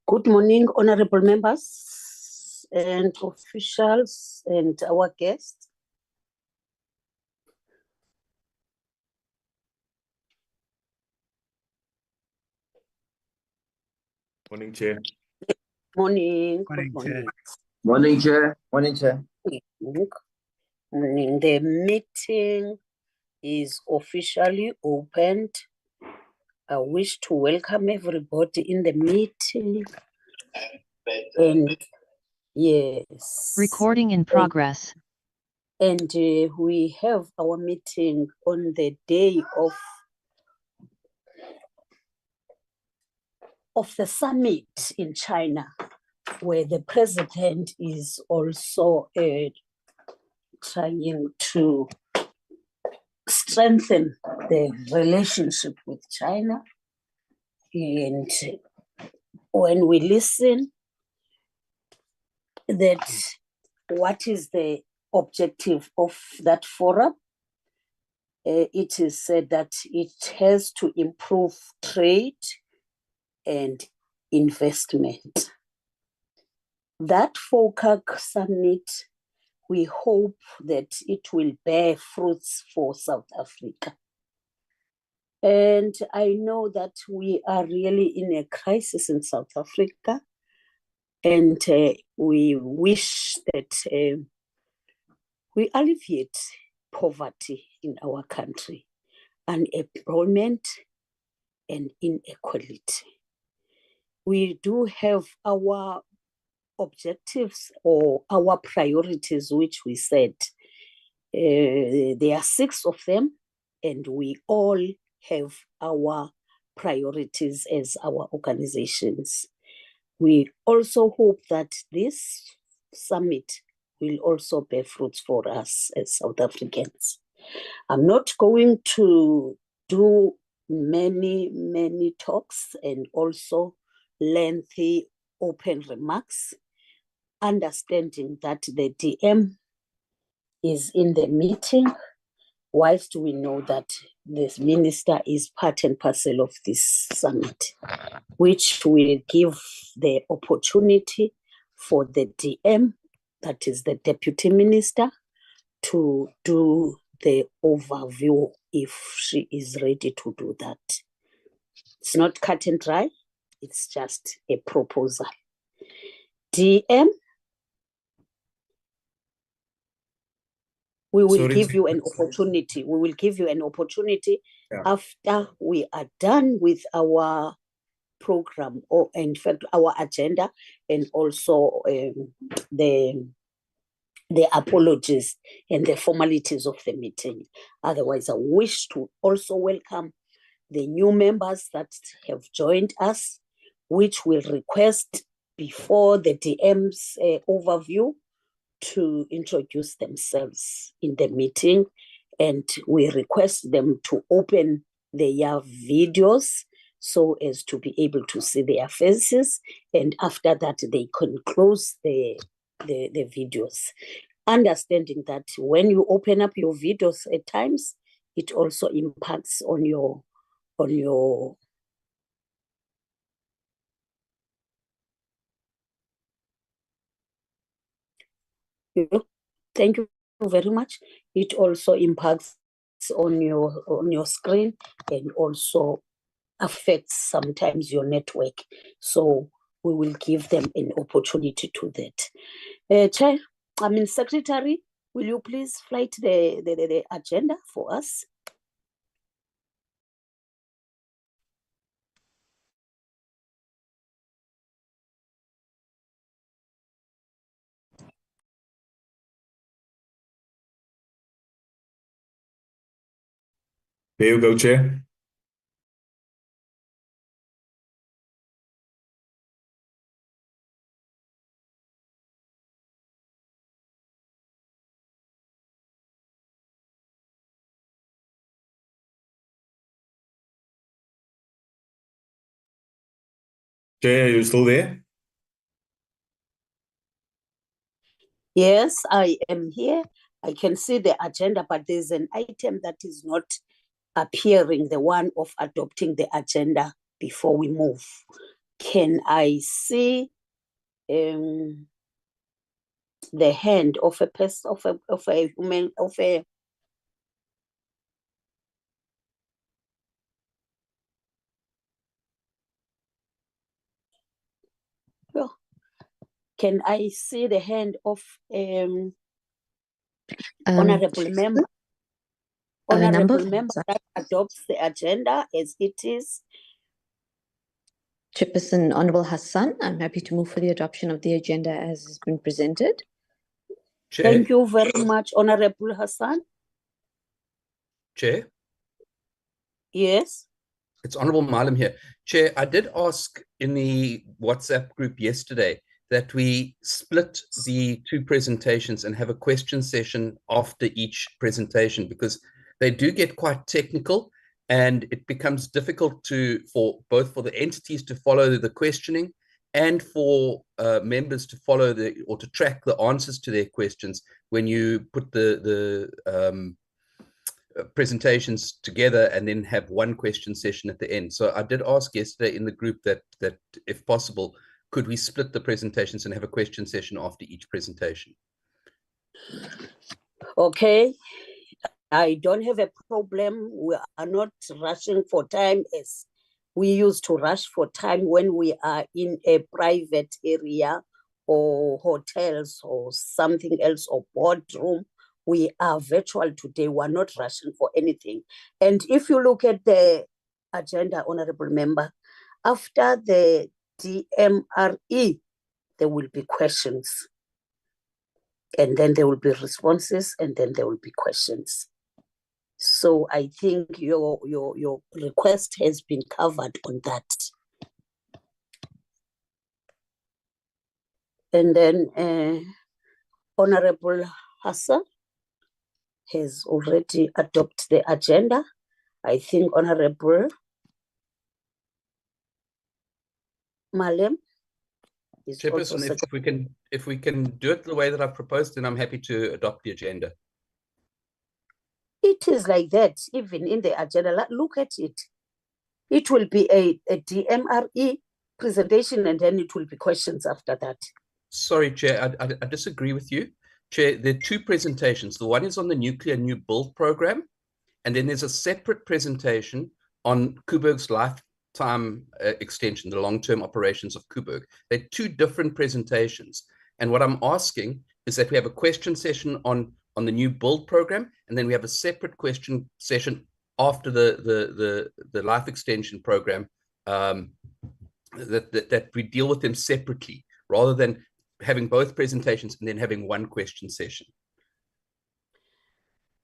Good morning, honorable members and officials and our guests. Morning, Chair. Morning. Morning, Good morning. Morning, Chair. Morning, Chair. Morning. The meeting is officially opened. I wish to welcome everybody in the meeting. And yes. Recording in progress. And we have our meeting on the day of the summit in China, where the president is also trying to strengthen the relationship with China. And when we listen that what is the objective of that forum, it is said that it has to improve trade and investment. That FOCAC summit, we hope that it will bear fruits for South Africa. And I know that we are really in a crisis in South Africa, and we wish that we alleviate poverty in our country, unemployment and inequality. We do have our objectives or our priorities, which we said. There are 6 of them, and we all have our priorities as our organizations. We also hope that this summit will also bear fruits for us as South Africans. I'm not going to do many talks and also lengthy open remarks, understanding that the DM is in the meeting, whilst we know that this minister is part and parcel of this summit, which will give the opportunity for the DM, that is the deputy minister, to do the overview if she is ready to do that. It's not cut and dry, it's just a proposal. DM, we will give you an opportunity. We will give you an opportunity after we are done with our program, or in fact our agenda, and also the apologies and the formalities of the meeting. Otherwise, I wish to also welcome the new members that have joined us, which will request before the DM's overview to introduce themselves in the meeting, and we request them to open their videos so as to be able to see their faces, and after that they can close the videos, understanding that when you open up your videos at times, it also impacts on your thank you very much. It also impacts on your screen and also affects sometimes your network. So we will give them an opportunity to that. Chair, Secretary, will you please flight the agenda for us? Here you go, Chair. Chair, are you still there? Yes, I am here. I can see the agenda, but there's an item that is not appearing, the one of adopting the agenda before we move. Can I see the hand of a person, of a human, of a well, can I see the hand of honorable member? Honorable member that adopts the agenda as it is. Chairperson Honorable Hassan, I'm happy to move for the adoption of the agenda as has been presented. Chair, Thank you very much, Honorable Hassan. Chair, Yes. it's Honorable Malam here. Chair, I did ask in the WhatsApp group yesterday that we split the two presentations and have a question session after each presentation, because they do get quite technical and it becomes difficult for the entities to follow the questioning and for members to follow or to track the answers to their questions when you put the presentations together and then have one question session at the end. So I did ask yesterday in the group that if possible, could we split the presentations and have a question session after each presentation? Okay. I don't have a problem. We are not rushing for time as we used to rush for time when we are in a private area or hotels or something else or boardroom. We are virtual today. We're not rushing for anything. And if you look at the agenda, Honorable Member, after the DMRE, there will be questions. And then there will be responses, and then there will be questions. So I think your request has been covered on that. And then Honorable Hassan has already adopted the agenda. I think Honorable Malam is also Chairperson, if we can do it the way that I've proposed, then I'm happy to adopt the agenda. It is like that, even in the agenda. Look at it. It will be a DMRE presentation, and then it will be questions after that. Sorry, Chair, I disagree with you. Chair, there are two presentations. The one is on the Nuclear New Build Program, and then there's a separate presentation on Koeberg's lifetime extension, the long-term operations of Koeberg. They're two different presentations. And what I'm asking is that we have a question session on the new build program, and then we have a separate question session after the life extension program, that we deal with them separately rather than having both presentations and then having one question session.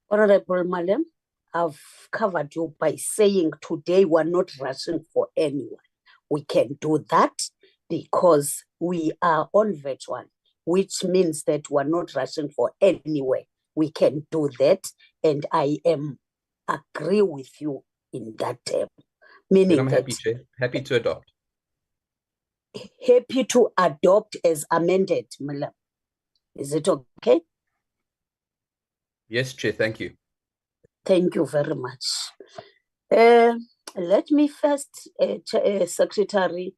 Honorable Malam, I've covered you by saying today we're not rushing for anyone. We can do that because we are on virtual, which means that we're not rushing for anywhere. We can do that, and I agree with you in that term. Meaning I'm that happy, Chair. Happy to adopt. Happy to adopt as amended, Malam. Is it okay? Yes, Chair. Thank you. Thank you very much. Let me first, Secretary,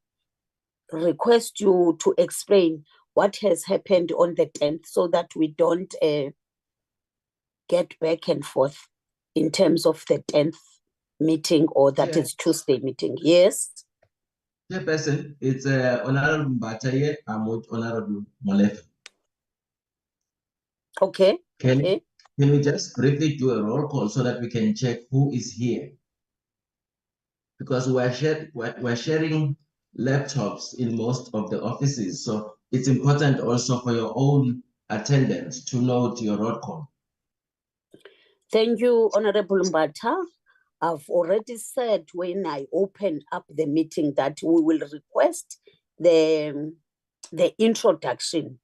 request you to explain what has happened on the 10th so that we don't get back and forth in terms of the 10th meeting or that is Tuesday meeting. Yes? Chairperson, it's Honorable Mbataye. I'm with Honorable Molefe. Okay. Can we just briefly do a roll call so that we can check who is here? Because we're sharing laptops in most of the offices, so it's important also for your own attendance to note your roll call. Thank you, Honorable Mbata. I've already said when I open up the meeting that we will request the introduction,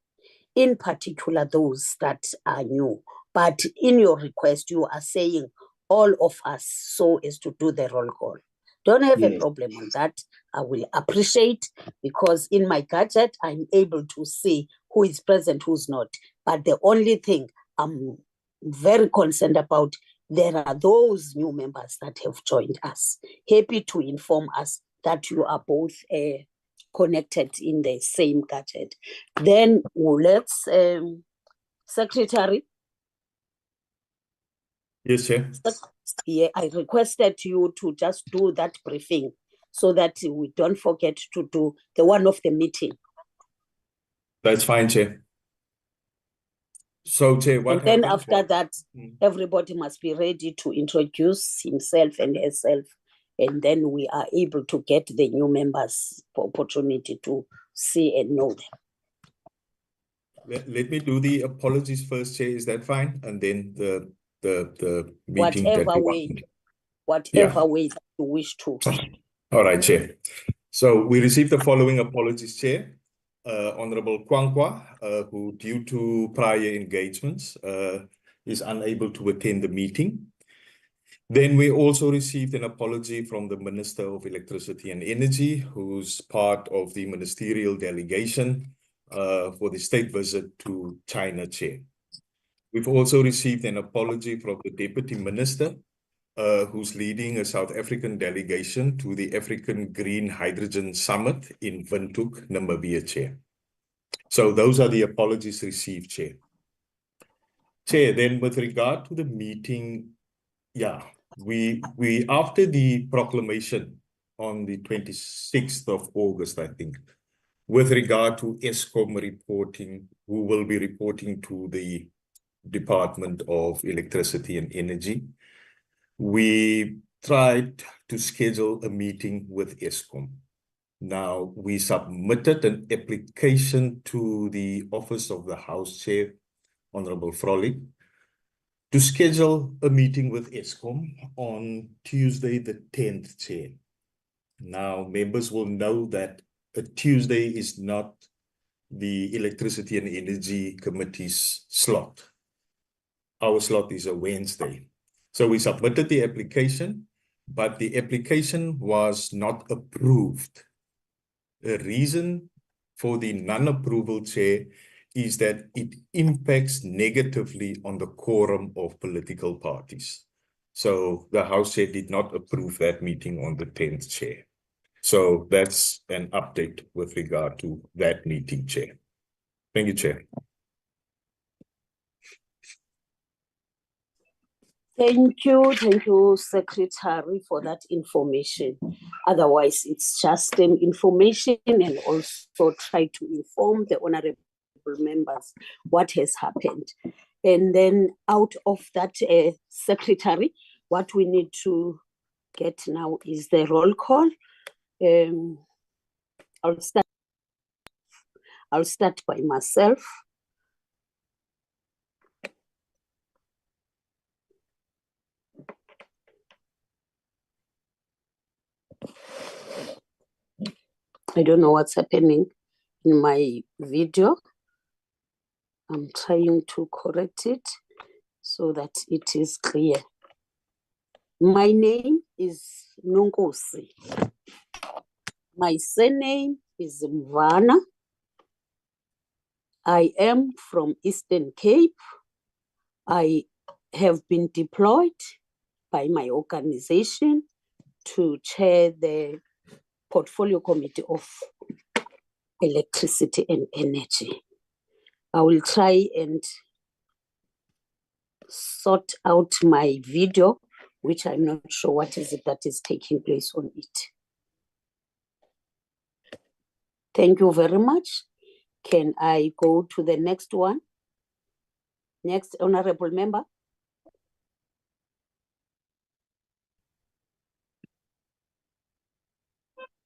in particular those that are new. But in your request, you are saying all of us so as to do the roll call. Don't have a problem on that. I will appreciate, because in my gadget, I'm able to see who is present, who's not. But the only thing I'm very concerned about, there are those new members that have joined us. Happy to inform us that you are both connected in the same gadget. Then let's, Secretary. Yes, Chair. Yeah, I requested you to just do that briefing so that we don't forget to do the one of the meeting. That's fine, Chair. So, Chair, what And then happens after that, Mm. everybody must be ready to introduce himself and herself. And then we are able to get the new members for opportunity to see and know them. Let me do the apologies first, Chair. Is that fine? And then the meeting. Whatever way that you wish to. All right, Chair. So we received the following apologies, Chair. Honorable Kwankwa, who due to prior engagements is unable to attend the meeting. Then we also received an apology from the Minister of Electricity and Energy, who's part of the ministerial delegation for the state visit to China, Chair. We've also received an apology from the Deputy Minister, who's leading a South African delegation to the African Green Hydrogen Summit in Windhoek, Namibia, Chair. So those are the apologies received, Chair. Chair, then with regard to the meeting, yeah, we after the proclamation on the 26th of August, I think, with regard to Eskom reporting, who will be reporting to the Department of Electricity and Energy, we tried to schedule a meeting with Eskom. Now, we submitted an application to the Office of the House Chair, Honorable Frolic, to schedule a meeting with Eskom on Tuesday the 10th, Chair. Now, members will know that a Tuesday is not the Electricity and Energy Committee's slot. Our slot is a Wednesday. So we submitted the application, but the application was not approved. The reason for the non-approval, Chair, is that it impacts negatively on the quorum of political parties. So the House Chair did not approve that meeting on the 10th, Chair. So that's an update with regard to that meeting, Chair. Thank you, Chair. Thank you, Secretary, for that information. Otherwise, it's just information and also try to inform the honorable members what has happened. And then out of that, Secretary, what we need to get now is the roll call. I'll start by myself. I don't know what's happening in my video. I'm trying to correct it so that it is clear. My name is Nonkosi. My surname is Mvana. I am from Eastern Cape. I have been deployed by my organization to chair the Portfolio Committee of Electricity and Energy. I will try and sort out my video, which I'm not sure what is it that is taking place on it. Thank you very much. Can I go to the next one? Next, honorable member.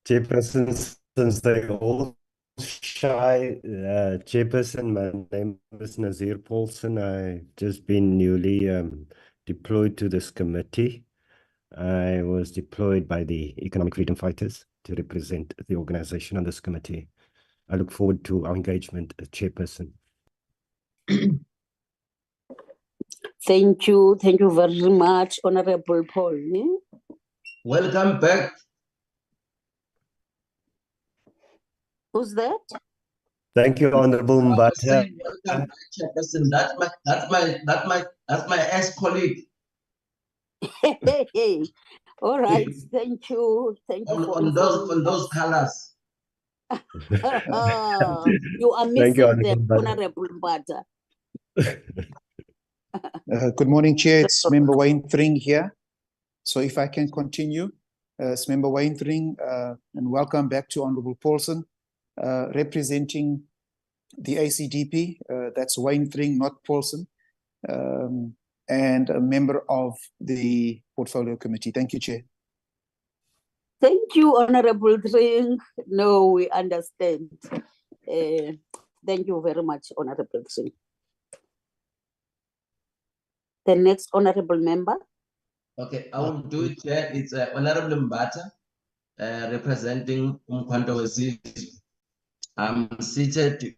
Chairperson, since they all shy, Chairperson, my name is Nazir Paulson. I've just been newly deployed to this committee. I was deployed by the Economic Freedom Fighters to represent the organization on this committee. I look forward to our engagement as Chairperson. Thank you very much, Honorable Paul. Welcome back. Who's that? Thank you, Honorable Mbata. Welcome back, Chairperson. That's my ex-colleague. All right, thank you. On those colors. You are Thank you, missing the Honorable Honorable Mbata. Good morning, Chair. It's Member Wayne Thring here. So if I can continue, it's Member Wayne Thring, and welcome back to Honorable Paulson, representing the ACDP. That's Wayne Thring, not Paulson, and a member of the Portfolio Committee. Thank you, Chair. Thank you, Honorable Thring. No, we understand. Thank you very much, Honorable Thring. The next Honorable Member. Okay, I will do it, Chair. It's Honorable Mbata, representing Umkhonto Wesizwe. I'm seated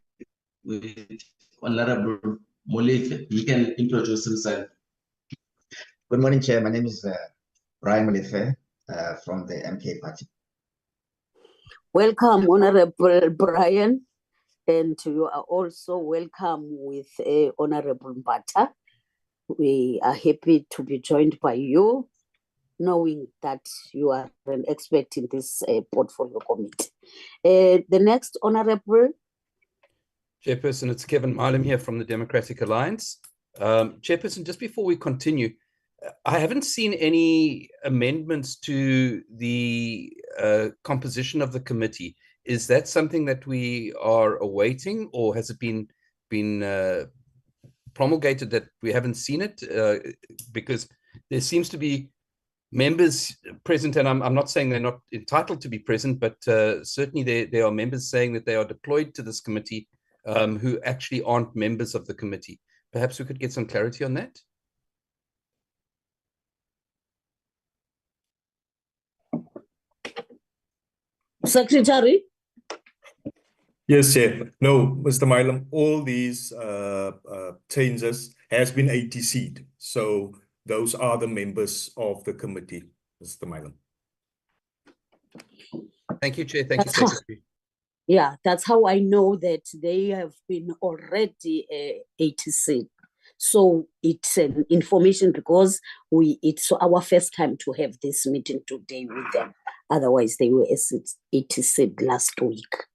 with Honorable Molefe. He can introduce himself. Good morning, Chair. My name is Brian Molefe from the MK Party. Welcome, Honorable Brian, and you are also welcome with Honorable Mbata. We are happy to be joined by you, knowing that you are an expert in this portfolio committee. The next Honorable. Chairperson, it's Kevin Milam here from the Democratic Alliance. Chairperson, just before we continue, I haven't seen any amendments to the composition of the committee. Is that something that we are awaiting, or has it been promulgated that we haven't seen it? Because there seems to be members present, and I'm not saying they're not entitled to be present, but certainly there are members saying that they are deployed to this committee who actually aren't members of the committee. Perhaps we could get some clarity on that? Secretary? Yes, Chair. No, Mr. Milam, all these changes has been ATC'd. So those are the members of the committee, Mr. Milam. Thank you, Chair. Thank you, Secretary. Yeah, that's how I know that they have been already ATC. So it's an information because it's our first time to have this meeting today with them. Otherwise, they were ATC last week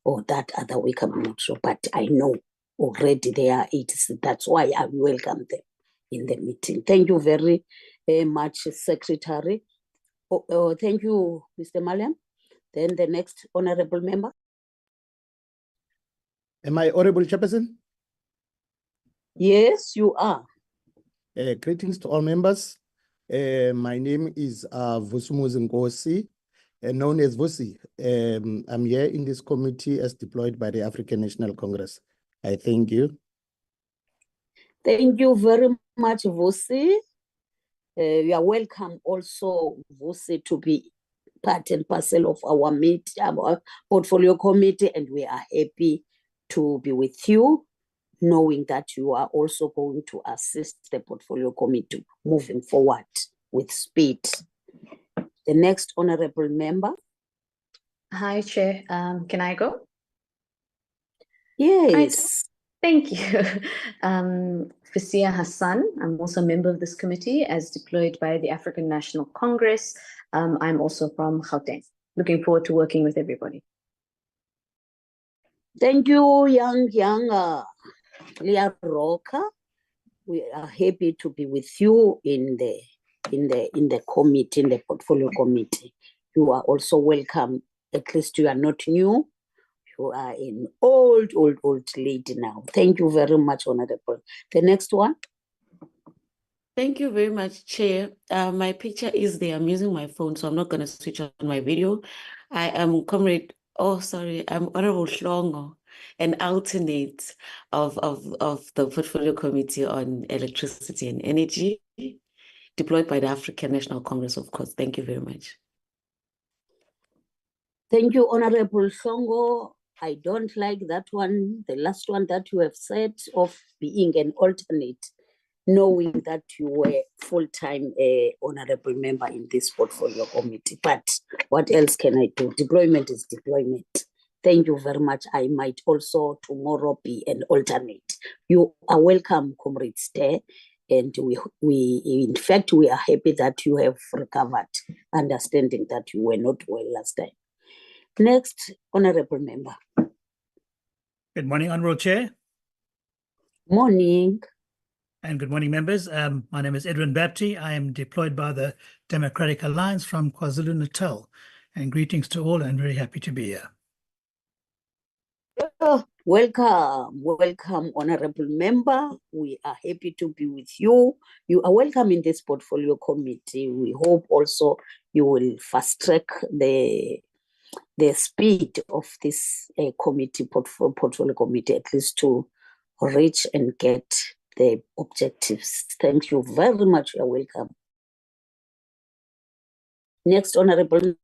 or that other week, I'm not sure. But I know already they are ATC. That's why I welcome them in the meeting. Thank you very much, Secretary. Thank you, Mr. Maliam. Then the next Honorable Member. Am I audible, Chairperson? Yes, you are. Greetings to all members. My name is Vusumuzi Nkosi, known as Vusi. I'm here in this committee as deployed by the African National Congress. I thank you. Thank you very much, Vusi. You are welcome also, Vusi, to be part and parcel of our our portfolio committee, and we are happy to be with you, knowing that you are also going to assist the portfolio committee moving forward with speed. The next Honorable Member. Hi, Chair. Can I go? Yes. Thank you. Fisia Hassan, I'm also a member of this committee as deployed by the African National Congress. I'm also from Gauteng. Looking forward to working with everybody. Thank you, young Leah Roca. We are happy to be with you in the committee, in the portfolio committee. You are also welcome. At least you are not new. You are an old lady now. Thank you very much, Honorable. The next one. Thank you very much, Chair. My picture is there. I'm using my phone, so I'm not going to switch on my video. I am I'm Honorable Hlongo, an alternate of the Portfolio Committee on Electricity and Energy, deployed by the African National Congress, of course. Thank you very much. Thank you, Honorable Songo. I don't like that one, the last one that you have said of being an alternate, knowing that you were full-time honorable member in this portfolio committee. But what else can I do? Deployment is deployment. Thank you very much. I might also tomorrow be an alternate. You are welcome, comrades there. And we in fact, we are happy that you have recovered, understanding that you were not well last time. Next, Honorable Member. Good morning, Honourable Chair, Morning. and good morning, members. My name is Edwin Bapty. I am deployed by the Democratic Alliance from KwaZulu-Natal. And greetings to all, and very happy to be here. Welcome, Honorable Member. We are happy to be with you. You are welcome in this portfolio committee. We hope also you will fast track the speed of this committee, portfolio committee, at least to reach and get the objectives. Thank you very much. You're welcome. Next, Honorable.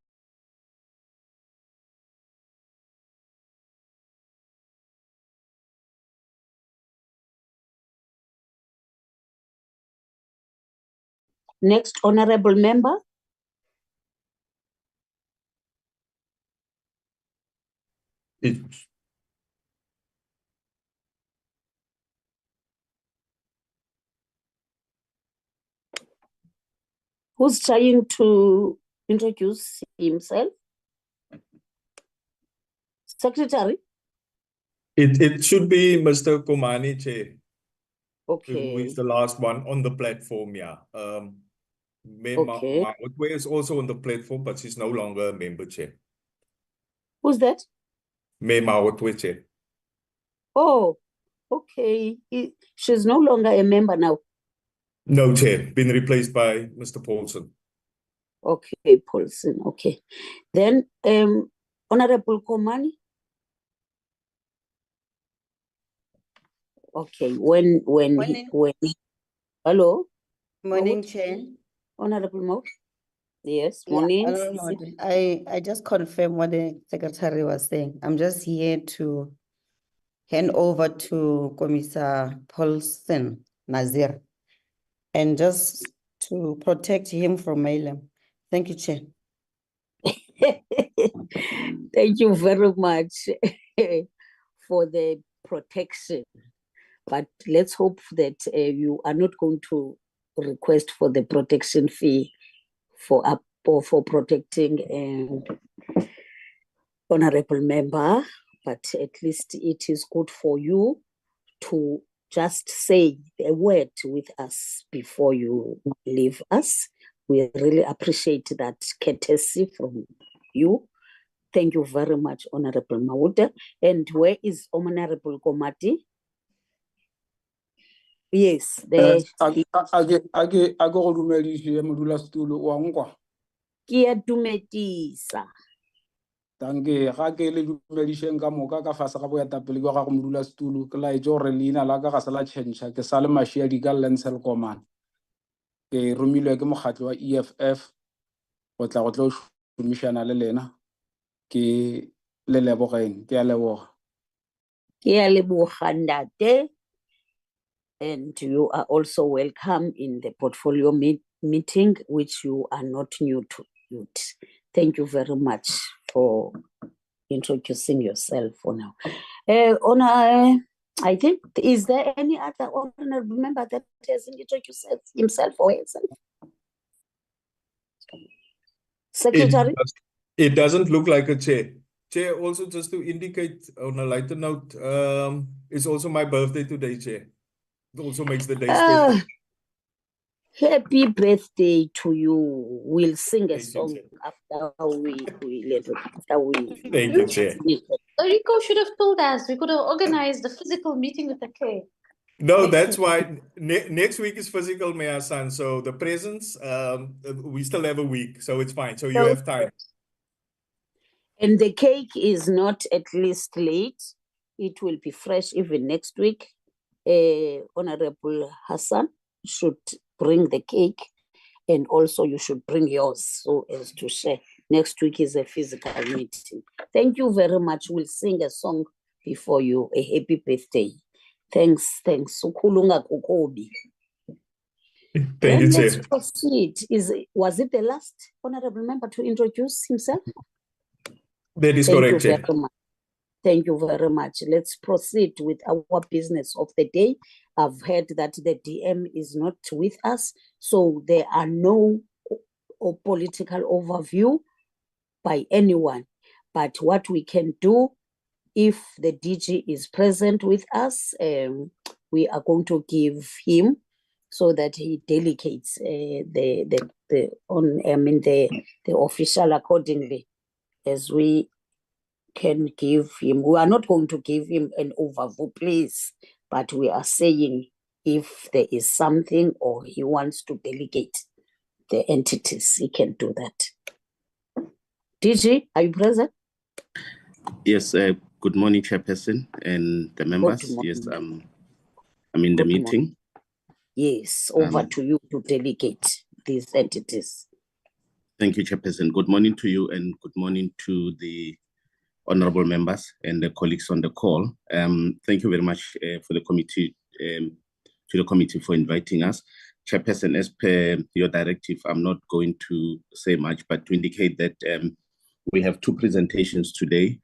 Next, Honorable Member. Who's trying to introduce himself? Secretary? It should be Mr. Komani, Chair. Okay. Who is the last one on the platform, yeah. Okay. Mawetwe is also on the platform, but she's no longer a member, Chair. Who's that? Mawetwe, Chair. Oh, okay. She's no longer a member now. No, Chair. Been replaced by Mr. Paulson. Okay, Paulson. Okay. Then, Honorable Komani. Okay. When hello. Morning, Chair. Honorable Mo. Yes. Yeah, Morning. Honourable Modi. I just confirm what the Secretary was saying. I'm just here to hand over to Commissar Paulson Nazir and just to protect him from Malem. Thank you, Chair. Thank you very much for the protection. But let's hope that you are not going to request for the protection fee for protecting Honorable Member. But at least it is good for you to just say a word with us before you leave us. We really appreciate that courtesy from you. Thank you very much, Honorable Mawuda. And where is Honorable Komati? Yes, Ake go dumedise modulasetulo wa nkwa. Ke a dumedisa. Danke ga ke le dumediseng ka moka ka fase ga boetapele jwa gago modulasetulo ke laetse gore leina la ka ga se la tšhentšha ke sa le Mashiadi ka Lensel Komane. Ke romilwe ke mokgatlo wa EFF go tla go tlo šomišana le lena ke le lebogeng ke a leboga. Ke a leboga ntate. And you are also welcome in the portfolio meeting, which you are not new to it. Thank you very much for introducing yourself for now. I think, is there any other honorable member that has introduced himself or herself? Secretary? It doesn't look like a chair. Chair, also just to indicate on a lighter note, it's also my birthday today, Chair. It also makes the day special. Happy birthday to you. We'll sing a Thank you, song Chair. after we Thank you, Chair. Rico should have told us. We could have organized a physical meeting with the cake. No, that's why next week is physical, Mayor San. So the presents, we still have a week, so it's fine. So you have time. And the cake is not at least late. It will be fresh even next week. Honorable Hassan should bring the cake, and also you should bring yours so as to share. Next week is a physical meeting. Thank you very much. We'll sing a song before you. A happy birthday. Thanks. Ukhulunga kukobi. Thank you, Let's Chair. proceed. Was it the last honorable member to introduce himself? That is correct, Chair. Thank you very much. Let's proceed with our business of the day. I've heard that the DM is not with us, so there are no political overview by anyone. But what we can do, if the DG is present with us, we are going to give him so that he delegates the official accordingly, as we can give him. We are not going to give him an overview, please, but we are saying if there is something or he wants to delegate the entities, he can do that. DG, are you present? Yes, good morning, Chairperson and the members. Yes, I'm in the meeting. Morning. Yes, over to you to delegate these entities. Thank you, Chairperson. Good morning to you and good morning to the honorable members and the colleagues on the call. Thank you very much for the committee, for inviting us. Chairperson, as per your directive, I'm not going to say much, but to indicate that we have two presentations today.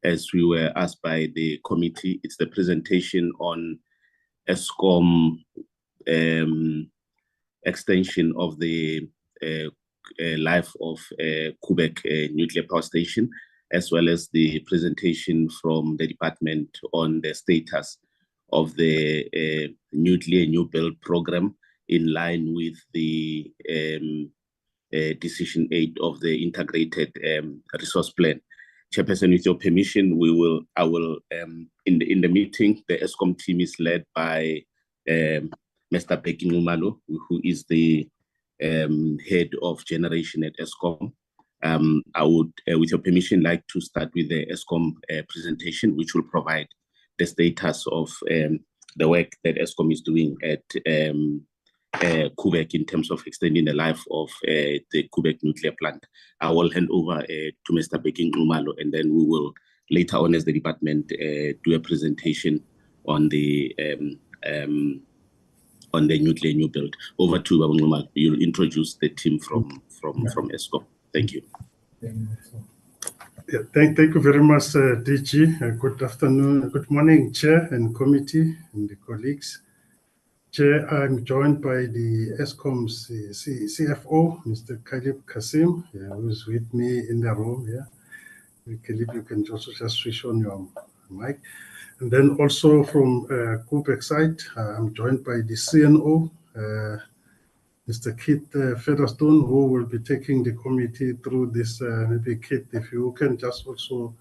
As we were asked by the committee, it's the presentation on ESCOM extension of the life of Koeberg nuclear power station, as well as the presentation from the department on the status of the nuclear new build program in line with the decision 8 of the integrated resource plan. Chairperson, with your permission, I will in the meeting, the ESCOM team is led by Mr. Bheki Nxumalo, who is the head of generation at ESCOM. I would, with your permission, like to start with the ESCOM presentation, which will provide the status of the work that ESCOM is doing at Koeberg in terms of extending the life of the Koeberg nuclear plant. I will hand over to Mr. Bheki Nxumalo, and then we will later on as the department do a presentation on the nuclear new build. Over to Babu Nxumalo. You'll introduce the team from ESCOM. Thank you. Yeah, thank you very much, DG. Good afternoon, good morning, Chair and committee and the colleagues. Chair, I'm joined by the ESCOM's CFO, Mr. Khalib Kasim, who is with me in the room here. Khalib, you can also just switch on your mic. And then also from Koeberg side, I'm joined by the CNO, Mr. Kit Featherstone, who will be taking the committee through this. Maybe Kit, if you can just also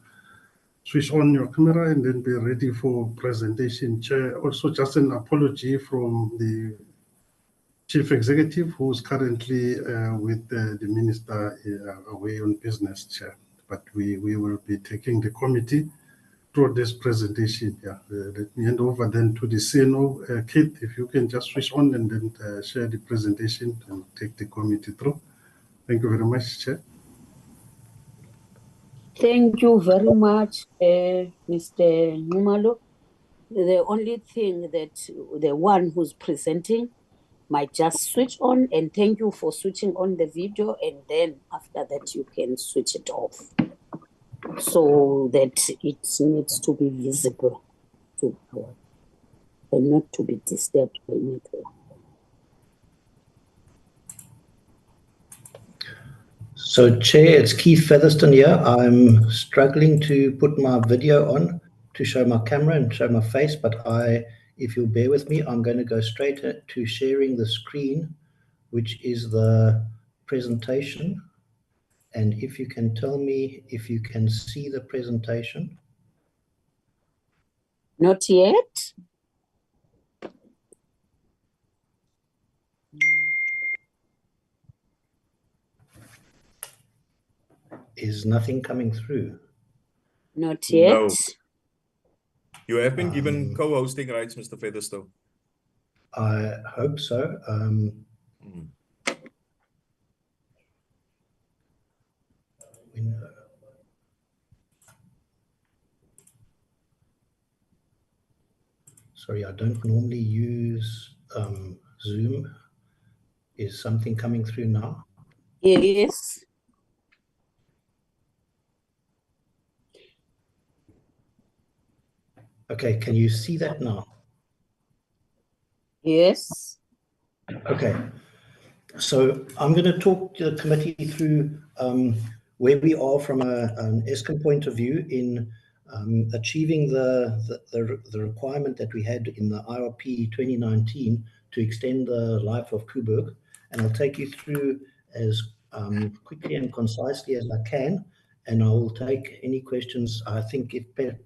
switch on your camera and then be ready for presentation. Chair, also just an apology from the Chief Executive, who's currently with the Minister away on business, Chair. But we will be taking the committee through this presentation. Yeah, let me hand over then to the CNO. Kit, if you can just switch on and then share the presentation and take the committee through. Thank you very much, Chair. Thank you very much, Mr. Nxumalo. The only thing that the one who's presenting might just switch on, and thank you for switching on the video, and then after that you can switch it off so that it needs to be visible to and not to be disturbed by network. So, Chair, it's Keith Featherstone here. I'm struggling to put my video on to show my camera and show my face, but if you'll bear with me, I'm going to go straight to sharing the screen, which is the presentation. And if you can tell me if you can see the presentation. Not yet. Is nothing coming through? Not yet. No. You have been given co-hosting rights, Mr. Featherstone. I hope so. Sorry, I don't normally use Zoom. Is something coming through now? Yes. Okay, can you see that now? Yes. Okay, so I'm going to talk to the committee through where we are from an Eskom point of view in achieving the requirement that we had in the IRP 2019 to extend the life of Koeberg. And I'll take you through as quickly and concisely as I can, and I will take any questions, I think,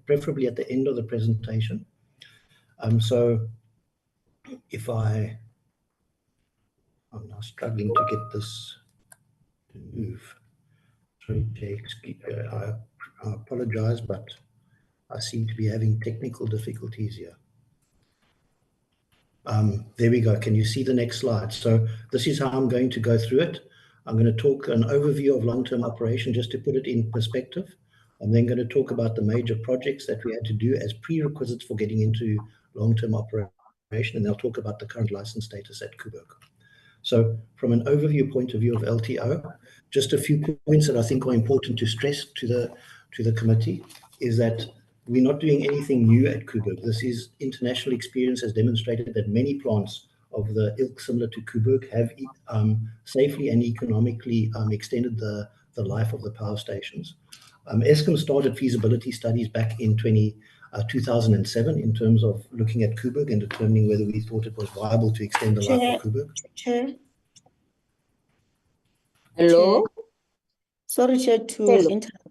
preferably at the end of the presentation. So if I'm now struggling to get this to move. Sorry, I apologize, but I seem to be having technical difficulties here. There we go. Can you see the next slide? So this is how I'm going to go through it. I'm going to talk an overview of long-term operation just to put it in perspective. I'm then going to talk about the major projects that we had to do as prerequisites for getting into long-term operation, and I'll talk about the current license status at Koeberg. So from an overview point of view of LTO, just a few points that I think are important to stress to the committee is that we're not doing anything new at Koeberg. This is international experience has demonstrated that many plants of the ilk similar to Koeberg have safely and economically extended the life of the power stations. Eskom started feasibility studies back in 2007 in terms of looking at Koeberg and determining whether we thought it was viable to extend the life of Koeberg. Chair. Hello? Chair. Sorry, Chair, to Hello. interrupt.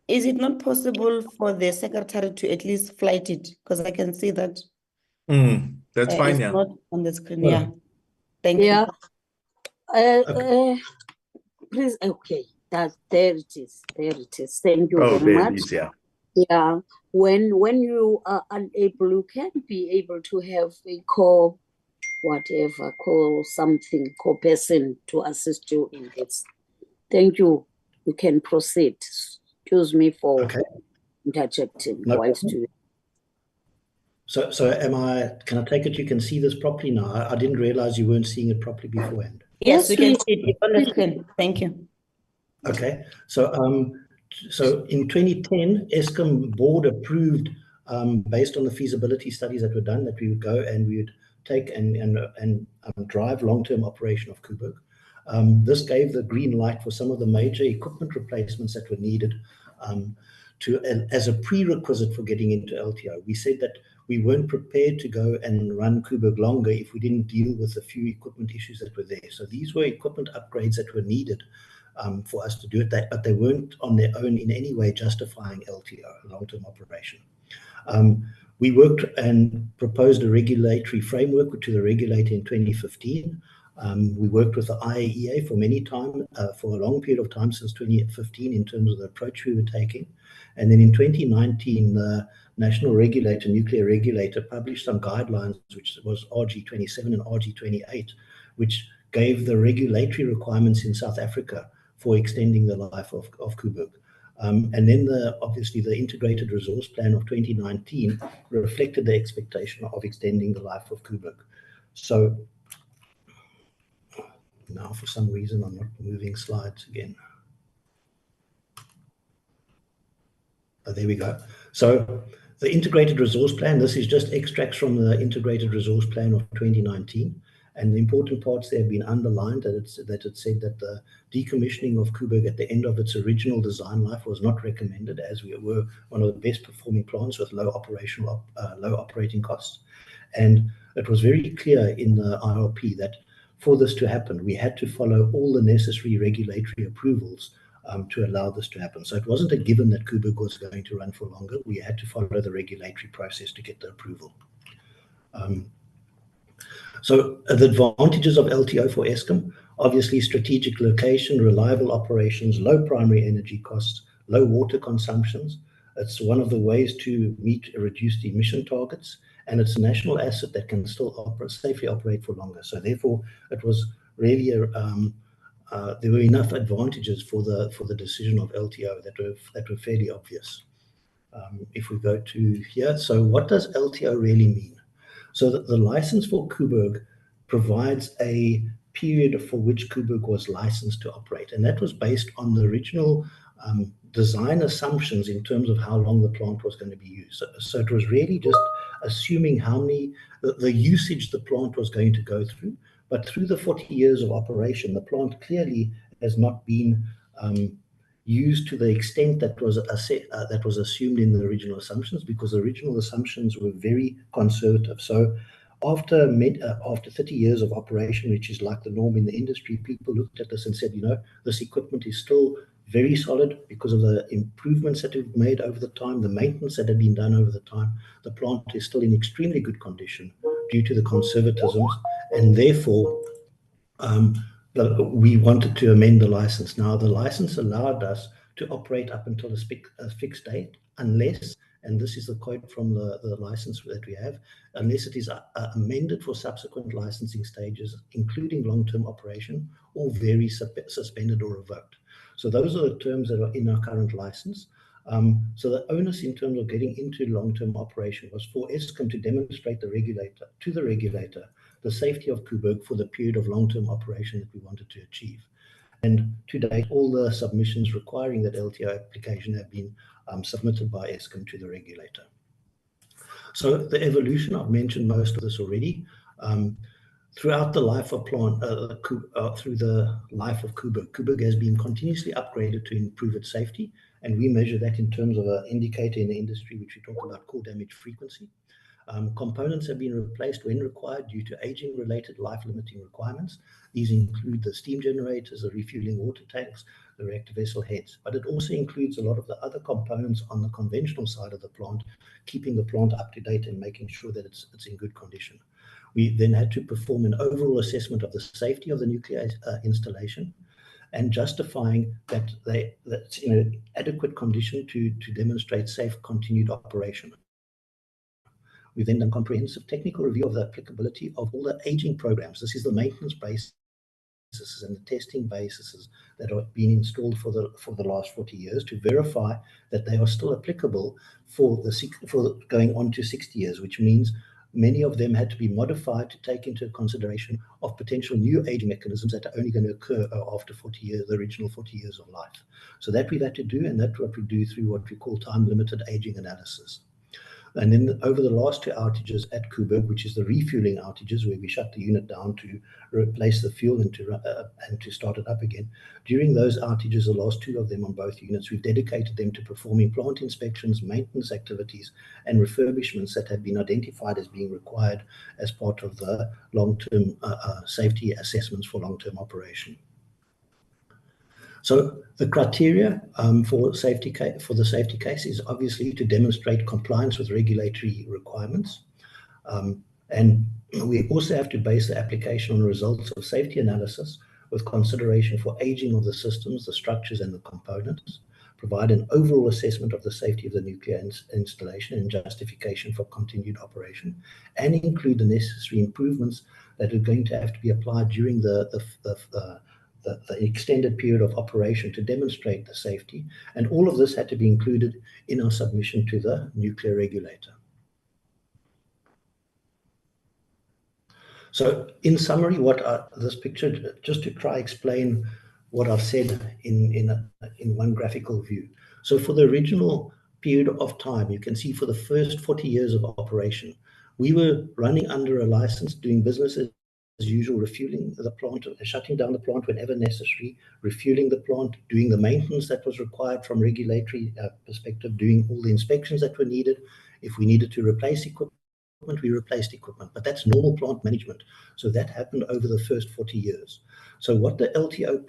Is it not possible for the secretary to at least flight it? Because I can see that That's fine, it's yeah. not on the screen. Oh. Yeah. Thank Yeah. you. Please, okay. There it is. There it is. Thank you Oh, very there much. it is, yeah. Yeah. When you are unable, you can be able to have a co-person to assist you in this. Thank you. You can proceed. Excuse me for interjecting. No whilst problem. you. So can I take it you can see this properly now? I didn't realize you weren't seeing it properly beforehand. Yes, we can see it on the screen. Thank you. Okay, so in 2010, Eskom board approved, based on the feasibility studies that were done, that we would go and we would take and drive long-term operation of Koeberg. This gave the green light for some of the major equipment replacements that were needed as a prerequisite for getting into LTO. We said that we weren't prepared to go and run Koeberg longer if we didn't deal with the few equipment issues that were there. So these were equipment upgrades that were needed for us to do it, but they weren't on their own in any way justifying LTO, long-term operation. We worked and proposed a regulatory framework to the regulator in 2015. We worked with the IAEA for a long period of time since 2015 in terms of the approach we were taking. And then in 2019, the national regulator, nuclear regulator, published some guidelines, which was RG27 and RG28, which gave the regulatory requirements in South Africa for extending the life of Koeberg. And then obviously the integrated resource plan of 2019 reflected the expectation of extending the life of Koeberg. So now for some reason I'm not moving slides again. Oh, there we go. So the integrated resource plan, this is just extracts from the integrated resource plan of 2019. And the important parts there have been underlined, that it said that the decommissioning of Koeberg at the end of its original design life was not recommended, as we were one of the best performing plants with low operating costs. And it was very clear in the IRP that for this to happen, we had to follow all the necessary regulatory approvals to allow this to happen. So it wasn't a given that Koeberg was going to run for longer. We had to follow the regulatory process to get the approval. So the advantages of LTO for Eskom, obviously strategic location, reliable operations, low primary energy costs, low water consumptions. It's one of the ways to meet reduced emission targets, and it's a national asset that can still safely operate for longer. So therefore, it was really there were enough advantages for the decision of LTO that were fairly obvious. If we go to here, so what does LTO really mean? So the license for Koeberg provides a period for which Koeberg was licensed to operate. And that was based on the original design assumptions in terms of how long the plant was going to be used. So it was really just assuming the usage the plant was going to go through. But through the 40 years of operation, the plant clearly has not been used to the extent that was assumed in the original assumptions, because the original assumptions were very conservative. So after 30 years of operation, which is like the norm in the industry, people looked at this and said, this equipment is still very solid because of the improvements that we've made over the time, the maintenance that had been done over the time. The plant is still in extremely good condition due to the conservatisms, and therefore we wanted to amend the license. Now, the license allowed us to operate up until a fixed date, unless, and this is the quote from the license that we have, unless it is amended for subsequent licensing stages, including long-term operation, or very suspended or revoked. So those are the terms that are in our current license. So the onus in terms of getting into long-term operation was for Eskom to demonstrate to the regulator the safety of Koeberg for the period of long-term operation that we wanted to achieve. And to date, all the submissions requiring that LTO application have been submitted by Eskom to the regulator. So the evolution, I've mentioned most of this already. Throughout the life of through the life of Koeberg has been continuously upgraded to improve its safety, and we measure that in terms of an indicator in the industry, which we talk about core damage frequency. Components have been replaced when required due to aging-related life-limiting requirements. These include the steam generators, the refueling water tanks, the reactor vessel heads, but it also includes a lot of the other components on the conventional side of the plant, keeping the plant up to date and making sure that it's in good condition. We then had to perform an overall assessment of the safety of the nuclear installation and justifying that that's in adequate condition to demonstrate safe continued operation. We've then done comprehensive technical review of the applicability of all the aging programs. This is the maintenance basis and the testing bases that are being installed for the last 40 years to verify that they are still applicable for going on to 60 years, which means many of them had to be modified to take into consideration of potential new aging mechanisms that are only going to occur after 40 years, the original 40 years of life. So that we've had to do, and that's what we do through what we call time-limited aging analysis. And then over the last two outages at Koeberg, which is the refueling outages, where we shut the unit down to replace the fuel and to start it up again. During those outages, the last two of them on both units, we've dedicated them to performing plant inspections, maintenance activities, and refurbishments that have been identified as being required as part of the long-term safety assessments for long-term operation. So the criteria for the safety case is obviously to demonstrate compliance with regulatory requirements. And we also have to base the application on results of safety analysis with consideration for aging of the systems, the structures, and the components, provide an overall assessment of the safety of the nuclear installation and justification for continued operation, and include the necessary improvements that are going to have to be applied during the extended period of operation to demonstrate the safety. And all of this had to be included in our submission to the nuclear regulator. So in summary, this picture, just to try explain what I've said in one graphical view. So for the original period of time, you can see for the first 40 years of operation, we were running under a license, doing business as usual, refueling the plant, shutting down the plant whenever necessary, refueling the plant, doing the maintenance that was required from regulatory perspective, doing all the inspections that were needed. If we needed to replace equipment, we replaced equipment, but that's normal plant management. So that happened over the first 40 years. So what the LTO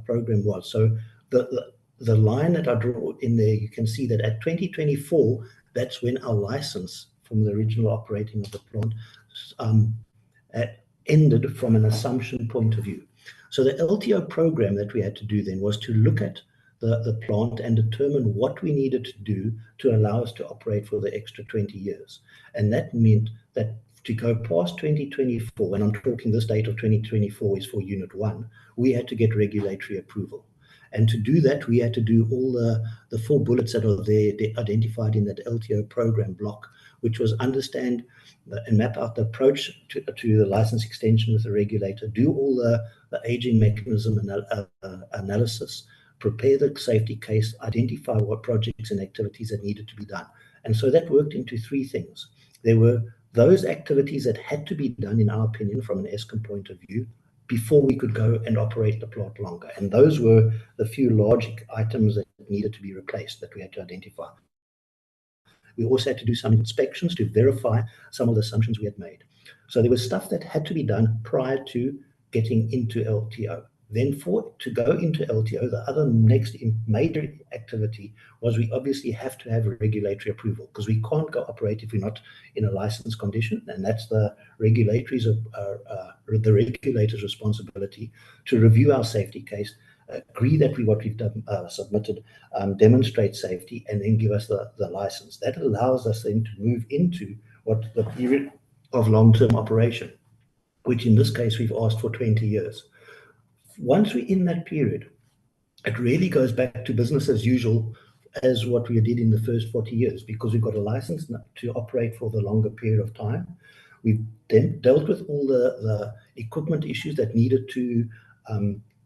program was, so the line that I draw in there, you can see that at 2024, that's when our license from the original operating of the plant ended from an assumption point of view. So the LTO program that we had to do then was to look at the plant and determine what we needed to do to allow us to operate for the extra 20 years. And that meant that to go past 2024, when I'm talking this date of 2024 is for Unit 1, we had to get regulatory approval. And to do that, we had to do all the 4 bullets that are there identified in that LTO program block, which was understand and map out the approach to the license extension with the regulator, do all the aging mechanism analysis, prepare the safety case, identify what projects and activities that needed to be done. And so that worked into 3 things. There were those activities that had to be done, in our opinion, from an Eskom point of view, before we could go and operate the plant longer. And those were the few large items that needed to be replaced that we had to identify. We also had to do some inspections to verify some of the assumptions we had made. So there was stuff that had to be done prior to getting into LTO. Then to go into LTO, the other next major activity was we obviously have to have regulatory approval, because we can't go operate if we're not in a licensed condition, and that's the regulator's responsibility to review our safety case, agree that what we've done, submitted demonstrates safety, and then give us the license. That allows us then to move into what the period of long-term operation, which in this case we've asked for 20 years. Once we're in that period, it really goes back to business as usual as what we did in the first 40 years, because we've got a license to operate for the longer period of time. We've then dealt with all the equipment issues that needed to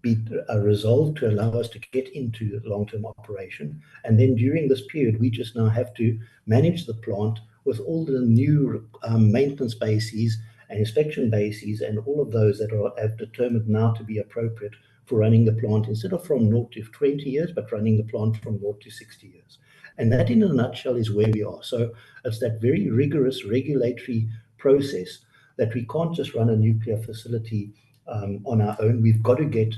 be resolved to allow us to get into long-term operation. And then during this period, we just now have to manage the plant with all the new maintenance bases and inspection bases and all of those that have determined now to be appropriate for running the plant instead of from 0 to 20 years, but running the plant from 0 to 60 years. And that in a nutshell is where we are. So it's that very rigorous regulatory process that we can't just run a nuclear facility on our own. We've got to get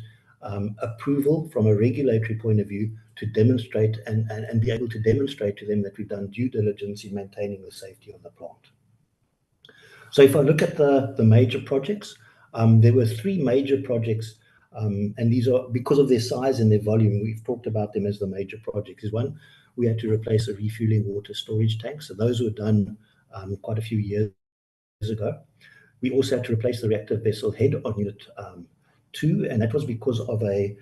approval from a regulatory point of view to demonstrate and be able to demonstrate to them that we've done due diligence in maintaining the safety of the plant. So if I look at the major projects, there were 3 major projects, and these are, because of their size and their volume, we've talked about them as the major projects. Is one, we had to replace a refueling water storage tank. So those were done quite a few years ago. We also had to replace the reactor vessel head on Unit 2, and that was because of a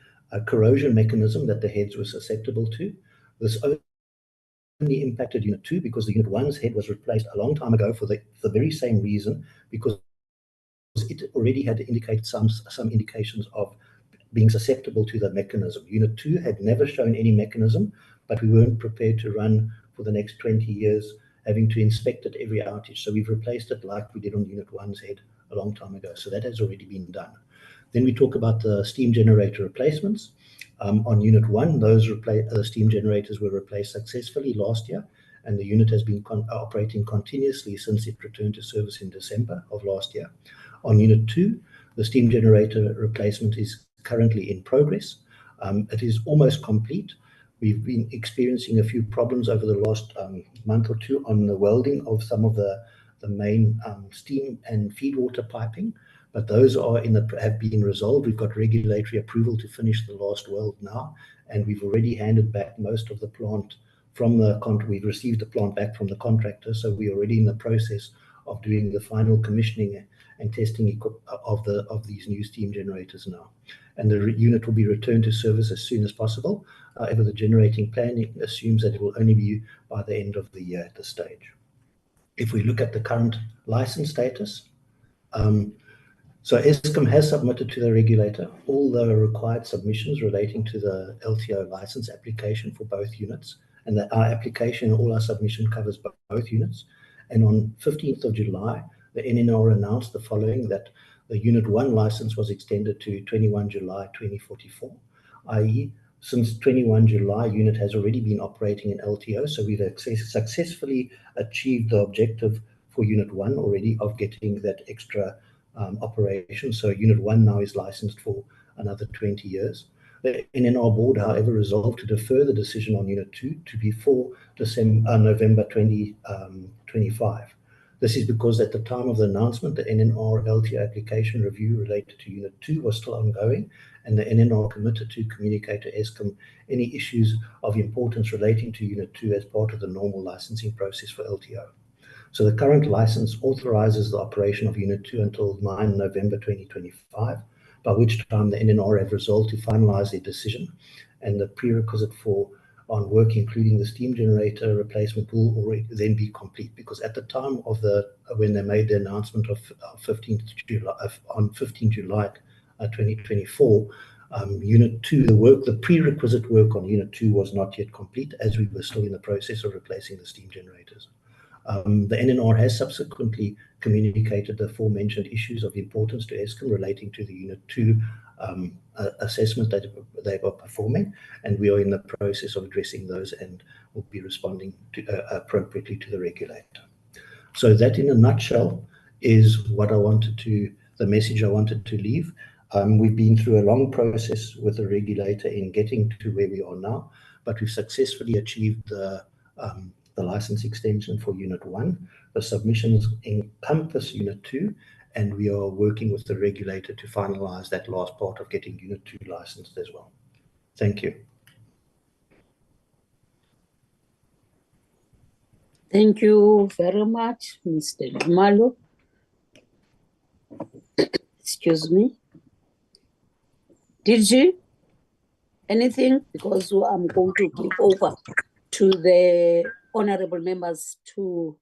corrosion mechanism that the heads were susceptible to. This only impacted Unit 2 because the Unit 1's head was replaced a long time ago for the very same reason, because it already had indicated some indications of being susceptible to the mechanism. Unit 2 had never shown any mechanism, but we weren't prepared to run for the next 20 years, having to inspect it every outage. So we've replaced it like we did on Unit 1's head a long time ago. So that has already been done. Then we talk about the steam generator replacements. On Unit 1, those steam generators were replaced successfully last year, and the unit has been operating continuously since it returned to service in December of last year. On Unit 2, the steam generator replacement is currently in progress. It is almost complete. We've been experiencing a few problems over the last month or two on the welding of some of the main steam and feed water piping, but those have been resolved. We've got regulatory approval to finish the last weld now, and we've already handed back most of the plant from we've received the plant back from the contractor, so we're already in the process of doing the final commissioning and testing of these new steam generators now. And the unit will be returned to service as soon as possible. However, the generating plan assumes that it will only be by the end of the year at this stage. If we look at the current license status, so Eskom has submitted to the regulator all the required submissions relating to the LTO license application for both units, and that our application and all our submission covers both units. And on 15th of July, the NNR announced the following, that the Unit 1 license was extended to 21 July 2044, i.e. since 21 July, unit has already been operating in LTO, so we've successfully achieved the objective for Unit 1 already of getting that extra operation. So Unit 1 now is licensed for another 20 years. The NNR board, however, resolved to defer the decision on Unit 2 to before November 2025. This is because at the time of the announcement, the NNR LTO application review related to Unit 2 was still ongoing, and the NNR committed to communicate to Eskom any issues of importance relating to Unit 2 as part of the normal licensing process for LTO. So the current license authorizes the operation of Unit 2 until 9 November 2025, by which time the NNR have resolved to finalize their decision, and the prerequisite on work, including the steam generator replacement, will already then be complete, because at the time of when they made the announcement of 15 July 2024, Unit 2, the prerequisite work on Unit 2 was not yet complete, as we were still in the process of replacing the steam generators. The NNR has subsequently communicated the aforementioned issues of importance to Eskom relating to the Unit 2 assessment that they are performing, and we are in the process of addressing those and will be responding appropriately to the regulator. So that in a nutshell is what I wanted to, the message I wanted to leave. We've been through a long process with the regulator in getting to where we are now, but we've successfully achieved the license extension for Unit 1. The submissions encompass Unit 2, and we are working with the regulator to finalize that last part of getting Unit 2 licensed as well. Thank you. Thank you very much, Mr. Malo. Excuse me. Did you? Anything? Because I'm going to give over to the honorable members to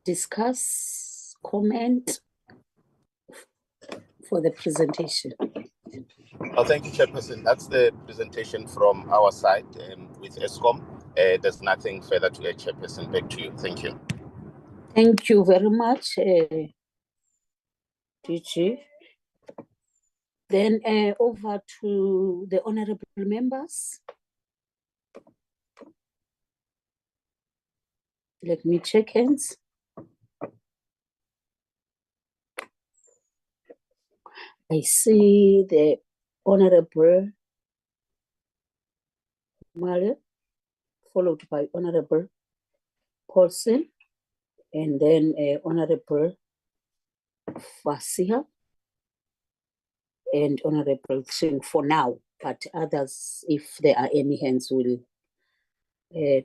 discuss, comment for the presentation. Oh, thank you, Chairperson. That's the presentation from our side with Eskom. There's nothing further to add, Chairperson. Back to you. Thank you. Thank you very much, DG. Then over to the honorable members. Let me check hands. I see the Honorable Male, followed by Honorable Paulson, and then Honorable Fasia, and Honorable Singh for now, but others, if there are any hands, will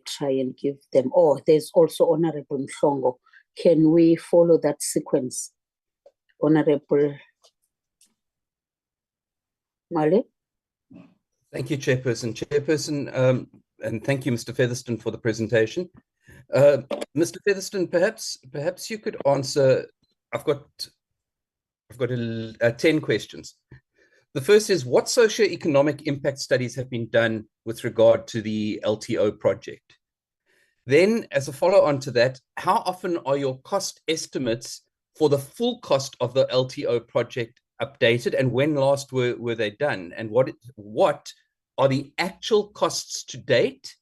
try and give them. Oh, there's also Honorable Mhlongo. Can we follow that sequence? Honorable Male? Thank you, Chairperson. Chairperson, and thank you, Mr. Featherstone, for the presentation. Mr. Featherstone, perhaps you could answer. I've got 10 questions. The first is, what socio-economic impact studies have been done with regard to the LTO project? Then, as a follow-on to that, how often are your cost estimates for the full cost of the LTO project updated, and when last were they done? And what are the actual costs to date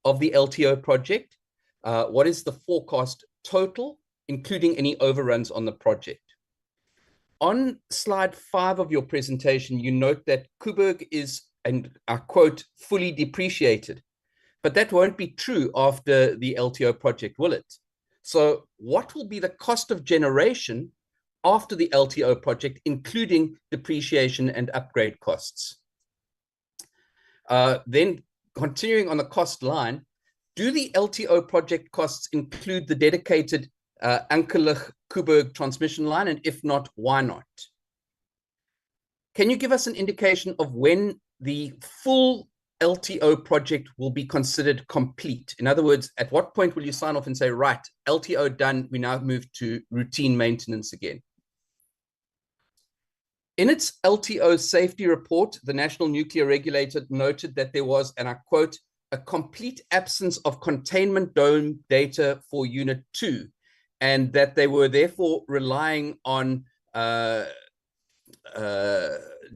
of the LTO project? What is the forecast total, including any overruns on the project? On slide 5 of your presentation, you note that Koeberg is, and I quote, fully depreciated. But that won't be true after the LTO project, will it? So what will be the cost of generation after the LTO project, including depreciation and upgrade costs? Then continuing on the cost line, do the LTO project costs include the dedicated Koeberg transmission line? And if not, why not? Can you give us an indication of when the full LTO project will be considered complete? In other words, at what point will you sign off and say, right, LTO done, we now move to routine maintenance again? In its LTO safety report, the National Nuclear Regulator noted that there was, and I quote, a complete absence of containment dome data for Unit 2, and that they were therefore relying on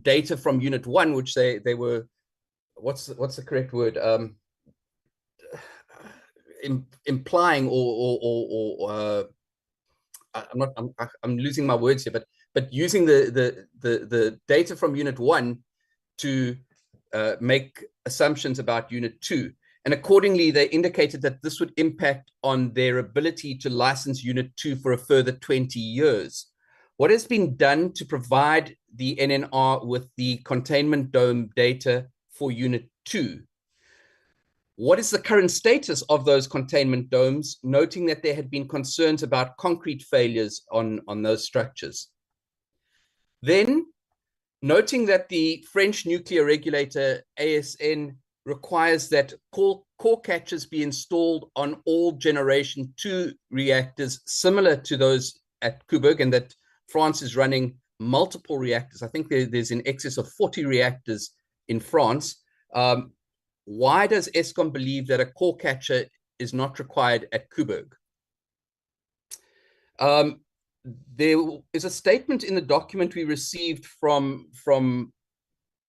data from Unit 1, which they were, what's the correct word? Implying or I'm losing my words here, but using the data from Unit 1 to make assumptions about Unit 2. And accordingly, they indicated that this would impact on their ability to license Unit 2 for a further 20 years. What has been done to provide the NNR with the containment dome data for Unit 2? What is the current status of those containment domes, noting that there had been concerns about concrete failures on those structures? Then, noting that the French nuclear regulator, ASN, requires that core catchers be installed on all Generation 2 reactors, similar to those at Koeberg, and that France is running multiple reactors. I think there's in excess of 40 reactors in France. Why does Eskom believe that a core catcher is not required at Koeberg? There is a statement in the document we received from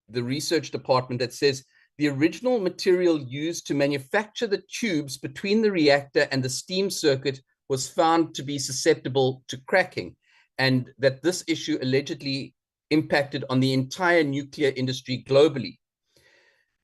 the research department that says the original material used to manufacture the tubes between the reactor and the steam circuit was found to be susceptible to cracking, and that this issue allegedly impacted on the entire nuclear industry globally.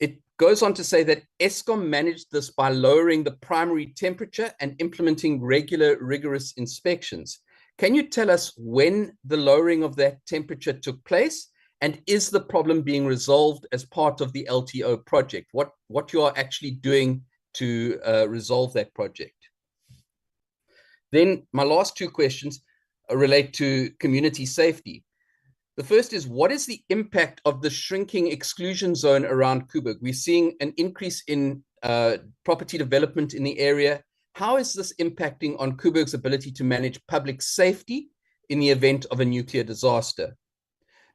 It goes on to say that Eskom managed this by lowering the primary temperature and implementing regular, rigorous inspections. Can you tell us when the lowering of that temperature took place? And is the problem being resolved as part of the LTO project? What you are actually doing to resolve that project? Then my last two questions relate to community safety. The first is, what is the impact of the shrinking exclusion zone around Koeberg? We're seeing an increase in property development in the area. How is this impacting on Koeberg's ability to manage public safety in the event of a nuclear disaster?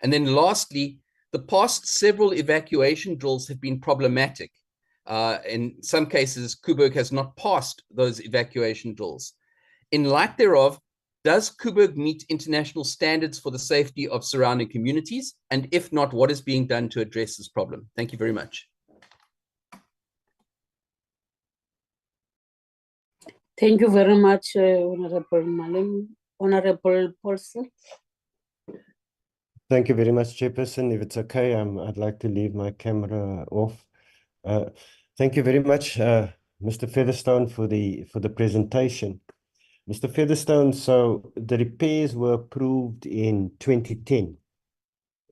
And then lastly, the past several evacuation drills have been problematic. In some cases, Koeberg has not passed those evacuation drills. In light thereof, does Koeberg meet international standards for the safety of surrounding communities? And if not, what is being done to address this problem? Thank you very much. Thank you very much, Honorable Malem. Honorable Paulson. Thank you very much, Chairperson. If it's okay, I'd like to leave my camera off. Thank you very much, Mr. Featherstone, for the presentation. Mr. Featherstone, so the repairs were approved in 2010,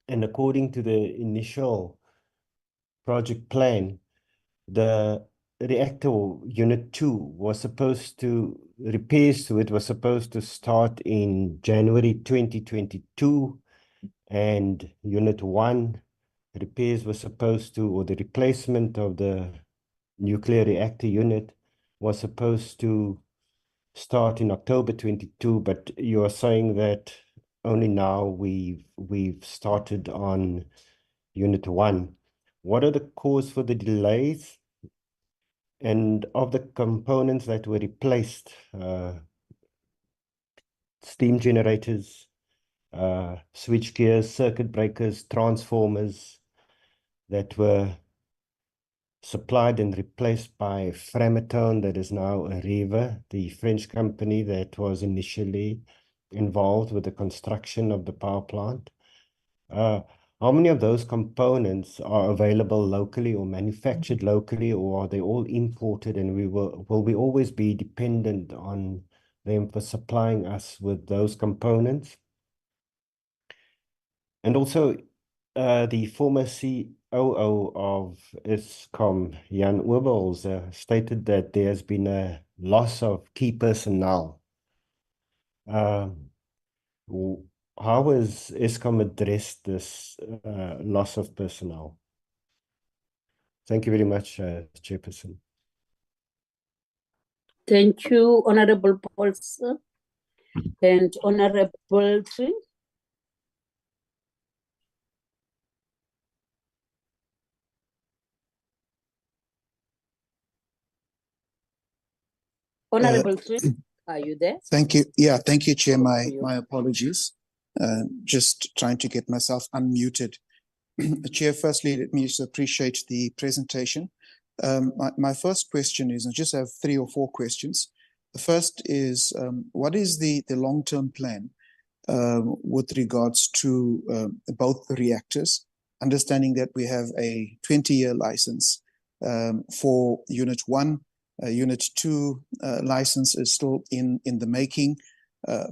and according to the initial project plan, the reactor unit 2 was supposed to, repairs to it was supposed to start in January 2022, and unit 1 repairs were supposed to, or the replacement of the nuclear reactor unit was supposed to start in October 22, but you are saying that only now we've started on unit 1. What are the cause for the delays? And of the components that were replaced, steam generators, switch gears, circuit breakers, transformers that were supplied and replaced by Framatome, that is now Areva, the French company that was initially involved with the construction of the power plant. How many of those components are available locally or manufactured locally, or are they all imported, and will we always be dependent on them for supplying us with those components? And also, the former COO of Eskom, Jan Oberholz, stated that there has been a loss of key personnel. How has Eskom addressed this loss of personnel? Thank you very much, Chairperson. Thank you, Honorable Paulson and Honorable Tree. Honorable Tree, are you there? Thank you. Yeah, thank you, Chair. My apologies. Just trying to get myself unmuted. Chair, firstly, let me just appreciate the presentation. My first question is, I just have 3 or 4 questions. The first is, what is the long-term plan with regards to both the reactors, understanding that we have a 20-year license for Unit 1, Unit 2 license is still in the making,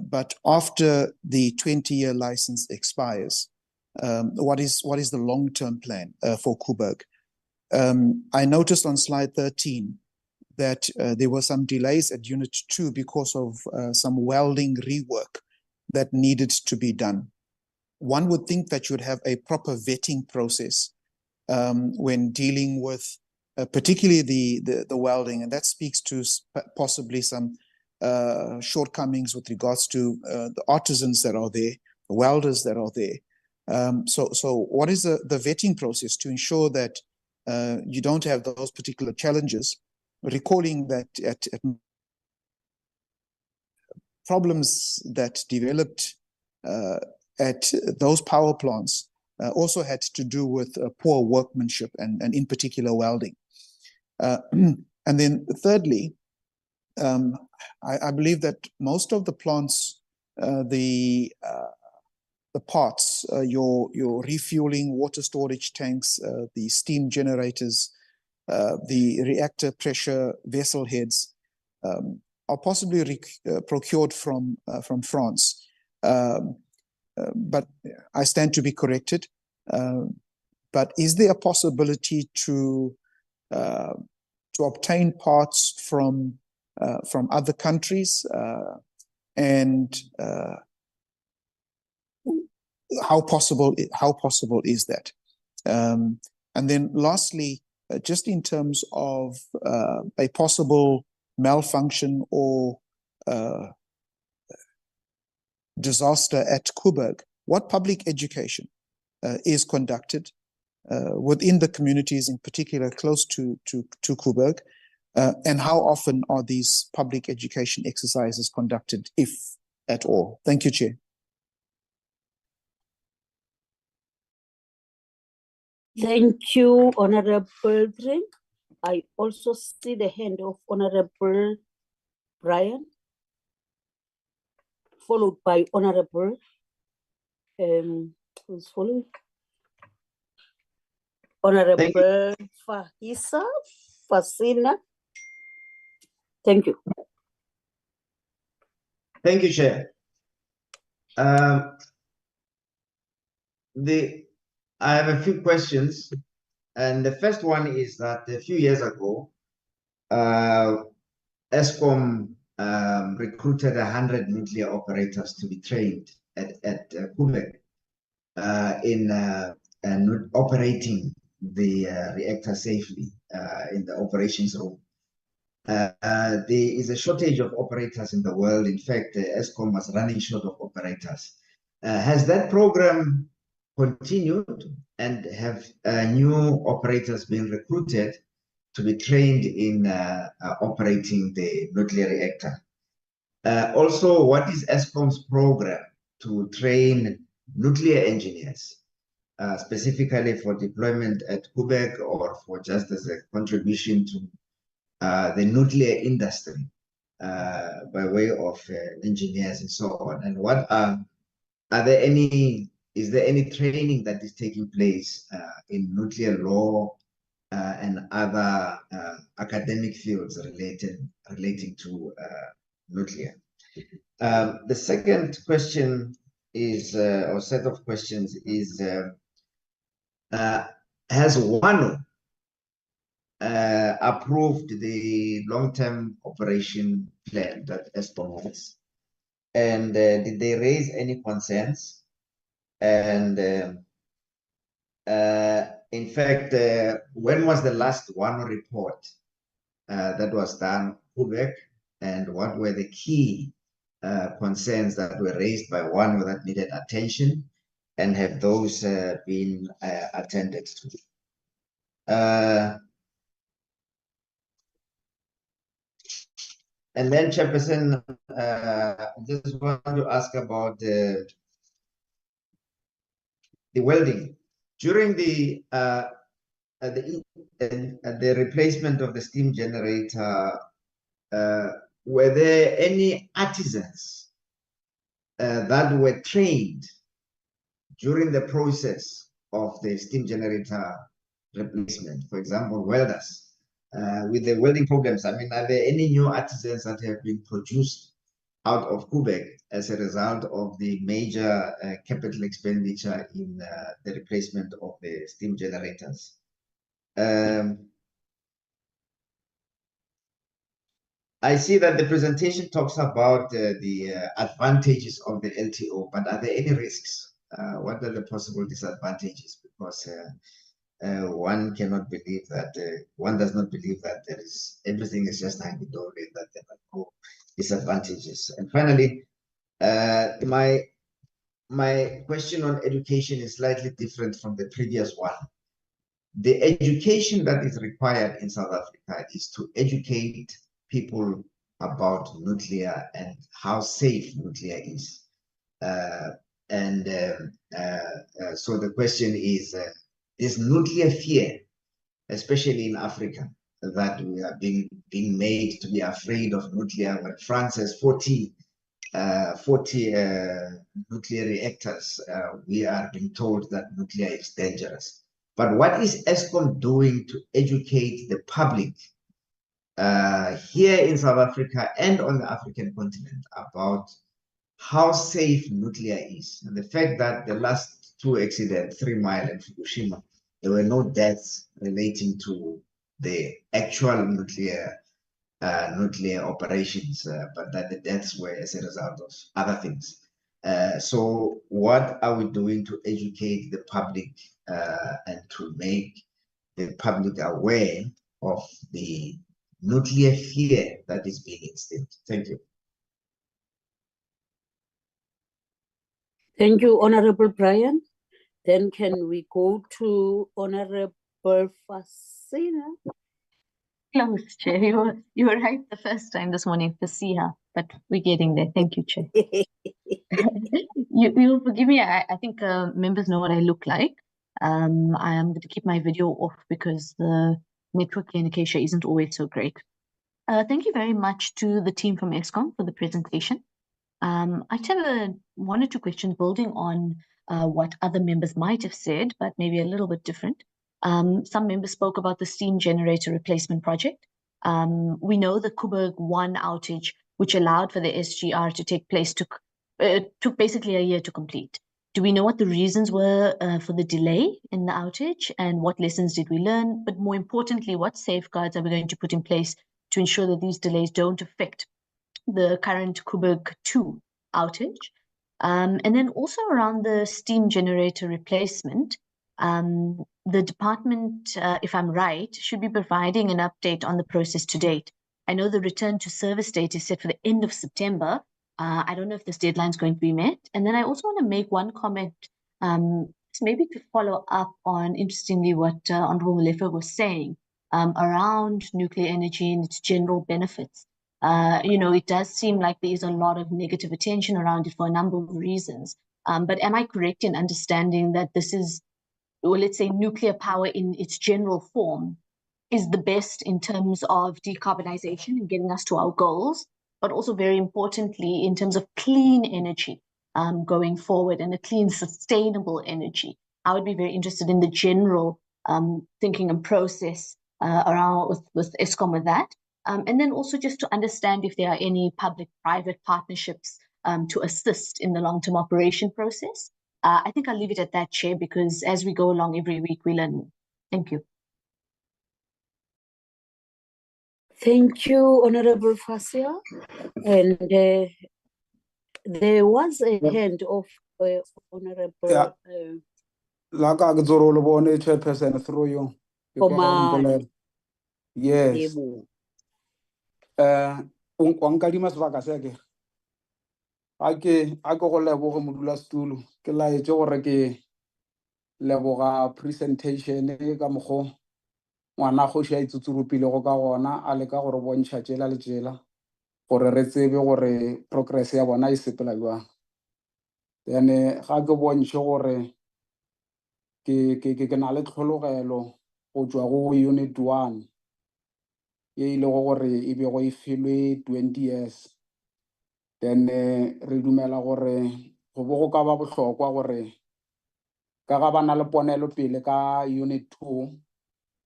but after the 20-year license expires, what is the long-term plan for Koeberg? I noticed on slide 13 that there were some delays at Unit 2 because of some welding rework that needed to be done. One would think that you'd have a proper vetting process when dealing with particularly the welding, and that speaks to possibly some shortcomings with regards to the artisans that are there, the welders that are there. So what is the vetting process to ensure that you don't have those particular challenges? Recalling that at problems that developed at those power plants also had to do with poor workmanship and in particular welding. And then thirdly, I believe that most of the plants, the parts, your refueling, water storage tanks, the steam generators, the reactor pressure vessel heads, are possibly procured from France. But I stand to be corrected. But is there a possibility to obtain parts from other countries, and how possible is that? And then lastly, just in terms of a possible malfunction or disaster at Koeberg, what public education is conducted within the communities, in particular close to Koeberg, and how often are these public education exercises conducted, if at all? Thank you, Chair. Thank you, Honorable Drink. I also see the hand of Honorable Brian, followed by Honorable, who's following? Honorable Fahisa Fasina. Thank you. Thank you, Chair. I have a few questions, and the first one is that a few years ago, Eskom recruited 100 nuclear operators to be trained at Koeberg in operating the reactor safely in the operations room. There is a shortage of operators in the world. In fact, Eskom was running short of operators. Has that program continued, and have new operators been recruited to be trained in operating the nuclear reactor? Also, what is Eskom's program to train nuclear engineers, specifically for deployment at Koeberg or for just as a contribution to the nuclear industry by way of engineers and so on? And what is there any training that is taking place in nuclear law and other academic fields relating to nuclear? The second question is, or set of questions is, has WANO approved the long-term operation plan that Eskom has? And did they raise any concerns? And in fact, when was the last WANO report that was done, Koeberg, and what were the key concerns that were raised by WANO that needed attention, and have those been attended to? And then, Chairperson, I just want to ask about the welding. During the replacement of the steam generator, were there any artisans that were trained during the process of the steam generator replacement? For example, welders. With the welding programs, I mean, are there any new artisans that have been produced out of Koeberg as a result of the major capital expenditure in the replacement of the steam generators? I see that the presentation talks about the advantages of the LTO, but are there any risks? What are the possible disadvantages? Because one cannot believe that, one does not believe that everything is just hunky-dory, that there are no disadvantages. And finally, my question on education is slightly different from the previous one. The education that is required in South Africa is to educate people about nuclear and how safe nuclear is. So the question is, this nuclear fear, especially in Africa, that we are being made to be afraid of nuclear. When France has 40 nuclear reactors, we are being told that nuclear is dangerous. But what is ESCOM doing to educate the public here in South Africa and on the African continent about how safe nuclear is? And the fact that the last two accidents, 3 Mile and Fukushima, there were no deaths relating to the actual nuclear operations, but that the deaths were as a result of other things. So what are we doing to educate the public and to make the public aware of the nuclear fear that is being instilled? Thank you. Thank you, Honorable Brian. Then can we go to Honorable Fasina? Close, Chair. You were right the first time this morning, Fasiha, but we're getting there. Thank you, Chair. You'll forgive me. I think members know what I look like. I am going to keep my video off because the network in Acacia isn't always so great. Thank you very much to the team from ESCOM for the presentation. I just have one or two questions building on what other members might have said, but maybe a little bit different. Some members spoke about the steam generator replacement project. We know the Koeberg 1 outage, which allowed for the SGR to take place, took basically a year to complete. Do we know what the reasons were for the delay in the outage, and what lessons did we learn? But more importantly, what safeguards are we going to put in place to ensure that these delays don't affect the current Koeberg 2 outage? And then also around the steam generator replacement, the department, if I'm right, should be providing an update on the process to date. I know the return to service date is set for the end of September. I don't know if this deadline is going to be met. And then I also want to make one comment, maybe to follow up on, interestingly, what Honorable Molefe was saying around nuclear energy and its general benefits. It does seem like there is a lot of negative attention around it for a number of reasons. But am I correct in understanding that this is, well, let's say nuclear power in its general form is the best in terms of decarbonization and getting us to our goals, but also very importantly in terms of clean energy going forward, and a clean, sustainable energy? I would be very interested in the general thinking and process around with ESCOM with that. And then also just to understand if there are any public-private partnerships to assist in the long-term operation process. I think I'll leave it at that, Chair, because as we go along every week, we learn more. Thank you. Thank you, Honorable Fasia. And there was a hand of Honorable Laka Gzoro Lobone, Chairperson, through you. Komane. Yes. Unkadimas Vakaseke. I go level modula stool, ke la e gore ke leboga presentation e ka mogo ngwana go sha itsutsuru pile go ka gona a le ka gore bontsha tshela le tshela gore re tsebe gore progress ya bona e sepela jwang. Then ga ke bontshe gore ke na le tlhologelo go tswa go unit 1 ye ile go gore e be go e filwe 20 years. Then re dumela gore go bo go ka ba bohlokwa gore ka ga bana le ponelo pele ka unit 2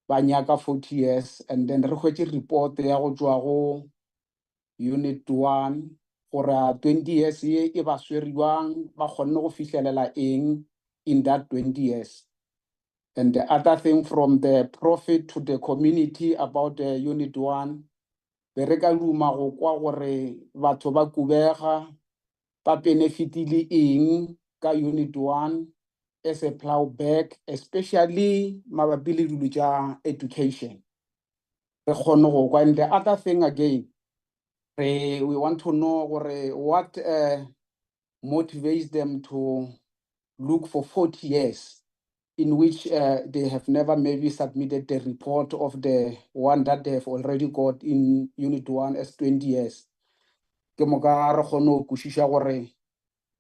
ba nyaka 40 years, and then re hwetse report ya go tswa go unit 1 gore 20 years ye e ba sweriwang ba kgonne go fihlelela eng in that 20 years. And the other thing, from the profit to the community about the unit 1, re ka luma go kwa gore batho ba Koeberg ba benefitile eng ka unit 1 as a plowback, especially mabapi le dilo tša education. Re kgone go kwa. And the other thing again, we want to know what motivates them to look for 40 years. in which they have never maybe submitted the report of the one that they have already got in Unit 1 as 20 years. Ke mo ka re kgone ho kwešiša gore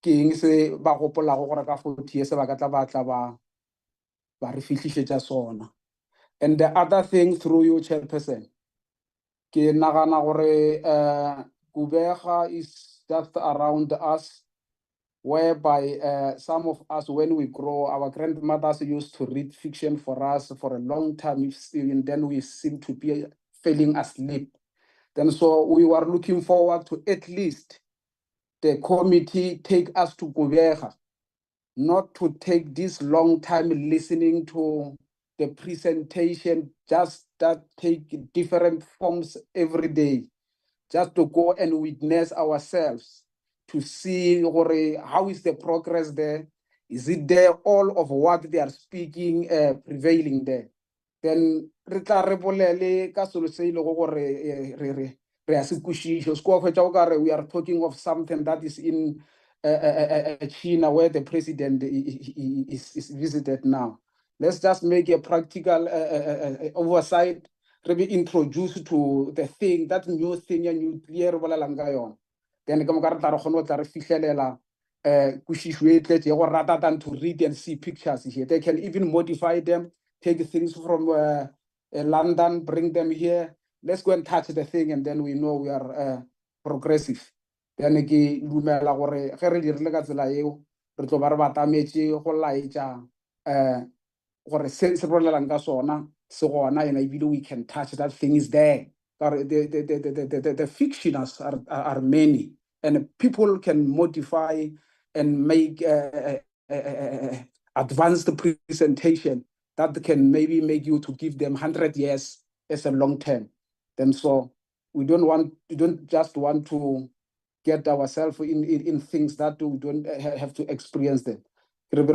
ke eng se ba gopolago gore ka 40 years ba ka tla ba re fihlišetša sona. And the other thing through you, Chairperson, ke nagana gore Koeberg is just around us, whereby some of us, when we grow, our grandmothers used to read fiction for us for a long time, and then we seem to be falling asleep. Then so we were looking forward to at least the committee take us to Koeberg, not to take this long time listening to the presentation, just that take different forms every day, just to go and witness ourselves, to see how is the progress there. Is it there all of what they are speaking prevailing there? Then re tla re bolele ka selo se ile go gore we are talking of something that is in China, where the president is visited now. Let's just make a practical oversight, be introduced to the thing, that new thing, and nuclear balalangayon. Then rather than to read and see pictures here, they can even modify them, take things from London, bring them here. Let's go and touch the thing, and then we know we are progressive. Then ke dumela gore ge re dirile ka tsela eo re tlo ba re batametse go laetša gore se bolelang ka sona se gona, and ebile we can touch that thing is there. The fictions are many, and people can modify and make advanced presentation that can maybe make you to give them 100 years as a long term. Then so we don't just want to get ourselves in things that we don't have to experience them. Then re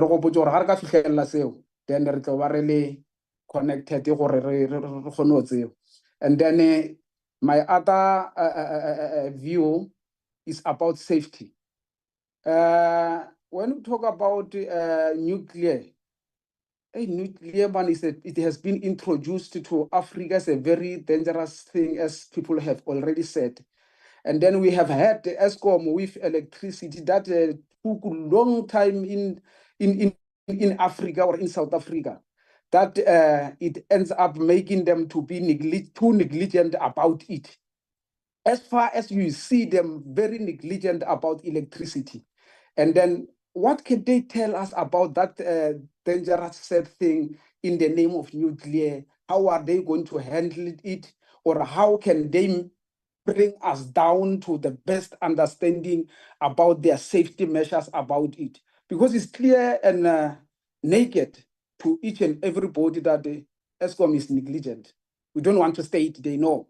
tlo ba really connected. And then my other view is about safety. When we talk about nuclear, it has been introduced to Africa as a very dangerous thing, as people have already said. And then we have had the ESCOM with electricity that took a long time in Africa or in South Africa, that it ends up making them to be too negligent about it. As far as you see them very negligent about electricity. And then what can they tell us about that dangerous sad thing in the name of nuclear? How are they going to handle it? Or how can they bring us down to the best understanding about their safety measures about it? Because it's clear and naked to each and everybody that the ESCOM is negligent. We don't want to state they know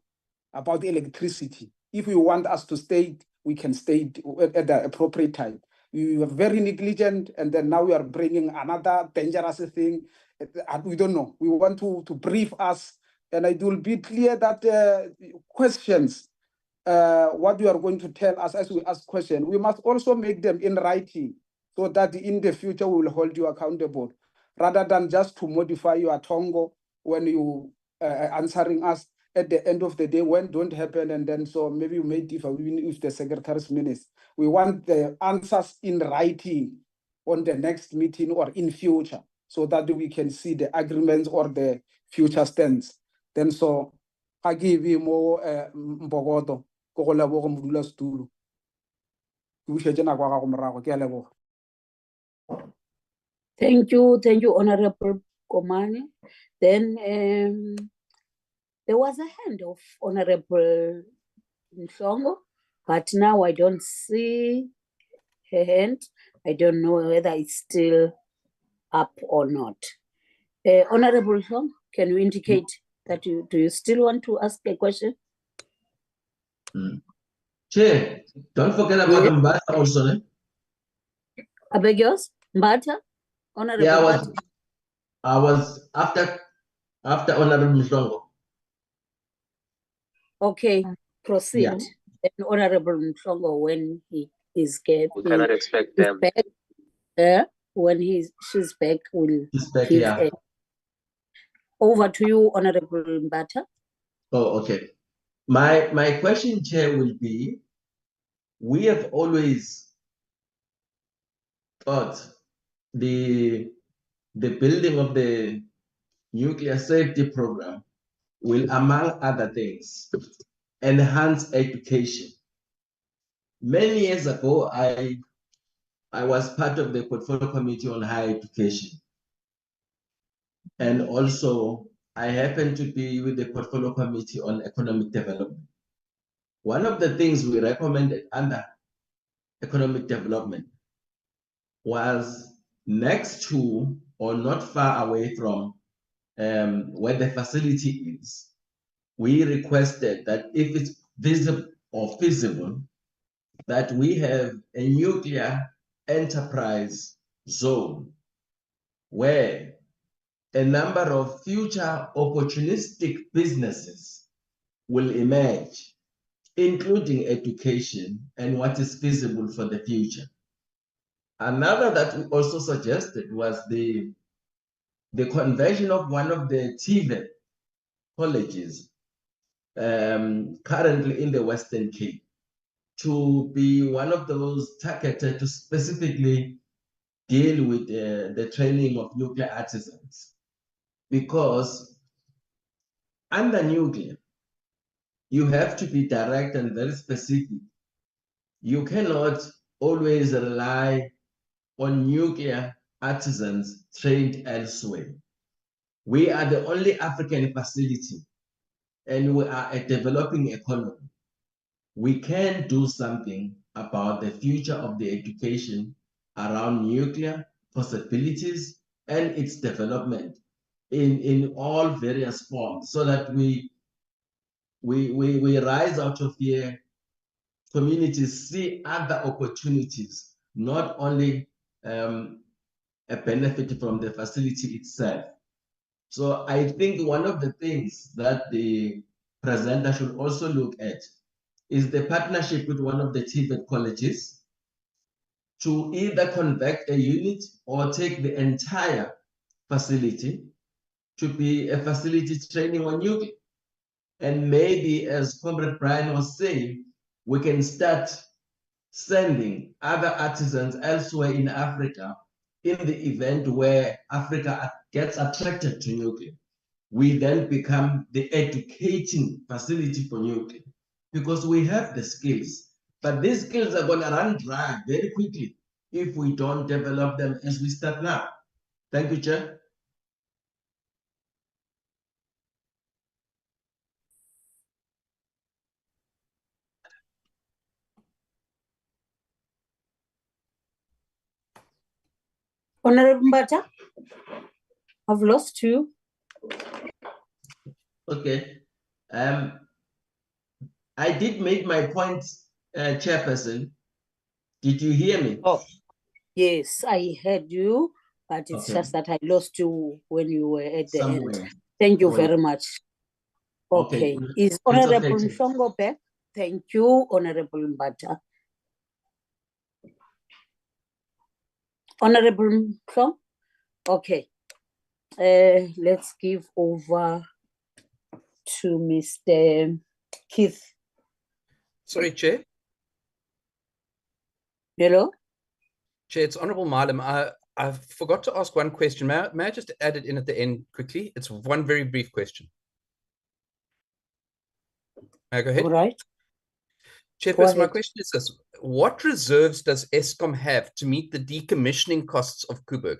about the electricity. If we want us to state, we can state at the appropriate time. We were very negligent, and then now we are bringing another dangerous thing. We don't know. We want to brief us, and it will be clear that questions, what you are going to tell us as we ask questions, we must also make them in writing, so that in the future we will hold you accountable, rather than just to modify your tongo when you answering us. At the end of the day, when don't happen, and then so maybe we may differ with the secretary's minutes. We want the answers in writing on the next meeting or in future, so that we can see the agreements or the future stands. Then so I give you more mbogoto go go leboga modulasetulo. Ke bušetše nako ya gago morago, ke a leboga. Thank you, Honorable Komane. Then there was a hand of Honorable Mhlongo, but now I don't see her hand. I don't know whether it's still up or not. Honorable Mhlongo, can you indicate that do you still want to ask a question? Chair, don't forget about Mbata also. I beg yours, Mbata? Honorable Yeah, Mbata? I was after Honorable Mhlongo. Okay, proceed. Yeah. Then Honorable Mhlongo, when he is We cannot expect them. back. when she's back, we'll She's back, give yeah. Over to you, Honorable Mbata. Oh, okay. My question, Chair, will be, we have always thought the building of the nuclear safety program will, among other things, enhance education. Many years ago, I was part of the portfolio committee on higher education. And also, I happen to be with the portfolio committee on economic development. One of the things we recommended under economic development was next to or not far away from where the facility is. We requested that if it's visible or feasible, that we have a nuclear enterprise zone where a number of future opportunistic businesses will emerge, including education and what is feasible for the future. Another that we also suggested was the conversion of one of the TVET colleges currently in the Western Cape to be one of those targeted to specifically deal with the training of nuclear artisans. Because under nuclear, you have to be direct and very specific. You cannot always rely on nuclear artisans trained elsewhere. We are the only African facility, and we are a developing economy. We can do something about the future of the education around nuclear possibilities and its development in all various forms, so that we rise out of here, communities see other opportunities, not only a benefit from the facility itself. So I think one of the things that the presenter should also look at is the partnership with one of the TVET colleges to either convert a unit or take the entire facility to be a facility training on nuclear. And maybe, as Comrade Brian was saying, we can start sending other artisans elsewhere in Africa in the event where Africa gets attracted to nuclear. We then become the educating facility for nuclear because we have the skills. But these skills are going to run dry very quickly if we don't develop them as we start now. Thank you, Chair. Honorable Mbata, I've lost you. Okay. I did make my point, Chairperson. Did you hear me? Oh, yes, I heard you, but it's Okay. just that I lost you when you were at the Somewhere. end. Thank you Somewhere. very much. Okay. Okay. Is It's Honorable okay, Chair. Mshongo back? Thank you, Honorable Mbata. Honorable Mshongo? Okay. Let's give over to Mr. Keith. Sorry, Chair. Hello? Chair, it's Honorable Madam. I forgot to ask one question. May I just add it in at the end quickly? It's one very brief question. May I go ahead? All right. Chairperson, my question is this. What reserves does Eskom have to meet the decommissioning costs of Koeberg?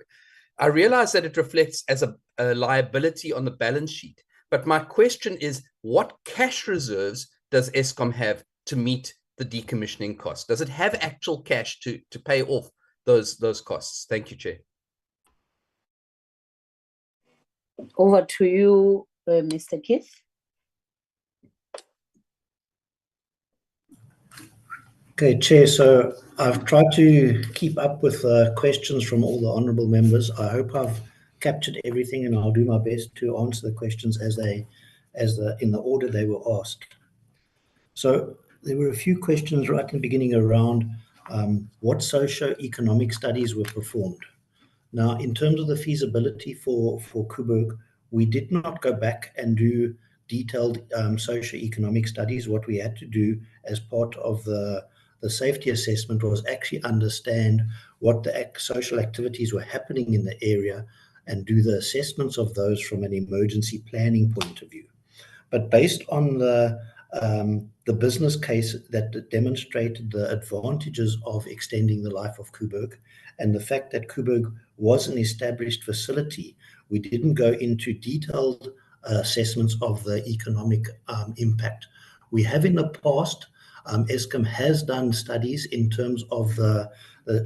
I realize that it reflects as a liability on the balance sheet, but my question is, what cash reserves does Eskom have to meet the decommissioning costs? Does it have actual cash to pay off those costs? Thank you, Chair. Over to you, Mr. Keith. Okay, Chair, so I've tried to keep up with questions from all the honourable members. I hope I've captured everything, and I'll do my best to answer the questions in the order they were asked. So there were a few questions right in the beginning around what socio-economic studies were performed. Now, in terms of the feasibility for Koeberg, we did not go back and do detailed socio-economic studies. What we had to do as part of the safety assessment was actually understand what the social activities were happening in the area and do the assessments of those from an emergency planning point of view. But based on the business case that demonstrated the advantages of extending the life of Koeberg and the fact that Koeberg was an established facility, we didn't go into detailed assessments of the economic impact. We have in the past, Eskom has done studies in terms of the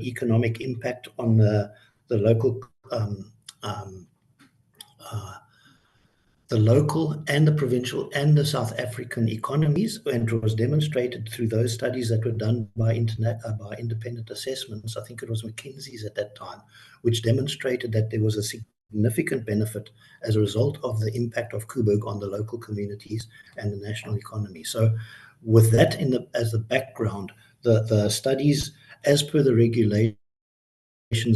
economic impact on the local the local and the provincial and the South African economies, and it was demonstrated through those studies that were done by independent assessments. I think it was McKinsey's at that time, which demonstrated that there was a significant benefit as a result of the impact of Koeberg on the local communities and the national economy. So with that as the background, the studies, as per the regulations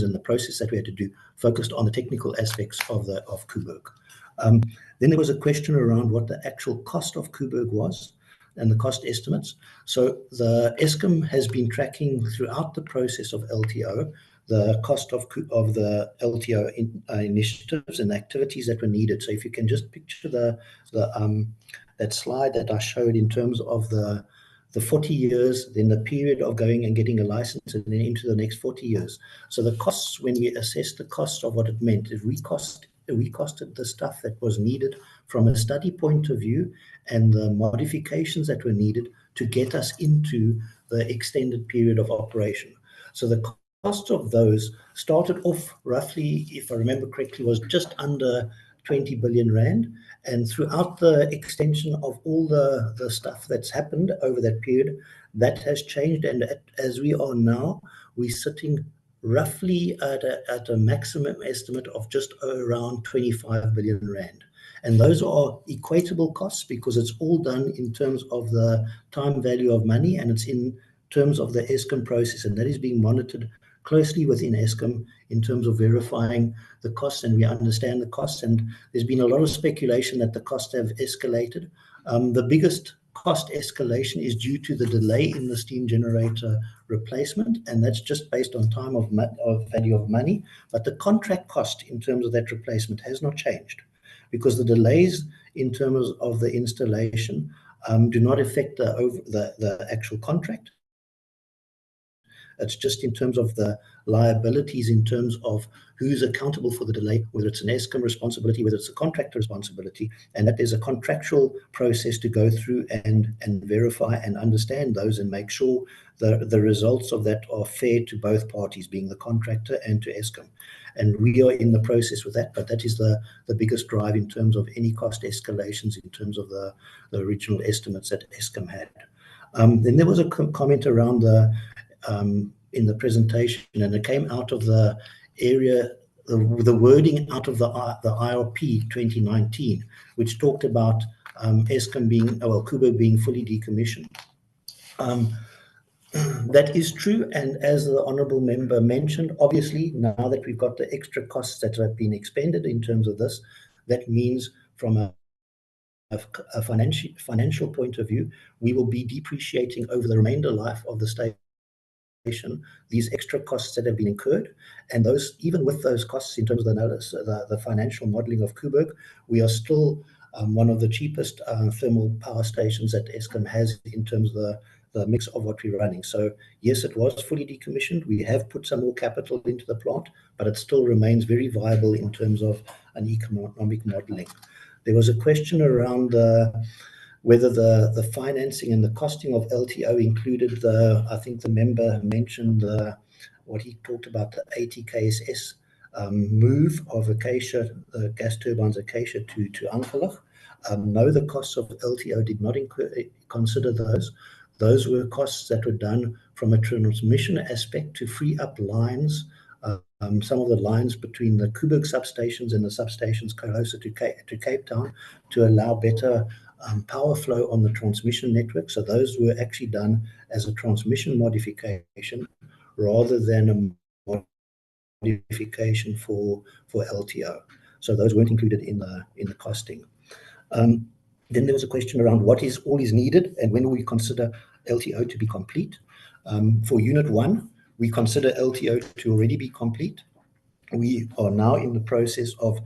and the process that we had to do, focused on the technical aspects of Koeberg. Then there was a question around what the actual cost of Koeberg was and the cost estimates. So the Eskom has been tracking throughout the process of LTO the cost of the LTO initiatives and activities that were needed. So if you can just picture that slide that I showed in terms of the 40 years, then the period of going and getting a license, and then into the next 40 years. So the costs, when we assessed the costs of what it meant, we costed the stuff that was needed from a study point of view and the modifications that were needed to get us into the extended period of operation. So the cost of those started off roughly, if I remember correctly, was just under 20 billion rand. And throughout the extension of all the stuff that's happened over that period, that has changed. And as we are now, we're sitting roughly at a maximum estimate of just around 25 billion rand. And those are equatable costs because it's all done in terms of the time value of money, and it's in terms of the Eskom process, and that is being monitored closely within Eskom in terms of verifying the costs, and we understand the costs. And there's been a lot of speculation that the costs have escalated. The biggest cost escalation is due to the delay in the steam generator replacement, and that's just based on time of value of money. But the contract cost in terms of that replacement has not changed, because the delays in terms of the installation do not affect the actual contract. It's just in terms of the liabilities, in terms of who's accountable for the delay, whether it's an Eskom responsibility, whether it's a contractor responsibility, and that there's a contractual process to go through and verify and understand those and make sure the results of that are fair to both parties, being the contractor and to Eskom. And we are in the process with that, but that is the biggest drive in terms of any cost escalations in terms of the original estimates that Eskom had. Then there was a comment around in the presentation, and it came out of the area, the wording out of the IRP 2019, which talked about Eskom Koeberg being fully decommissioned. That is true, and as the honourable member mentioned, obviously now that we've got the extra costs that have been expended in terms of this, that means from a financial point of view, we will be depreciating over the remainder life of the station these extra costs that have been incurred. And those, even with those costs in terms of the analysis, the financial modelling of Koeberg, we are still one of the cheapest thermal power stations that Eskom has in terms of the mix of what we're running. So yes, it was fully decommissioned. We have put some more capital into the plant, but it still remains very viable in terms of an economic modelling. There was a question around whether the financing and the costing of LTO included I think the member mentioned what he talked about, the 80 KSS move of Acacia, gas turbines Acacia to Ankerlig. No, the costs of LTO did not consider those. Those were costs that were done from a transmission aspect to free up lines, some of the lines between the Koeberg substations and the substations closer to Cape Town, to allow better power flow on the transmission network. So those were actually done as a transmission modification rather than a modification for LTO. So those weren't included in the costing. Then there was a question around what is all is needed and when will we consider LTO to be complete. For Unit 1, we consider LTO to already be complete. We are now in the process of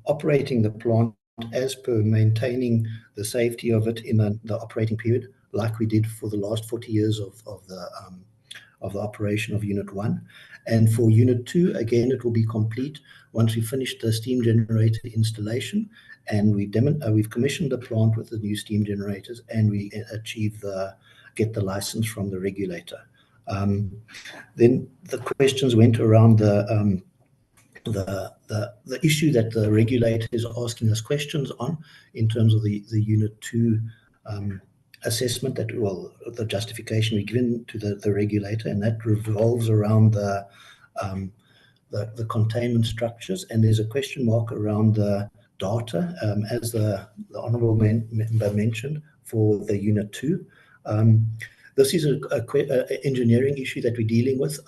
operating the plant as per maintaining the safety of it in the operating period, like we did for the last 40 years of the operation of Unit 1. And for Unit 2, again, it will be complete once we finish the steam generator installation and we've commissioned the plant with the new steam generators and we get the license from the regulator. Then the questions went around the issue that the regulator is asking us questions on in terms of the Unit 2 assessment the justification we given to the regulator, and that revolves around the containment structures. And there's a question mark around the data, as the honourable member mentioned, for the Unit 2. This is an engineering issue that we're dealing with.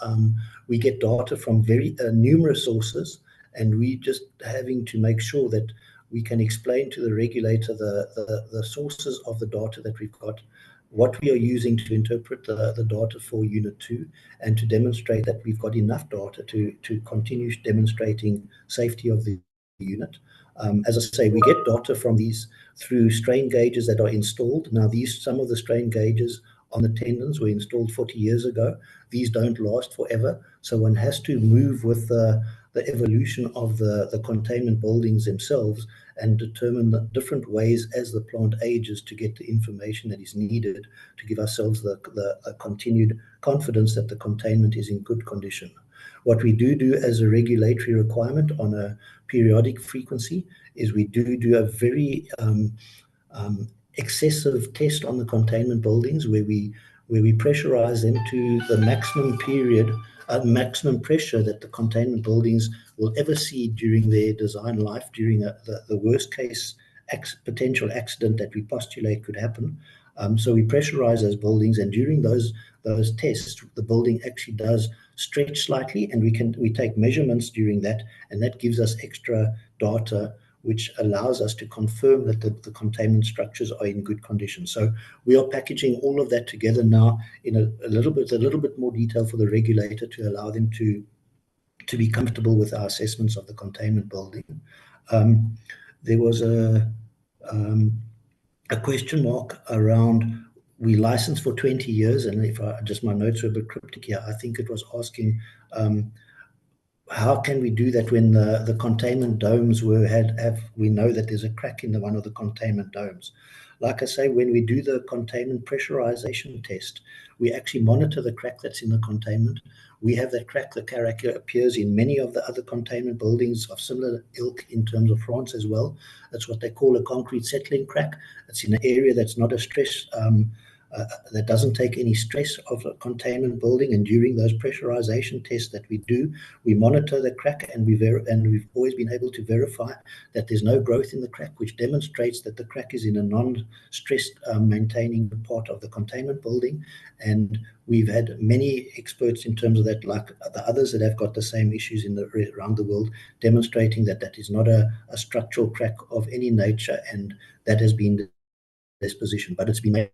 We get data from very numerous sources, and we just having to make sure that we can explain to the regulator the sources of the data that we've got, what we are using to interpret the data for Unit 2, and to demonstrate that we've got enough data to continue demonstrating safety of the unit. As I say, we get data from these through strain gauges that are installed. Now, some of the strain gauges on the tendons were installed 40 years ago. These don't last forever, so one has to move with the evolution of the containment buildings themselves and determine the different ways as the plant ages to get the information that is needed to give ourselves the continued confidence that the containment is in good condition. What we do as a regulatory requirement on a periodic frequency is we do a very excessive test on the containment buildings where we pressurize them to the maximum pressure that the containment buildings will ever see during their design life, during the worst case potential accident that we postulate could happen. So we pressurize those buildings, and during those tests, the building actually does stretch slightly, and we take measurements during that, and that gives us extra data which allows us to confirm that the containment structures are in good condition. So we are packaging all of that together now in a little bit more detail for the regulator to allow them to be comfortable with our assessments of the containment building. There was a question mark around we licensed for 20 years, and if my notes are a bit cryptic here, I think it was asking how can we do that when the containment domes we know that there's a crack in one of the containment domes. Like I say, when we do the containment pressurization test, we actually monitor the crack that's in the containment. We have that crack. The crack appears in many of the other containment buildings of similar ilk in terms of France as well. That's what they call a concrete settling crack. It's in an area that's not a stress, that doesn't take any stress of a containment building. And during those pressurization tests that we do, we monitor the crack, and we've always been able to verify that there's no growth in the crack, which demonstrates that the crack is in a non-stressed maintaining part of the containment building. And we've had many experts in terms of that, like the others that have got the same issues around the world, demonstrating that that is not a structural crack of any nature, and that has been this position. But it's been made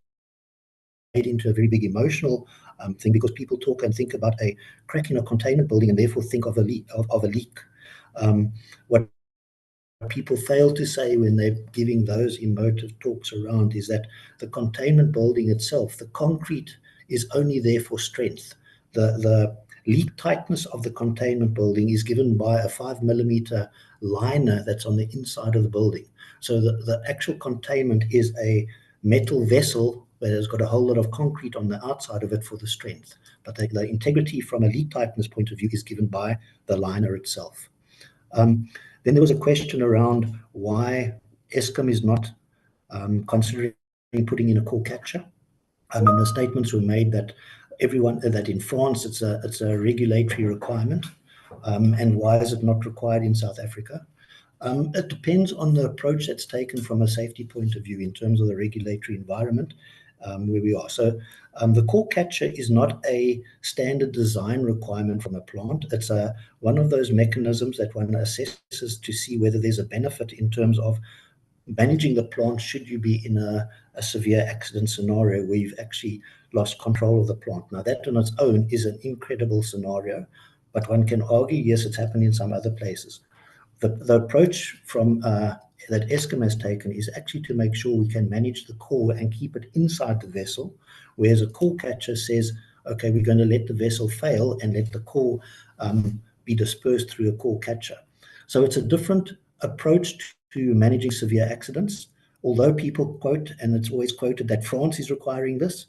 into a very big emotional thing, because people talk and think about a crack in a containment building and therefore think of a leak. What people fail to say when they're giving those emotive talks around is that the containment building itself, the concrete, is only there for strength. The leak tightness of the containment building is given by a 5mm liner that's on the inside of the building. So the actual containment is a metal vessel that has got a whole lot of concrete on the outside of it for the strength. But the integrity from a leak tightness point of view is given by the liner itself. Then there was a question around why Eskom is not considering putting in a core catcher. And the statements were made that that in France it's a regulatory requirement, and why is it not required in South Africa? It depends on the approach that's taken from a safety point of view in terms of the regulatory environment. where we are. So the core catcher is not a standard design requirement from a plant. It's one of those mechanisms that one assesses to see whether there's a benefit in terms of managing the plant should you be in a severe accident scenario where you've actually lost control of the plant. Now, that on its own is an incredible scenario, but one can argue, yes, it's happened in some other places. The approach from that Eskom has taken is actually to make sure we can manage the core and keep it inside the vessel, whereas a core catcher says, okay, we're going to let the vessel fail and let the core be dispersed through a core catcher. So it's a different approach to managing severe accidents. Although people quote, and it's always quoted, that France is requiring this,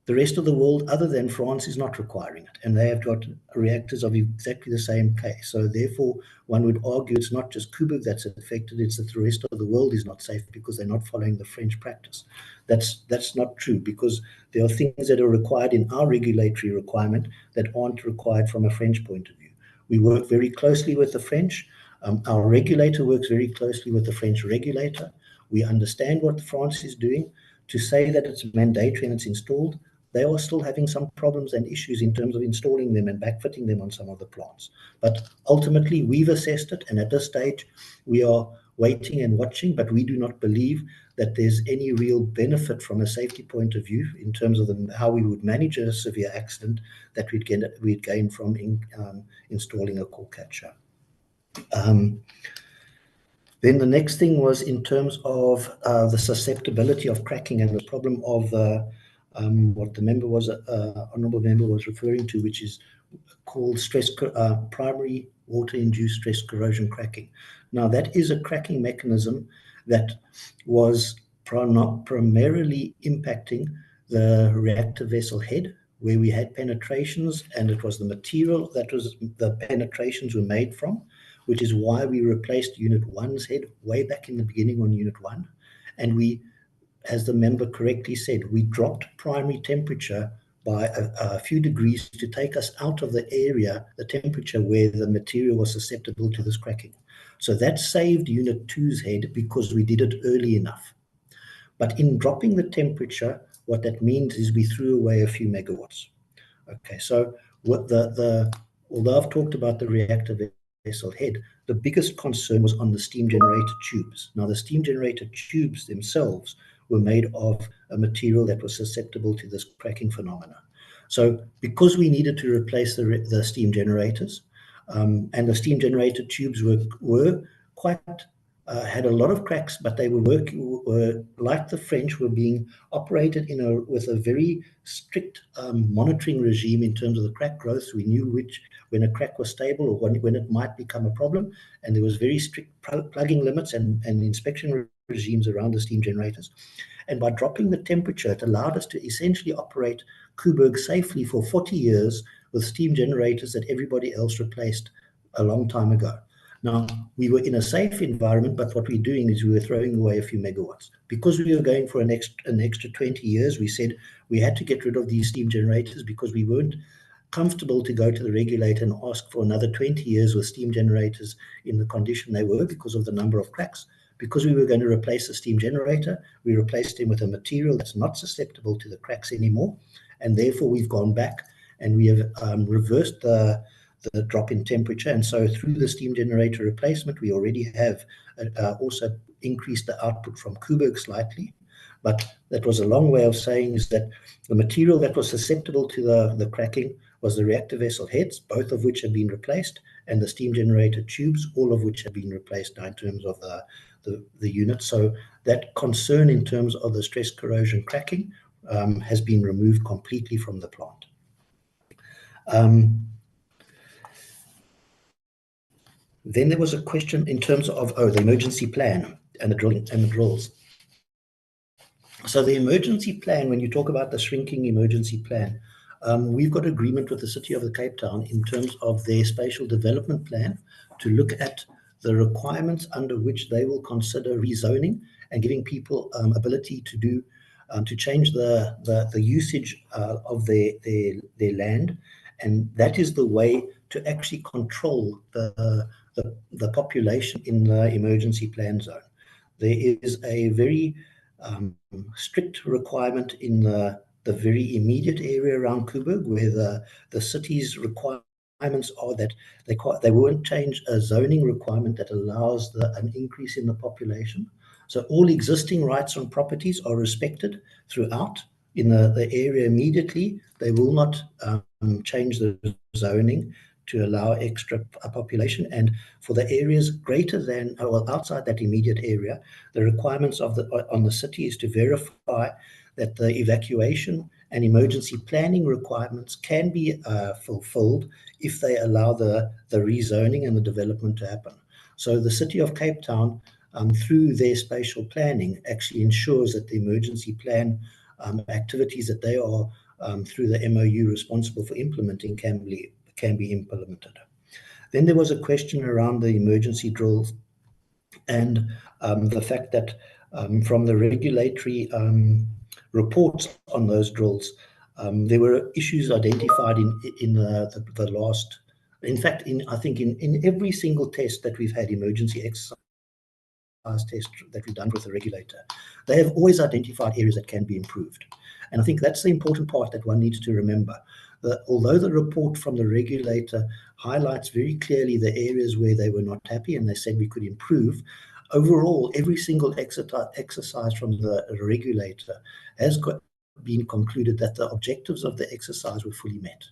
the rest of the world, other than France, is not requiring it. And they have got reactors of exactly the same case. So therefore, one would argue it's not just Koeberg that's affected, it's that the rest of the world is not safe because they're not following the French practice. That's not true, because there are things that are required in our regulatory requirement that aren't required from a French point of view. We work very closely with the French. Our regulator works very closely with the French regulator. We understand what France is doing. To say that it's mandatory and it's installed, they are still having some problems and issues in terms of installing them and backfitting them on some of the plants. But ultimately, we've assessed it, and at this stage, we are waiting and watching, but we do not believe that there's any real benefit from a safety point of view in terms of how we would manage a severe accident that we'd gain from installing a core catcher. Then the next thing was in terms of the susceptibility of cracking and the problem of what the honourable member was referring to, which is called primary water-induced stress corrosion cracking. Now, that is a cracking mechanism that was primarily impacting the reactor vessel head, where we had penetrations, and it was the material that the penetrations were made from, which is why we replaced Unit 1's head way back in the beginning on Unit 1. And we, as the member correctly said, we dropped primary temperature by a few degrees to take us out of the area, the temperature where the material was susceptible to this cracking. So that saved Unit 2's head because we did it early enough. But in dropping the temperature, what that means is we threw away a few megawatts. Okay, so what although I've talked about the reactor vessel head, the biggest concern was on the steam generator tubes. Now, the steam generator tubes themselves were made of a material that was susceptible to this cracking phenomena. So because we needed to replace the steam generators, and the steam generator tubes were quite had a lot of cracks, but they were like the French, were being operated with a very strict monitoring regime in terms of the crack growth. We knew when a crack was stable or when it might become a problem, and there was very strict plugging limits and inspection regimes around the steam generators. And by dropping the temperature, it allowed us to essentially operate Koeberg safely for 40 years with steam generators that everybody else replaced a long time ago. Now, we were in a safe environment, but what we're doing is we were throwing away a few megawatts. Because we were going for an extra 20 years, we said we had to get rid of these steam generators because we weren't comfortable to go to the regulator and ask for another 20 years with steam generators in the condition they were because of the number of cracks. Because we were going to replace the steam generator, we replaced them with a material that's not susceptible to the cracks anymore. And therefore, we've gone back and we have reversed the drop in temperature. And so through the steam generator replacement, we already have also increased the output from Koeberg slightly. But that was a long way of saying is that the material that was susceptible to the cracking was the reactor vessel heads, both of which have been replaced, and the steam generator tubes, all of which have been replaced now in terms of the unit. So that concern in terms of the stress corrosion cracking has been removed completely from the plant. Then there was a question in terms of the emergency plan and the drilling and the drills. So the emergency plan, when you talk about the shrinking emergency plan, we've got agreement with the City of the Cape Town in terms of their spatial development plan to look at the requirements under which they will consider rezoning and giving people ability to do to change the usage of their land, and that is the way to actually control the population in the emergency plan zone. There is a very strict requirement in the very immediate area around Koeberg, where the city's requirements are that they won't change a zoning requirement that allows an increase in the population. So all existing rights on properties are respected throughout. In the area immediately, they will not change the zoning to allow extra population. And for the areas greater than, well, outside that immediate area, the requirements on the city is to verify that the evacuation and emergency planning requirements can be fulfilled if they allow the rezoning and the development to happen. So the City of Cape Town, through their spatial planning, actually ensures that the emergency plan activities that they are, through the MOU, responsible for implementing can be implemented. Then there was a question around the emergency drills and the fact that from the regulatory reports on those drills, there were issues identified in the last, in fact, I think in every single test that we've had, emergency exercise test that we've done with the regulator, they have always identified areas that can be improved. And I think that's the important part that one needs to remember. That although the report from the regulator highlights very clearly the areas where they were not happy and they said we could improve, overall, every single exercise from the regulator has been concluded that the objectives of the exercise were fully met.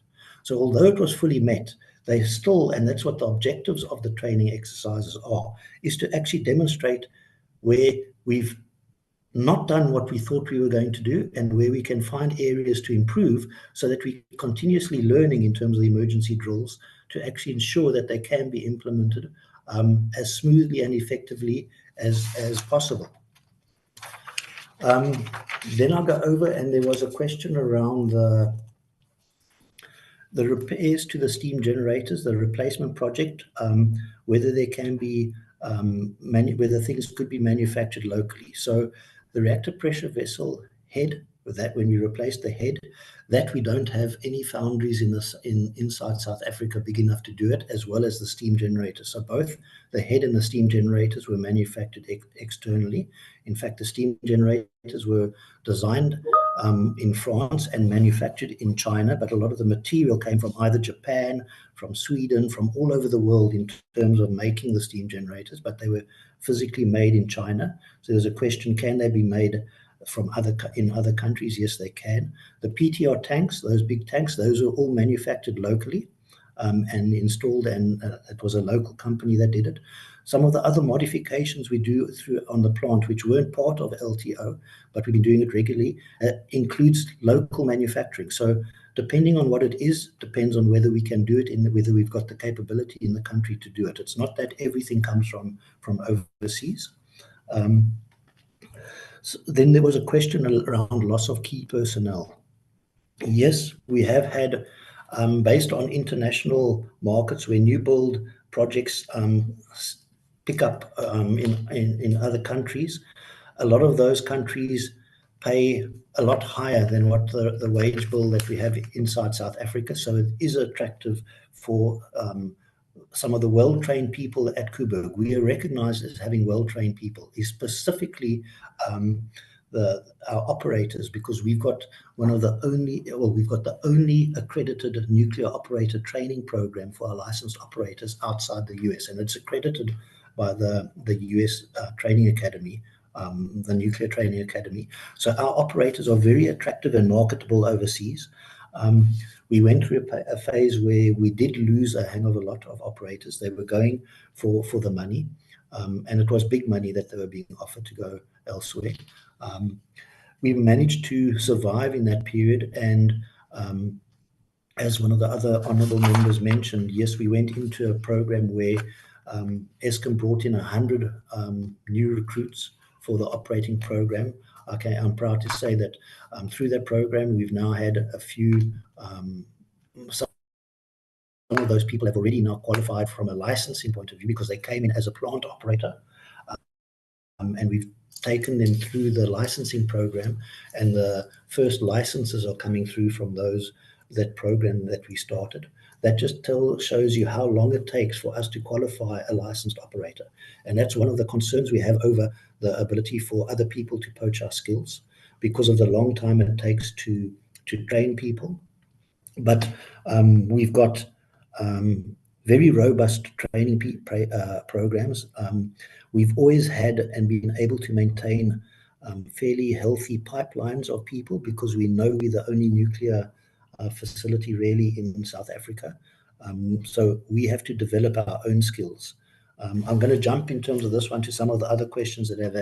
So although it was fully met, they still, and that's what the objectives of the training exercises are, is to actually demonstrate where we've not done what we thought we were going to do and where we can find areas to improve so that we're continuously learning in terms of the emergency drills to actually ensure that they can be implemented as smoothly and effectively as possible. Then I'll go over, and there was a question around the repairs to the steam generators, the replacement project, whether there can be, whether things could be manufactured locally. So the reactor pressure vessel head, that when we replace the head, that we don't have any foundries inside South Africa big enough to do it, as well as the steam generators. So both the head and the steam generators were manufactured externally. In fact, the steam generators were designed in France and manufactured in China, but a lot of the material came from either Japan, from Sweden, from all over the world in terms of making the steam generators, but they were physically made in China. So there's a question, can they be made from in other countries? Yes, they can. The PTR tanks, those big tanks, those are all manufactured locally and installed, and it was a local company that did it. Some of the other modifications we do on the plant, which weren't part of LTO, but we've been doing it regularly, includes local manufacturing. So depending on what it is, depends on whether we can do it, whether we've got the capability in the country to do it. It's not that everything comes from overseas. So then there was a question around loss of key personnel. Yes, we have had, based on international markets where new build projects pick up in other countries, a lot of those countries pay a lot higher than what the wage bill that we have inside South Africa. So it is attractive for some of the well-trained people at Koeberg. We are recognized as having well-trained people, specifically our operators, because we've got we've got the only accredited nuclear operator training program for our licensed operators outside the US, and it's accredited by the US Training Academy, the Nuclear Training Academy. So our operators are very attractive and marketable overseas. We went through a phase where we did lose a hang of a lot of operators. They were going for the money, and it was big money that they were being offered to go elsewhere. We managed to survive in that period, and as one of the other honourable members mentioned, yes, we went into a program where Eskom brought in 100 new recruits for the operating program. Okay, I'm proud to say that through that program, we've now had a few, some of those people have already now qualified from a licensing point of view because they came in as a plant operator, and we've taken them through the licensing program, and the first licenses are coming through from that program that we started. that just shows you how long it takes for us to qualify a licensed operator. And that's one of the concerns we have over the ability for other people to poach our skills because of the long time it takes to train people. But we've got very robust training programs. We've always had and been able to maintain fairly healthy pipelines of people because we know we're the only nuclear facility really in South Africa. So we have to develop our own skills. I'm going to jump in terms of this one to some of the other questions that have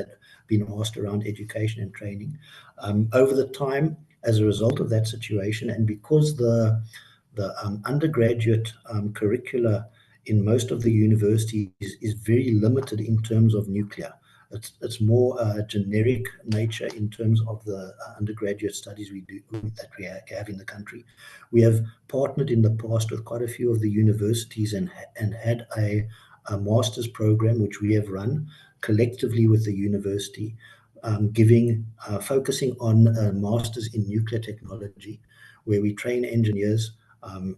been asked around education and training. Over the time, as a result of that situation, and because the undergraduate curricula in most of the universities is very limited in terms of nuclear. It's more generic nature in terms of the undergraduate studies we have in the country. We have partnered in the past with quite a few of the universities and had a master's program which we have run collectively with the university, focusing on a master's in nuclear technology, where we train engineers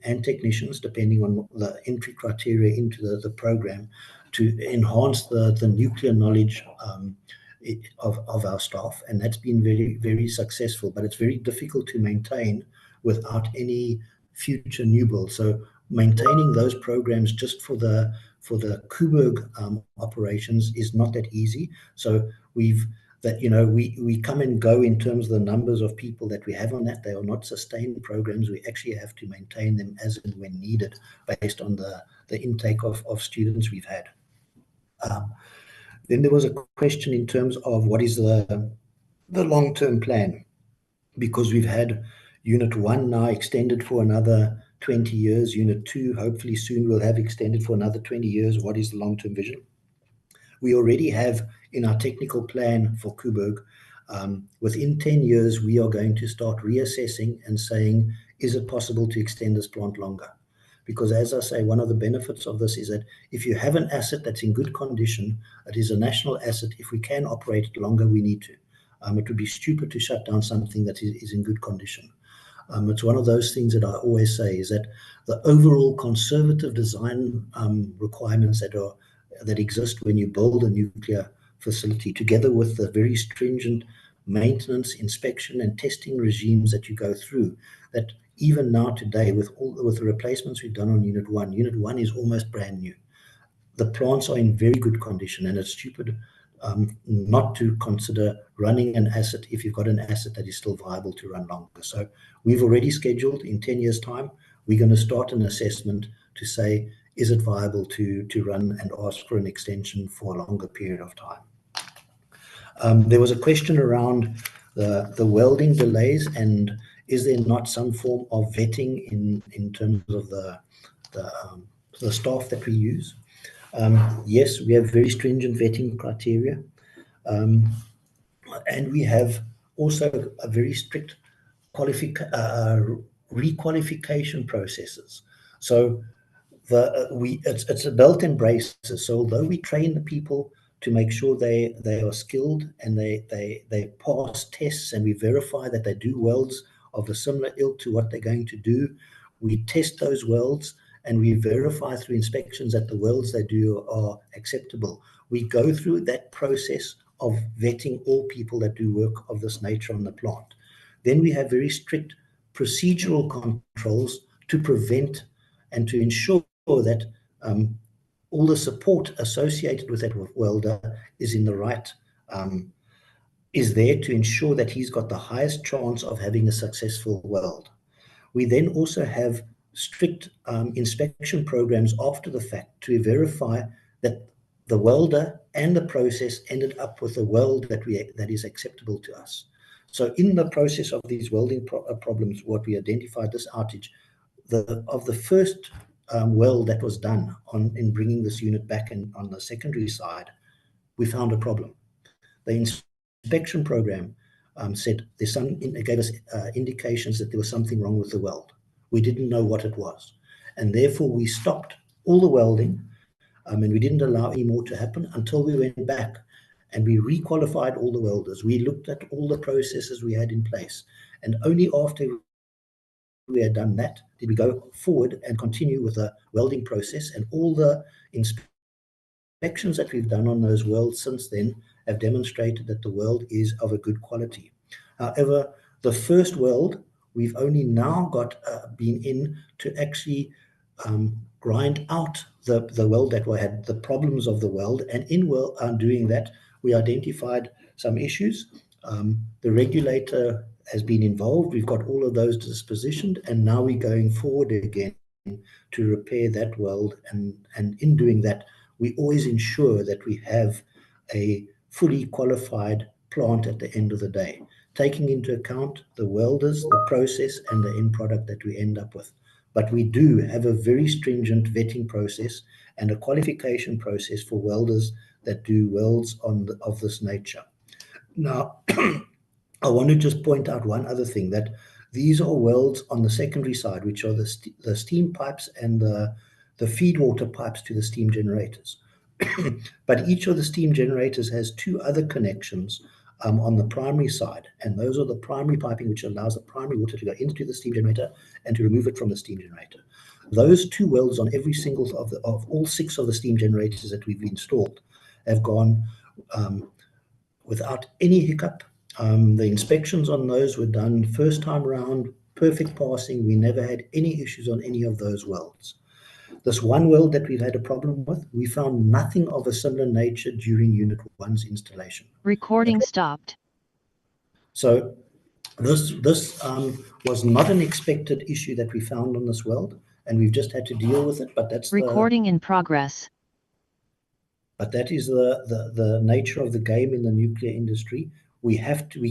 and technicians, depending on the entry criteria into the program, to enhance the nuclear knowledge of our staff. And that's been very, very successful, but it's very difficult to maintain without any future new build. So maintaining those programs just for the Koeberg operations is not that easy. So we come and go in terms of the numbers of people that we have on that. They are not sustained programs. We actually have to maintain them as and when needed based on the intake of students we've had. Then there was a question in terms of what is the long-term plan, because we've had Unit 1 now extended for another 20 years. Unit 2, hopefully soon, will have extended for another 20 years. What is the long-term vision? We already have in our technical plan for Koeberg, within 10 years, we are going to start reassessing and saying, is it possible to extend this plant longer? Because as I say, one of the benefits of this is that if you have an asset that's in good condition, it is a national asset. If we can operate it longer, we need to. It would be stupid to shut down something that is in good condition. It's one of those things that I always say is that the overall conservative design requirements that exist when you build a nuclear facility, together with the very stringent maintenance, inspection, and testing regimes that you go through, that even now today, with the replacements we've done on Unit 1 is almost brand new. The plants are in very good condition, and it's stupid not to consider running an asset if you've got an asset that is still viable to run longer. So we've already scheduled in 10 years' time, we're going to start an assessment to say, is it viable to run and ask for an extension for a longer period of time? There was a question around the welding delays, and is there not some form of vetting in terms of the staff that we use? Yes, we have very stringent vetting criteria, and we have also a very strict requalification processes. So it's a belt and braces. So although we train the people to make sure they are skilled and they pass tests, and we verify that they do welds of a similar ilk to what they're going to do, we test those welds and we verify through inspections that the welds they do are acceptable. We go through that process of vetting all people that do work of this nature on the plant. Then we have very strict procedural controls to prevent and to ensure that all the support associated with that welder is in the right, is there to ensure that he's got the highest chance of having a successful weld. We then also have strict inspection programs after the fact to verify that the welder and the process ended up with a weld that is acceptable to us. So in the process of these welding problems, what we identified this outage, of the first weld that was done in bringing this unit back on the secondary side, we found a problem. The inspection program said it gave us indications that there was something wrong with the weld. We didn't know what it was, and therefore we stopped all the welding, and we didn't allow any more to happen until we went back and we requalified all the welders. We looked at all the processes we had in place, and only after we had done that, did we go forward and continue with the welding process, and all the inspections that we've done on those welds since then have demonstrated that the weld is of a good quality. However, the first weld, we've only now got been in to actually grind out the weld that had the problems of the weld, and in doing that, we identified some issues. The regulator has been involved. We've got all of those dispositioned, and now we're going forward again to repair that weld. And in doing that, we always ensure that we have a fully qualified plant at the end of the day, taking into account the welders, the process, and the end product that we end up with. But we do have a very stringent vetting process and a qualification process for welders that do welds of this nature. Now, I want to just point out one other thing, that these are welds on the secondary side, which are the steam pipes and the feed water pipes to the steam generators. But each of the steam generators has two other connections on the primary side, and those are the primary piping, which allows the primary water to go into the steam generator and to remove it from the steam generator. Those two welds on every single of all 6 of the steam generators that we've installed have gone without any hiccup. The inspections on those were done first time around, perfect passing. We never had any issues on any of those welds. This one weld that we've had a problem with, we found nothing of a similar nature during Unit 1's installation. Recording stopped. So this was not an expected issue that we found on this weld, and we've just had to deal with it, but that's recording in progress. But that is the nature of the game in the nuclear industry. We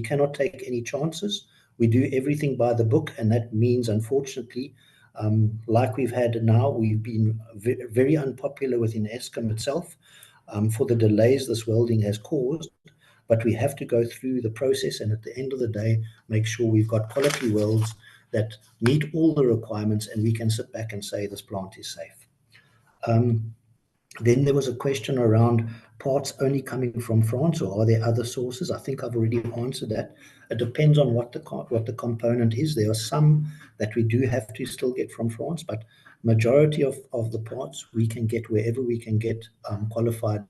cannot take any chances. We do everything by the book, and that means, unfortunately, like we've had now, we've been very unpopular within Eskom itself for the delays this welding has caused. But we have to go through the process, and at the end of the day, make sure we've got quality welds that meet all the requirements, and we can sit back and say this plant is safe. Then there was a question around parts only coming from France, or are there other sources? I think I've already answered that. It depends on what the component is. There are some that we do have to still get from France, but majority of the parts we can get wherever we can get qualified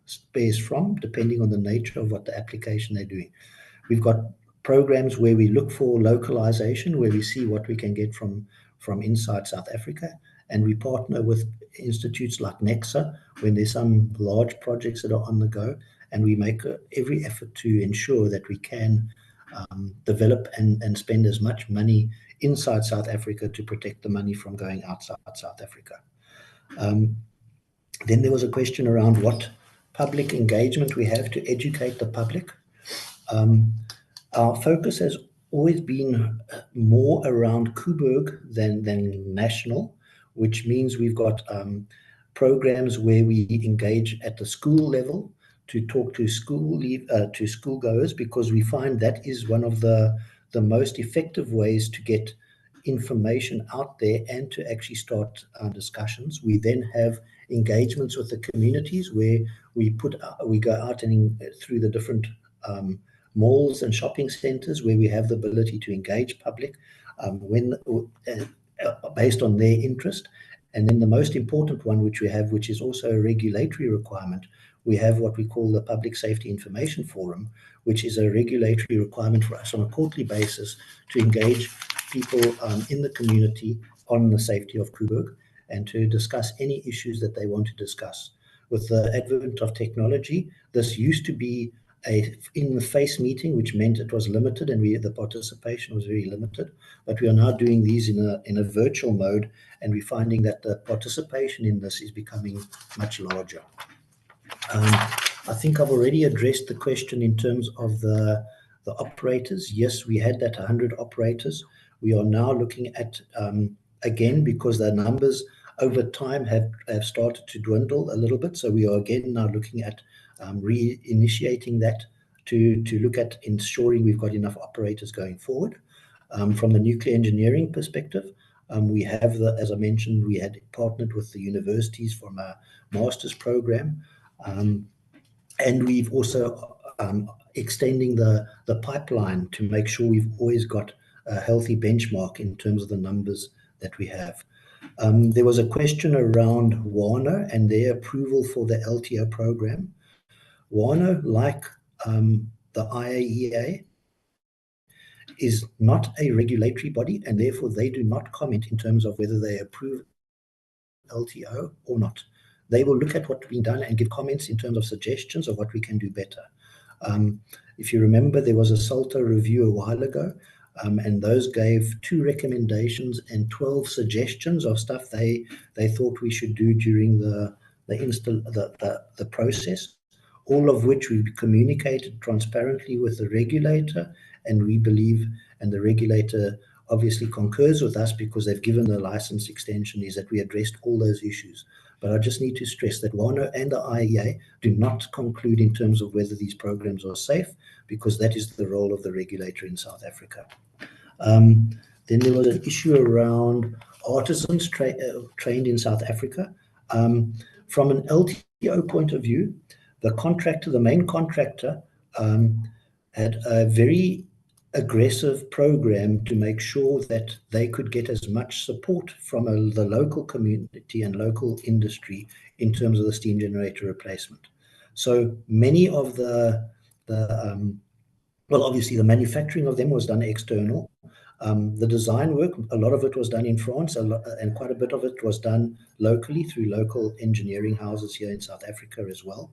spares from, depending on the nature of what the application they're doing. We've got programs where we look for localization, where we see what we can get from inside South Africa, and we partner with institutes like NEXA when there's some large projects that are on the go, and we make every effort to ensure that we can develop and spend as much money inside South Africa to protect the money from going outside South Africa. Then there was a question around what public engagement we have to educate the public. Our focus has always been more around Koeberg than national, which means we've got programs where we engage at the school level to talk to schoolgoers, because we find that is one of the most effective ways to get information out there and to actually start discussions. We then have engagements with the communities where we go out and through the different malls and shopping centers where we have the ability to engage public based on their interest. And then the most important one which we have, which is also a regulatory requirement, we have what we call the Public Safety Information Forum, which is a regulatory requirement for us on a quarterly basis to engage people in the community on the safety of Koeberg and to discuss any issues that they want to discuss. With the advent of technology, this used to be a in-the-face meeting, which meant it was limited and the participation was very limited. But we are now doing these in a virtual mode, and we're finding that the participation in this is becoming much larger. I think I've already addressed the question in terms of the operators. Yes, we had that 100 operators. We are now looking at, again, because the numbers over time have started to dwindle a little bit. So we are again now looking at reinitiating that to look at ensuring we've got enough operators going forward. From the nuclear engineering perspective, we have, as I mentioned, we had partnered with the universities from a master's program. And we've also extending the pipeline to make sure we've always got a healthy benchmark in terms of the numbers that we have. There was a question around WANO and their approval for the LTO program. WANO, like the IAEA, is not a regulatory body, and therefore they do not comment in terms of whether they approve LTO or not. They will look at what's been done and give comments in terms of suggestions of what we can do better. If you remember, there was a SALTA review a while ago, and those gave 2 recommendations and 12 suggestions of stuff they thought we should do during the process, all of which we communicated transparently with the regulator, and we believe, and the regulator obviously concurs with us because they've given the license extension, is that we addressed all those issues. But I just need to stress that WANO and the IEA do not conclude in terms of whether these programs are safe, because that is the role of the regulator in South Africa. Then there was an issue around artisans trained in South Africa. From an LTO point of view, the main contractor, had a very aggressive program to make sure that they could get as much support from the local community and local industry in terms of the steam generator replacement. So many of well, obviously the manufacturing of them was done external. The design work, a lot of it was done in France, and quite a bit of it was done locally through local engineering houses here in South Africa as well.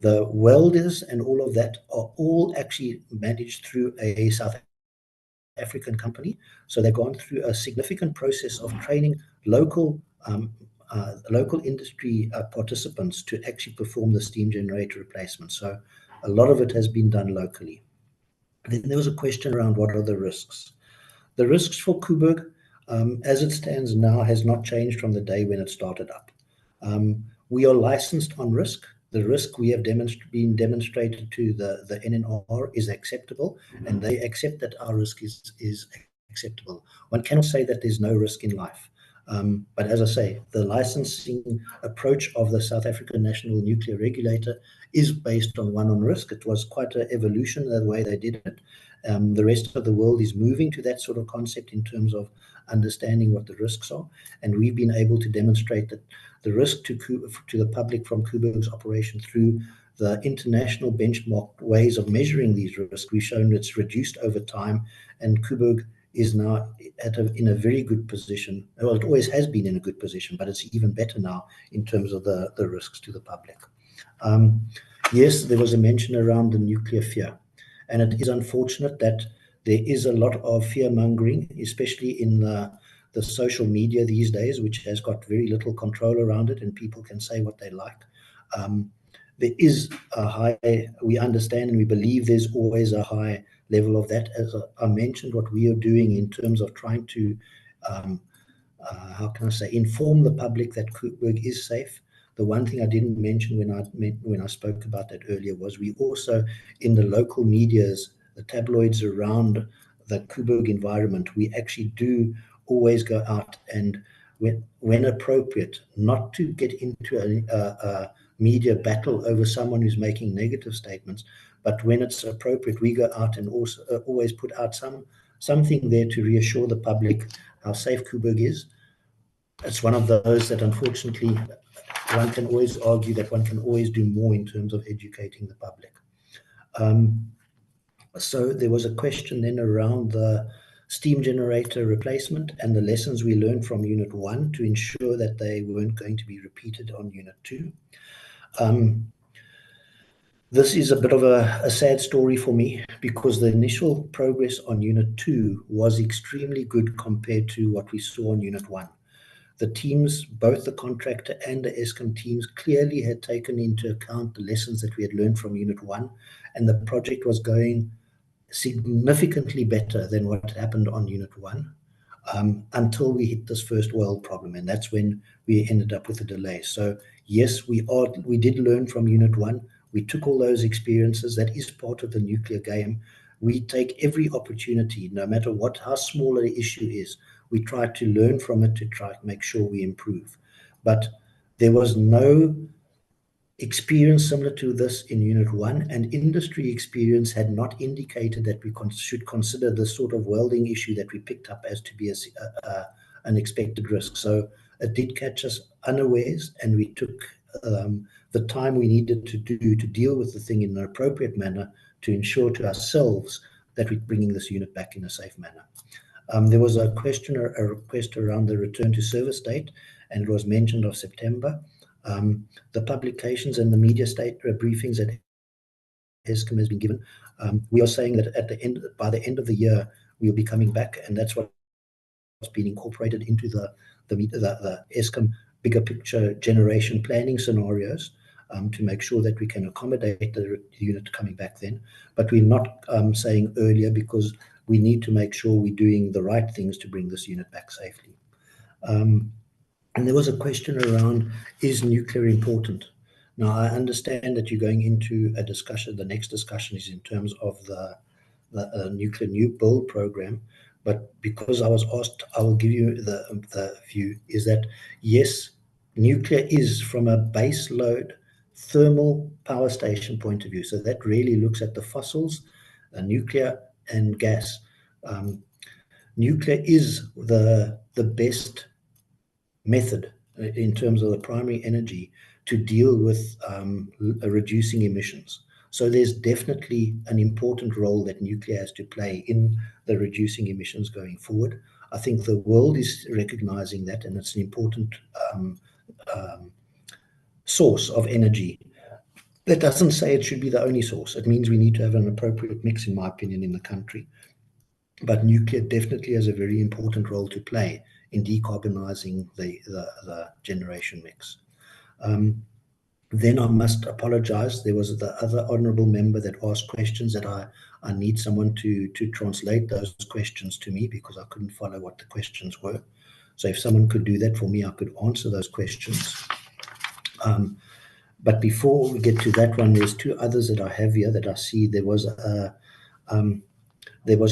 The welders and all of that are all actually managed through a South African company. So they've gone through a significant process of training local industry participants to actually perform the steam generator replacement. So a lot of it has been done locally. Then there was a question around what are the risks. The risks for Koeberg, as it stands now, has not changed from the day when it started up. We are licensed on risk. The risk we have been demonstrated to the NNR is acceptable, and they accept that our risk is acceptable. One cannot say that there's no risk in life. But as I say, the licensing approach of the South African National Nuclear Regulator is based on risk. It was quite an evolution the way they did it. The rest of the world is moving to that sort of concept in terms of understanding what the risks are. And we've been able to demonstrate that the risk to the public from Koeberg's operation through the international benchmark ways of measuring these risks, we've shown it's reduced over time, and Koeberg is now in a very good position. Well, it always has been in a good position, but it's even better now in terms of the risks to the public. Yes, there was a mention around the nuclear fear, and it is unfortunate that there is a lot of fear-mongering, especially in the social media these days, which has got very little control around it, and people can say what they like. There is we understand and we believe there's always a high level of that. As I mentioned, what we are doing in terms of trying to, how can I say, inform the public that Koeberg is safe. The one thing I didn't mention when I spoke about that earlier was we also, in the local medias, the tabloids around the Koeberg environment, we actually do always go out and, when appropriate, not to get into a media battle over someone who's making negative statements, but when it's appropriate, we go out and also always put out something there to reassure the public how safe Koeberg is. It's one of those that, unfortunately, one can always argue that one can always do more in terms of educating the public. So there was a question then around the steam generator replacement and the lessons we learned from Unit 1 to ensure that they weren't going to be repeated on Unit 2. This is a bit of a sad story for me, because the initial progress on Unit 2 was extremely good compared to what we saw on Unit 1. The teams, both the contractor and the Eskom teams, clearly had taken into account the lessons that we had learned from Unit 1, and the project was going significantly better than what happened on Unit 1, until we hit this first oil problem, and that's when we ended up with a delay. So yes, we did learn from Unit 1. We took all those experiences. That is part of the nuclear game. We take every opportunity, no matter how small the issue is, we try to learn from it to try to make sure we improve. But there was no experience similar to this in Unit 1, and industry experience had not indicated that we should consider the sort of welding issue that we picked up as to be an expected risk. So it did catch us unawares, and we took the time we needed to deal with the thing in an appropriate manner to ensure to ourselves that we're bringing this unit back in a safe manner. There was a request around the return to service date, and it was mentioned of September. The publications and the media state briefings that Eskom has been given, we are saying that by the end of the year, we'll be coming back, and that's what's been incorporated into the Eskom bigger picture generation planning scenarios, to make sure that we can accommodate the unit coming back then. But we're not saying earlier, because we need to make sure we're doing the right things to bring this unit back safely. And there was a question around, is nuclear important? Now, I understand that you're going into a discussion. The next discussion is in terms of the nuclear new build program. But because I was asked, I will give you the view, is that yes, nuclear is from a base load thermal power station point of view. So that really looks at the fossils, nuclear and gas. Nuclear is the best method in terms of the primary energy to deal with reducing emissions. So there's definitely an important role that nuclear has to play in the reducing emissions going forward. I think the world is recognizing that, and it's an important source of energy. That doesn't say it should be the only source. It means we need to have an appropriate mix, in my opinion, in the country. But nuclear definitely has a very important role to play in decarbonizing the generation mix. Then I must apologize. There was the other honorable member that asked questions that I need someone to translate those questions to me, because I couldn't follow what the questions were. So if someone could do that for me, I could answer those questions. But before we get to that one, there's two others that I have here that I see. There was a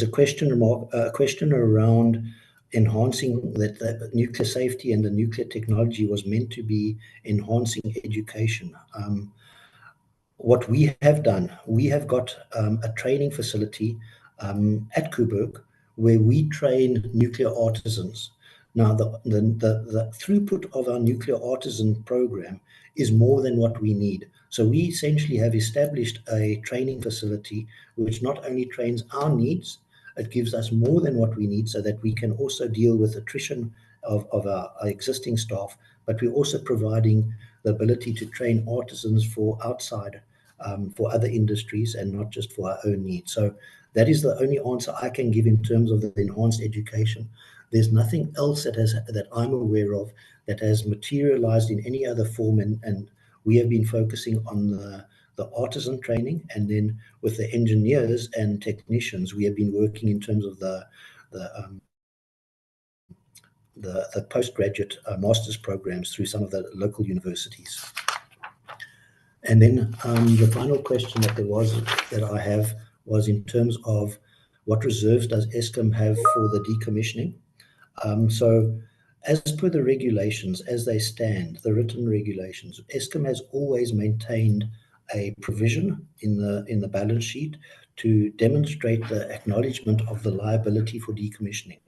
question around enhancing that the nuclear safety and the nuclear technology was meant to be enhancing education. What we have done, we have got a training facility at Koeberg where we train nuclear artisans. Now, the throughput of our nuclear artisan program is more than what we need. So we essentially have established a training facility which not only trains our needs, it gives us more than what we need so that we can also deal with attrition of our existing staff, but we're also providing the ability to train artisans for outside, for other industries and not just for our own needs. So that is the only answer I can give in terms of the enhanced education. There's nothing else that I'm aware of that has materialized in any other form, and we have been focusing on the artisan training, and then with the engineers and technicians, we have been working in terms of the postgraduate master's programs through some of the local universities. And then the final question that I have was in terms of what reserves does Eskom have for the decommissioning? So as per the regulations, as they stand, the written regulations, Eskom has always maintained a provision in the balance sheet to demonstrate the acknowledgement of the liability for decommissioning.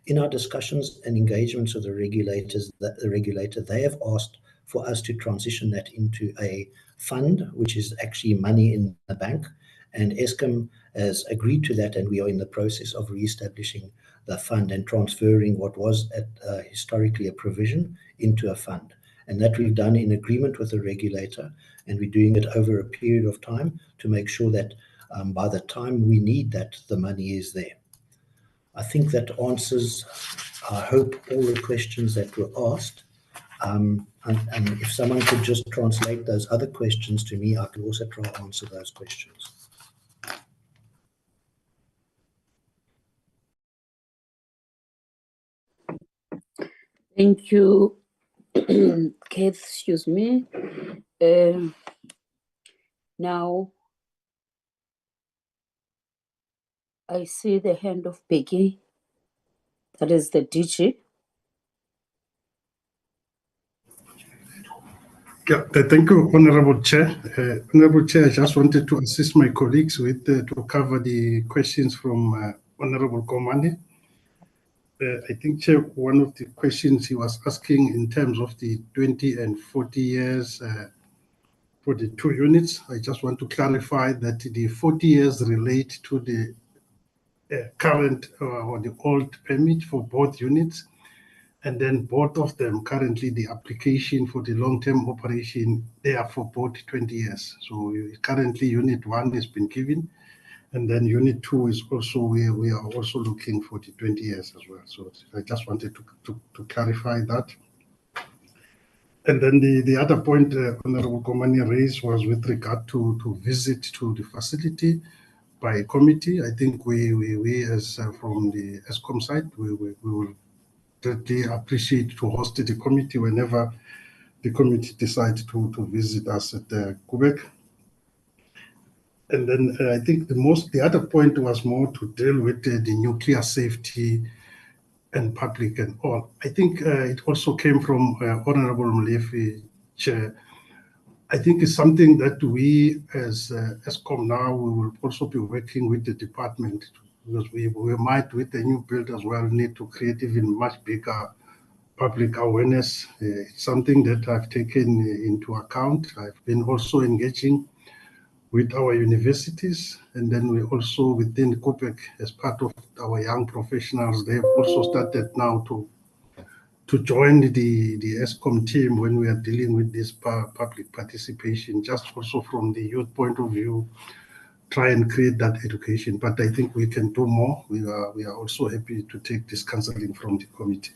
In our discussions and engagements with the regulator, they have asked for us to transition that into a fund, which is actually money in the bank, and Eskom has agreed to that, and we are in the process of re-establishing the fund and transferring what was historically a provision into a fund. And that we've done in agreement with the regulator, and we're doing it over a period of time to make sure that by the time we need that, the money is there. I think that answers, I hope, all the questions that were asked. And if someone could just translate those other questions to me, I could also try to answer those questions. Thank you, Keith, excuse me. Now, I see the hand of Becky. That is the DG. Yeah, thank you, Honorable Chair. Honorable Chair, I just wanted to assist my colleagues with to cover the questions from Honorable Komane. I think, Chair, one of the questions he was asking in terms of the 20 and 40 years for the two units, I just want to clarify that the 40 years relate to the current or the old permit for both units. And then both of them, currently the application for the long-term operation, they are for both 20 years. So currently unit 1 has been given, and then unit 2 is also where we are also looking for the 20 years as well. So I just wanted to clarify that. And then the other point Honorable Komane raised was with regard to visit to the facility by a committee. I think we as from the ESCOM side, we will greatly appreciate to host the committee whenever the committee decides to visit us at Koeberg. And then I think the other point was more to deal with the nuclear safety and public and all. I think it also came from Honorable Molefe, Chair. I think it's something that we as ESCOM now, we will also be working with the department, because we might, with the new build as well, need to create even much bigger public awareness. It's something that I've taken into account. I've been also engaging with our universities, and then we also within Koeberg, as part of our young professionals, they've also started now to join the ESCOM team when we are dealing with this public participation, just also from the youth point of view, try and create that education. But I think we can do more. We are also happy to take this counseling from the committee.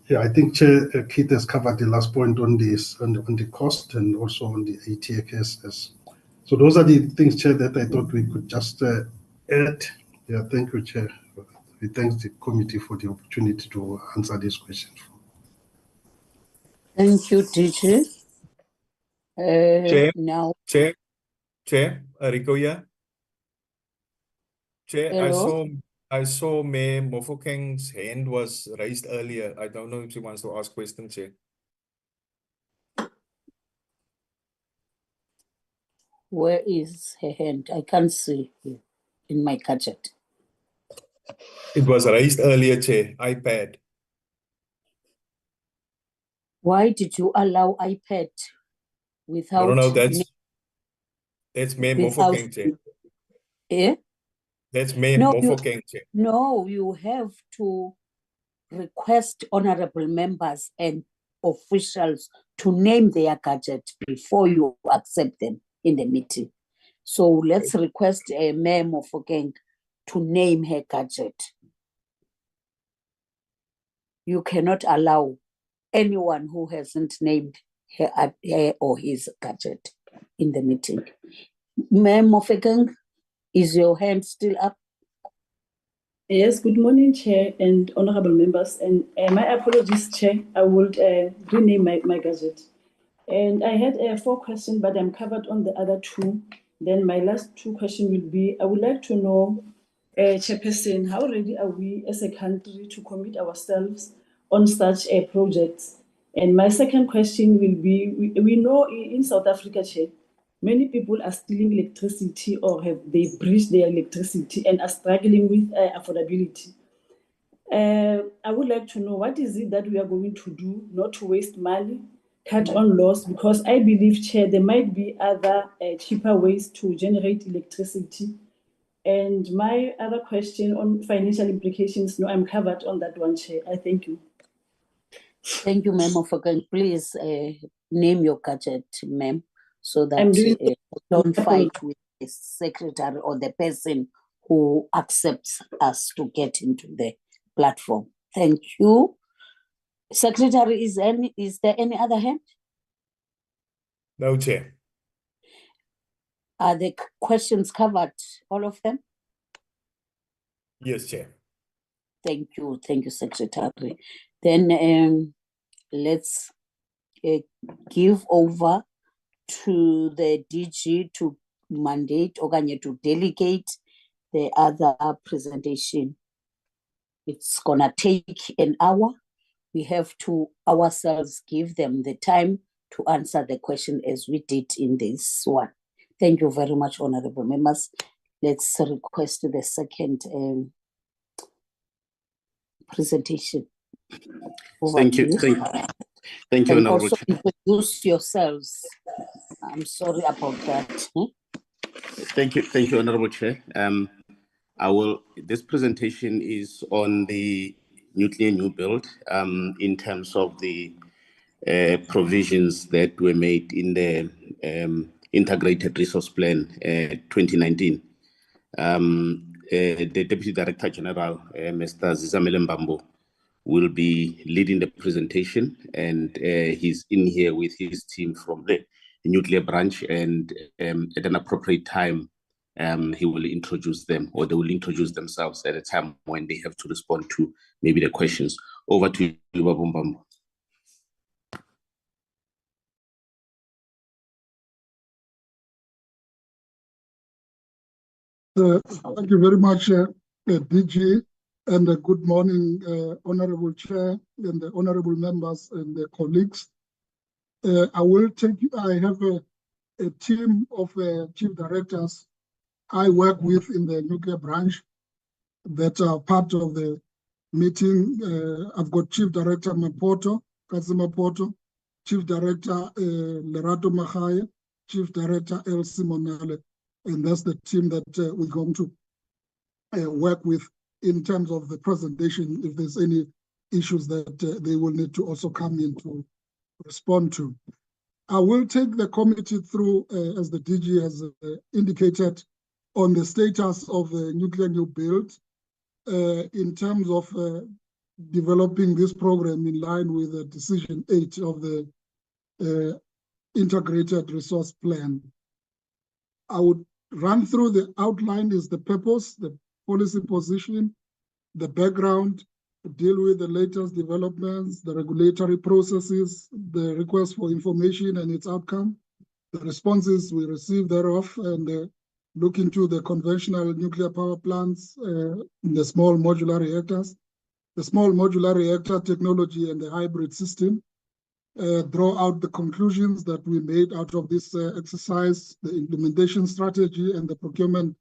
Yeah, I think Chair Keith has covered the last point on this, on the cost and also on the ATKS. So those are the things, Chair, that I thought we could just add. Yeah, thank you, Chair. We thank the committee for the opportunity to answer these questions. Thank you, DG. Chair, Now, Chair, Rico here. Chair, hello. I saw Mayor Mofokeng's hand was raised earlier. I don't know if she wants to ask questions, Chair. Where is her hand? I can't see her in my gadget. It was raised earlier, Chair. iPad. Why did you allow iPad without? No, that's Mayor Mofokeng, Chair. Eh? That's Mayor No, Mofokeng, Chair. no, you have to request honorable members and officials to name their gadget before you accept them in the meeting. So let's request Mayor Mofokeng to name her gadget. You cannot allow anyone who hasn't named her or his gadget in the meeting. Mayor Mofokeng, is your hand still up? Yes, good morning, Chair and honorable members. And my apologies, Chair. I would rename my gadget. And I had 4 questions, but I'm covered on the other 2. Then my last 2 questions will be, I would like to know, Chairperson, how ready are we as a country to commit ourselves on such a project? And my second question will be, we know in South Africa, Chair, many people are stealing electricity or they breached their electricity and are struggling with affordability. I would like to know what is it that we are going to do not to waste money, cut on loss, because I believe, Chair, there might be other cheaper ways to generate electricity. And my other question on financial implications, no, I'm covered on that one, Chair. I thank you. Thank you, Ma'am Mofokeng. Please name your gadget, ma'am, so that don't fight with the secretary or the person who accepts us to get into the platform. Thank you. Secretary, is there any other hand? No, Chair. Are the questions covered, all of them? Yes, Chair. Thank you, Secretary. Then let's give over to the DG to mandate or to delegate the other presentation. It's gonna take an hour. We have to ourselves give them the time to answer the question as we did in this one. Thank you very much, honorable members. Let's request the second presentation. Over Thank to you. Thank you, and Honorable also Chair. introduce yourselves. I'm sorry about that. Thank you, Honorable Chair. This presentation is on the nuclear new build in terms of the provisions that were made in the Integrated Resource Plan 2019. The Deputy Director General, Mr. Zizamele Mbambo, will be leading the presentation, and he's in here with his team from the nuclear branch, and at an appropriate time, he will introduce them, or they will introduce themselves at a time when they have to respond to maybe the questions. Over to you, Babu Mbambo. Thank you very much, DG, and good morning, Honorable Chair and the honorable members and the colleagues. I have a team of chief directors I work with in the nuclear branch that are part of the meeting. I've got Chief Director Mapoto, Kazima Poto, Chief Director Lerato Mahaya, Chief Director El Simonale. And that's the team that we're going to work with in terms of the presentation, if there's any issues that they will need to also come in to respond to. I will take the committee through, as the DG has indicated, on the status of the nuclear new build in terms of developing this program in line with the Decision 8 of the Integrated Resource Plan. I would run through the outline is the purpose, the policy position, the background, deal with the latest developments, the regulatory processes, the request for information and its outcome, the responses we receive thereof, and look into the conventional nuclear power plants, the small modular reactors, the small modular reactor technology and the hybrid system, draw out the conclusions that we made out of this exercise, the implementation strategy and the procurement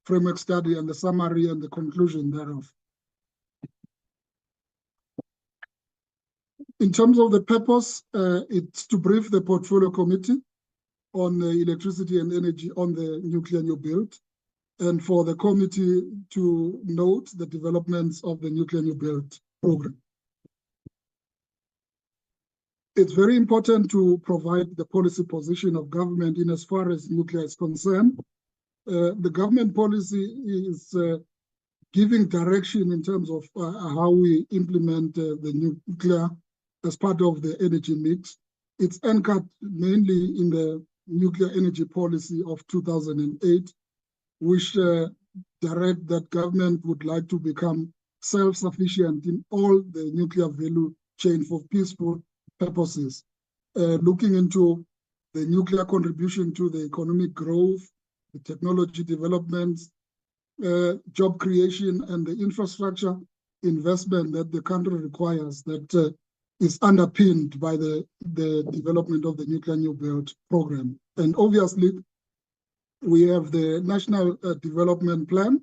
framework study and the summary and the conclusion thereof. In terms of the purpose, it's to brief the portfolio committee on electricity and energy on the nuclear new build, and for the committee to note the developments of the nuclear new build program. It's very important to provide the policy position of government in as far as nuclear is concerned. The government policy is giving direction in terms of how we implement the nuclear as part of the energy mix. It's anchored mainly in the nuclear energy policy of 2008, which direct that government would like to become self-sufficient in all the nuclear value chain for peaceful purposes, looking into the nuclear contribution to the economic growth, the technology developments, job creation, and the infrastructure investment that the country requires that is underpinned by the development of the nuclear new build program. And obviously, we have the National Development Plan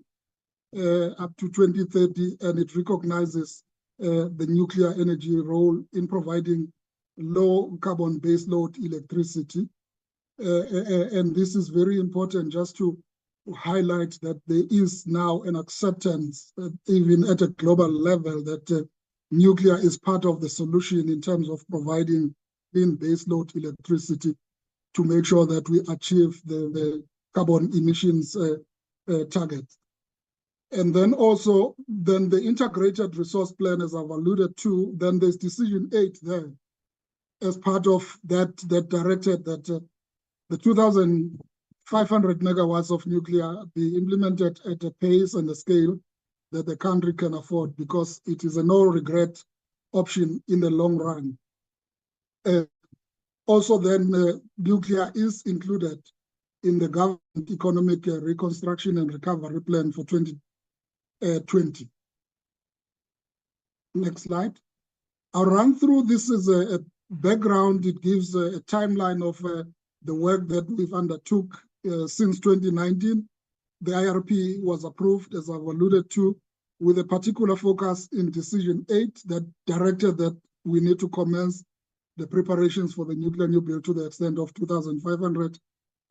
up to 2030, and it recognizes the nuclear energy role in providing low carbon baseload electricity. And this is very important just to highlight that there is now an acceptance, even at a global level, that nuclear is part of the solution in terms of providing clean baseload electricity to make sure that we achieve the carbon emissions target. And then also, the integrated resource plan, as I've alluded to, then there's Decision 8 there as part of that directed that the 2,500 megawatts of nuclear be implemented at a pace and a scale that the country can afford, because it is a no-regret option in the long run. Also then, nuclear is included in the government economic reconstruction and recovery plan for 2020. Next slide. I'll run through, this is background, it gives a timeline of the work that we've undertook since 2019. The IRP was approved, as I've alluded to, with a particular focus in Decision 8 that directed that we need to commence the preparations for the nuclear new build to the extent of 2,500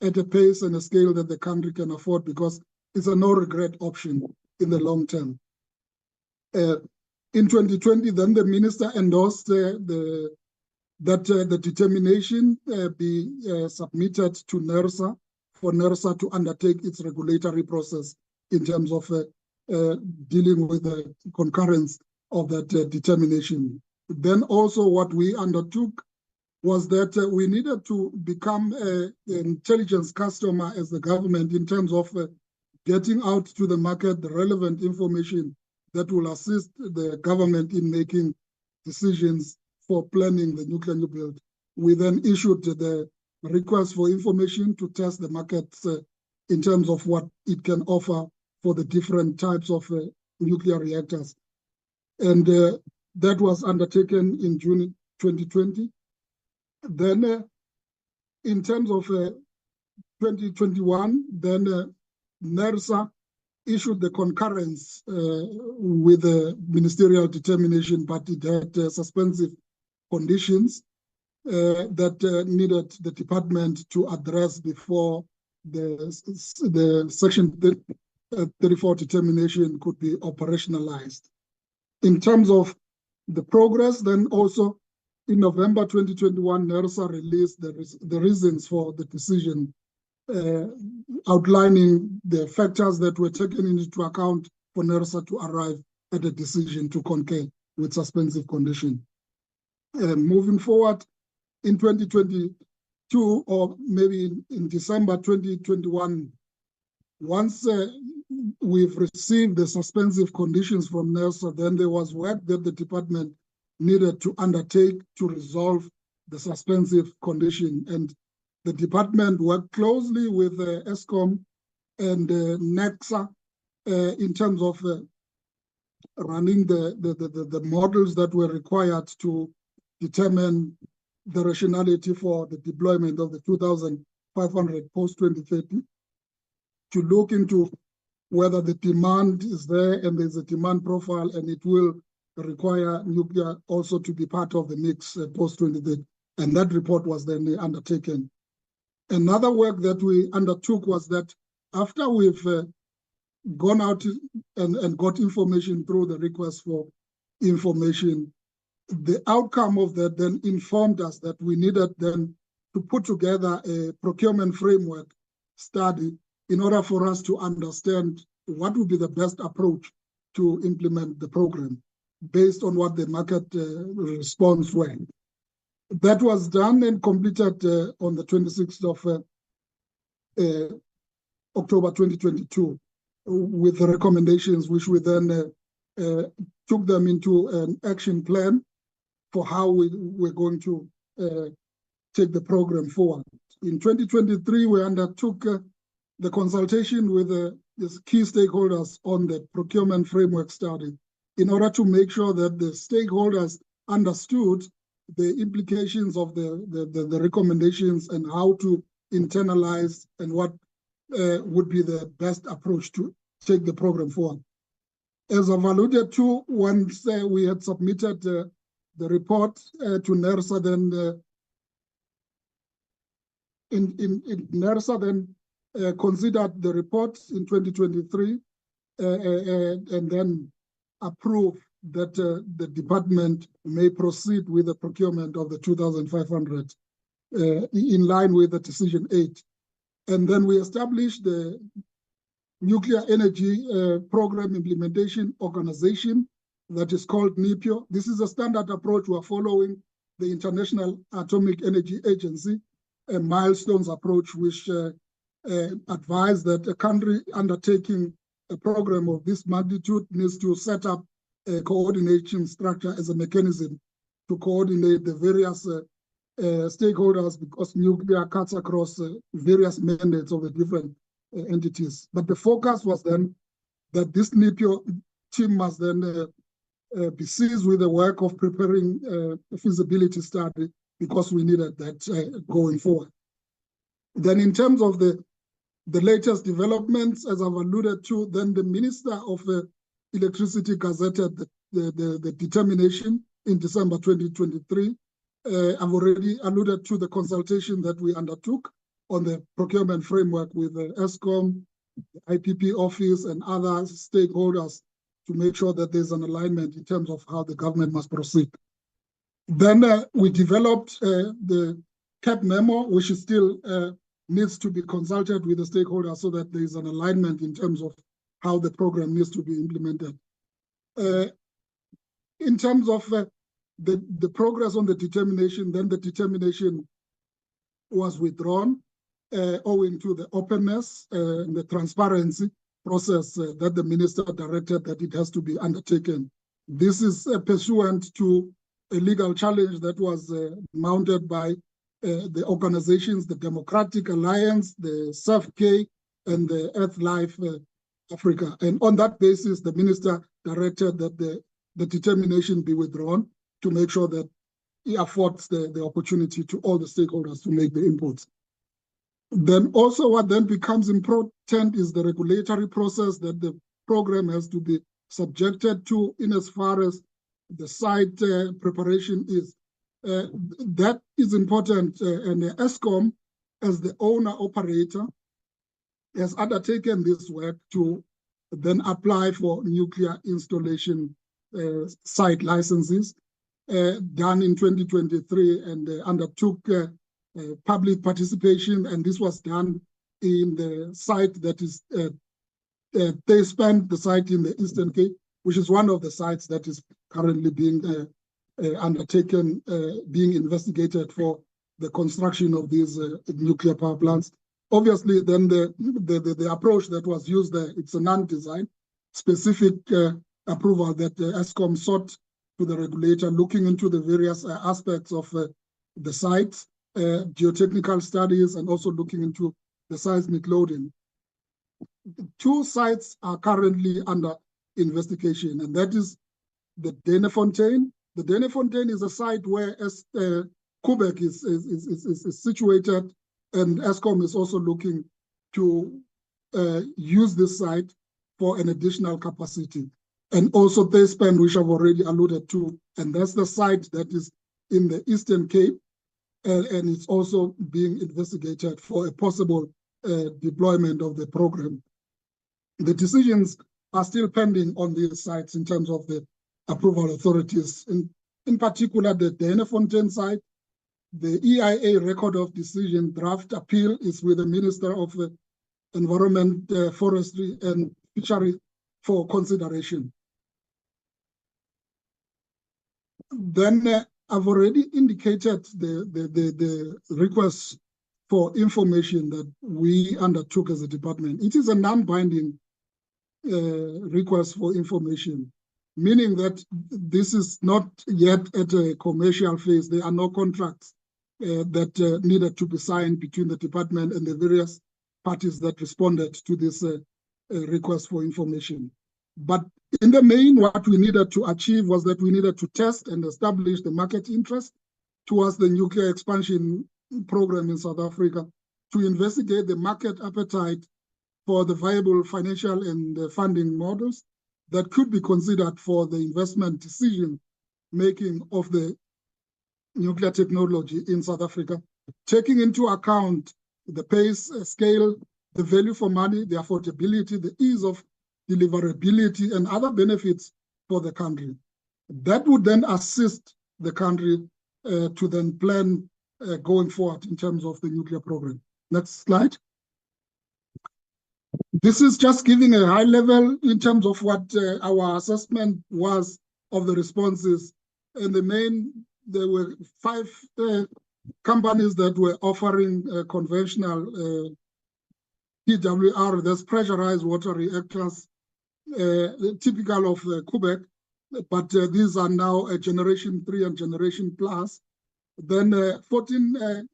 at a pace and a scale that the country can afford, because it's a no-regret option in the long term. In 2020, then the minister endorsed that the determination be submitted to NERSA for NERSA to undertake its regulatory process in terms of dealing with the concurrence of that determination. Then also what we undertook was that we needed to become an intelligence customer as the government in terms of getting out to the market the relevant information that will assist the government in making decisions for planning the nuclear new build. We then issued the request for information to test the markets in terms of what it can offer for the different types of nuclear reactors. And that was undertaken in June 2020. Then in terms of 2021, then NERSA issued the concurrence with the ministerial determination, but it had suspensive conditions that needed the department to address before the Section 34 determination could be operationalized. In terms of the progress, then also in November 2021, NERSA released the reasons for the decision, outlining the factors that were taken into account for NERSA to arrive at a decision to concur with suspensive condition. Moving forward, in 2022, or maybe in December 2021, once we've received the suspensive conditions from NERSA, then there was work that the department needed to undertake to resolve the suspensive condition. And the department worked closely with ESCOM and NEXA in terms of running the models that were required to determine the rationality for the deployment of the 2,500 post-2030, to look into whether the demand is there and there's a demand profile, and it will require nuclear also to be part of the mix post-2030. And that report was then undertaken. Another work that we undertook was that after we've gone out and got information through the request for information, the outcome of that then informed us that we needed then to put together a procurement framework study in order for us to understand what would be the best approach to implement the program based on what the market response were. That was done and completed on the 26th of October 2022 with the recommendations, which we then took them into an action plan for how we're going to take the program forward. In 2023, we undertook the consultation with the key stakeholders on the procurement framework study in order to make sure that the stakeholders understood the implications of the recommendations and how to internalize and what would be the best approach to take the program forward. As I've alluded to, once we had submitted the report to NERSA, then NERSA then considered the report in 2023 and then approved that the department may proceed with the procurement of the 2,500 in line with the Decision 8. And then we established the Nuclear Energy Program Implementation Organization that is called NEPIO. This is a standard approach we're following the International Atomic Energy Agency, a milestones approach which advised that a country undertaking a program of this magnitude needs to set up a coordination structure as a mechanism to coordinate the various stakeholders, because nuclear cuts across various mandates of the different entities. But the focus was then that this NEPIO team must then be seized with the work of preparing a feasibility study because we needed that going forward. Then in terms of the latest developments, as I've alluded to, then the Minister of Electricity gazetted the determination in December 2023. I've already alluded to the consultation that we undertook on the procurement framework with the ESCOM, the IPP office, and other stakeholders to make sure that there's an alignment in terms of how the government must proceed. Then we developed the CAP memo, which is still needs to be consulted with the stakeholders so that there is an alignment in terms of how the program needs to be implemented. In terms of the progress on the determination, then the determination was withdrawn owing to the openness and the transparency process that the minister directed that it has to be undertaken. This is pursuant to a legal challenge that was mounted by the organizations, the Democratic Alliance, the SAFK, and the Earth Life Africa. And on that basis, the minister directed that the determination be withdrawn to make sure that he affords the opportunity to all the stakeholders to make the inputs. Then also what then becomes important is the regulatory process that the program has to be subjected to in as far as the site preparation is. That is important, and ESCOM, as the owner-operator, has undertaken this work to then apply for nuclear installation site licenses done in 2023 and undertook public participation, and this was done in the site that is, they spent the site in the Eastern Cape, which is one of the sites that is currently being undertaken, being investigated for the construction of these nuclear power plants. Obviously, then the approach that was used there, it's a non-design specific approval that ESCOM sought to the regulator, looking into the various aspects of the sites, geotechnical studies, and also looking into the seismic loading. 2 sites are currently under investigation, and that is the Denefontein. The Denefontein is a site where Koeberg is situated, and ESCOM is also looking to use this site for an additional capacity. And also Thespen, which I've already alluded to, and that's the site that is in the Eastern Cape, and it's also being investigated for a possible deployment of the program. The decisions are still pending on these sites in terms of the approval authorities. In particular, the Denefontein site, the EIA record of decision draft appeal is with the Minister of Environment, Forestry and Fishery for consideration. Then I've already indicated the request for information that we undertook as a department. It is a non-binding request for information, meaning that this is not yet at a commercial phase. There are no contracts that needed to be signed between the department and the various parties that responded to this request for information. But in the main, what we needed to achieve was that we needed to test and establish the market interest towards the nuclear expansion program in South Africa, to investigate the market appetite for the viable financial and funding models that could be considered for the investment decision making of the nuclear technology in South Africa, taking into account the pace, scale, the value for money, the affordability, the ease of deliverability, and other benefits for the country. That would then assist the country to then plan going forward in terms of the nuclear program. Next slide. This is just giving a high level in terms of what our assessment was of the responses. In the main, there were 5 companies that were offering conventional PWR, that's pressurized water reactors, typical of Koeberg, but these are now a generation 3 and generation plus. Then 14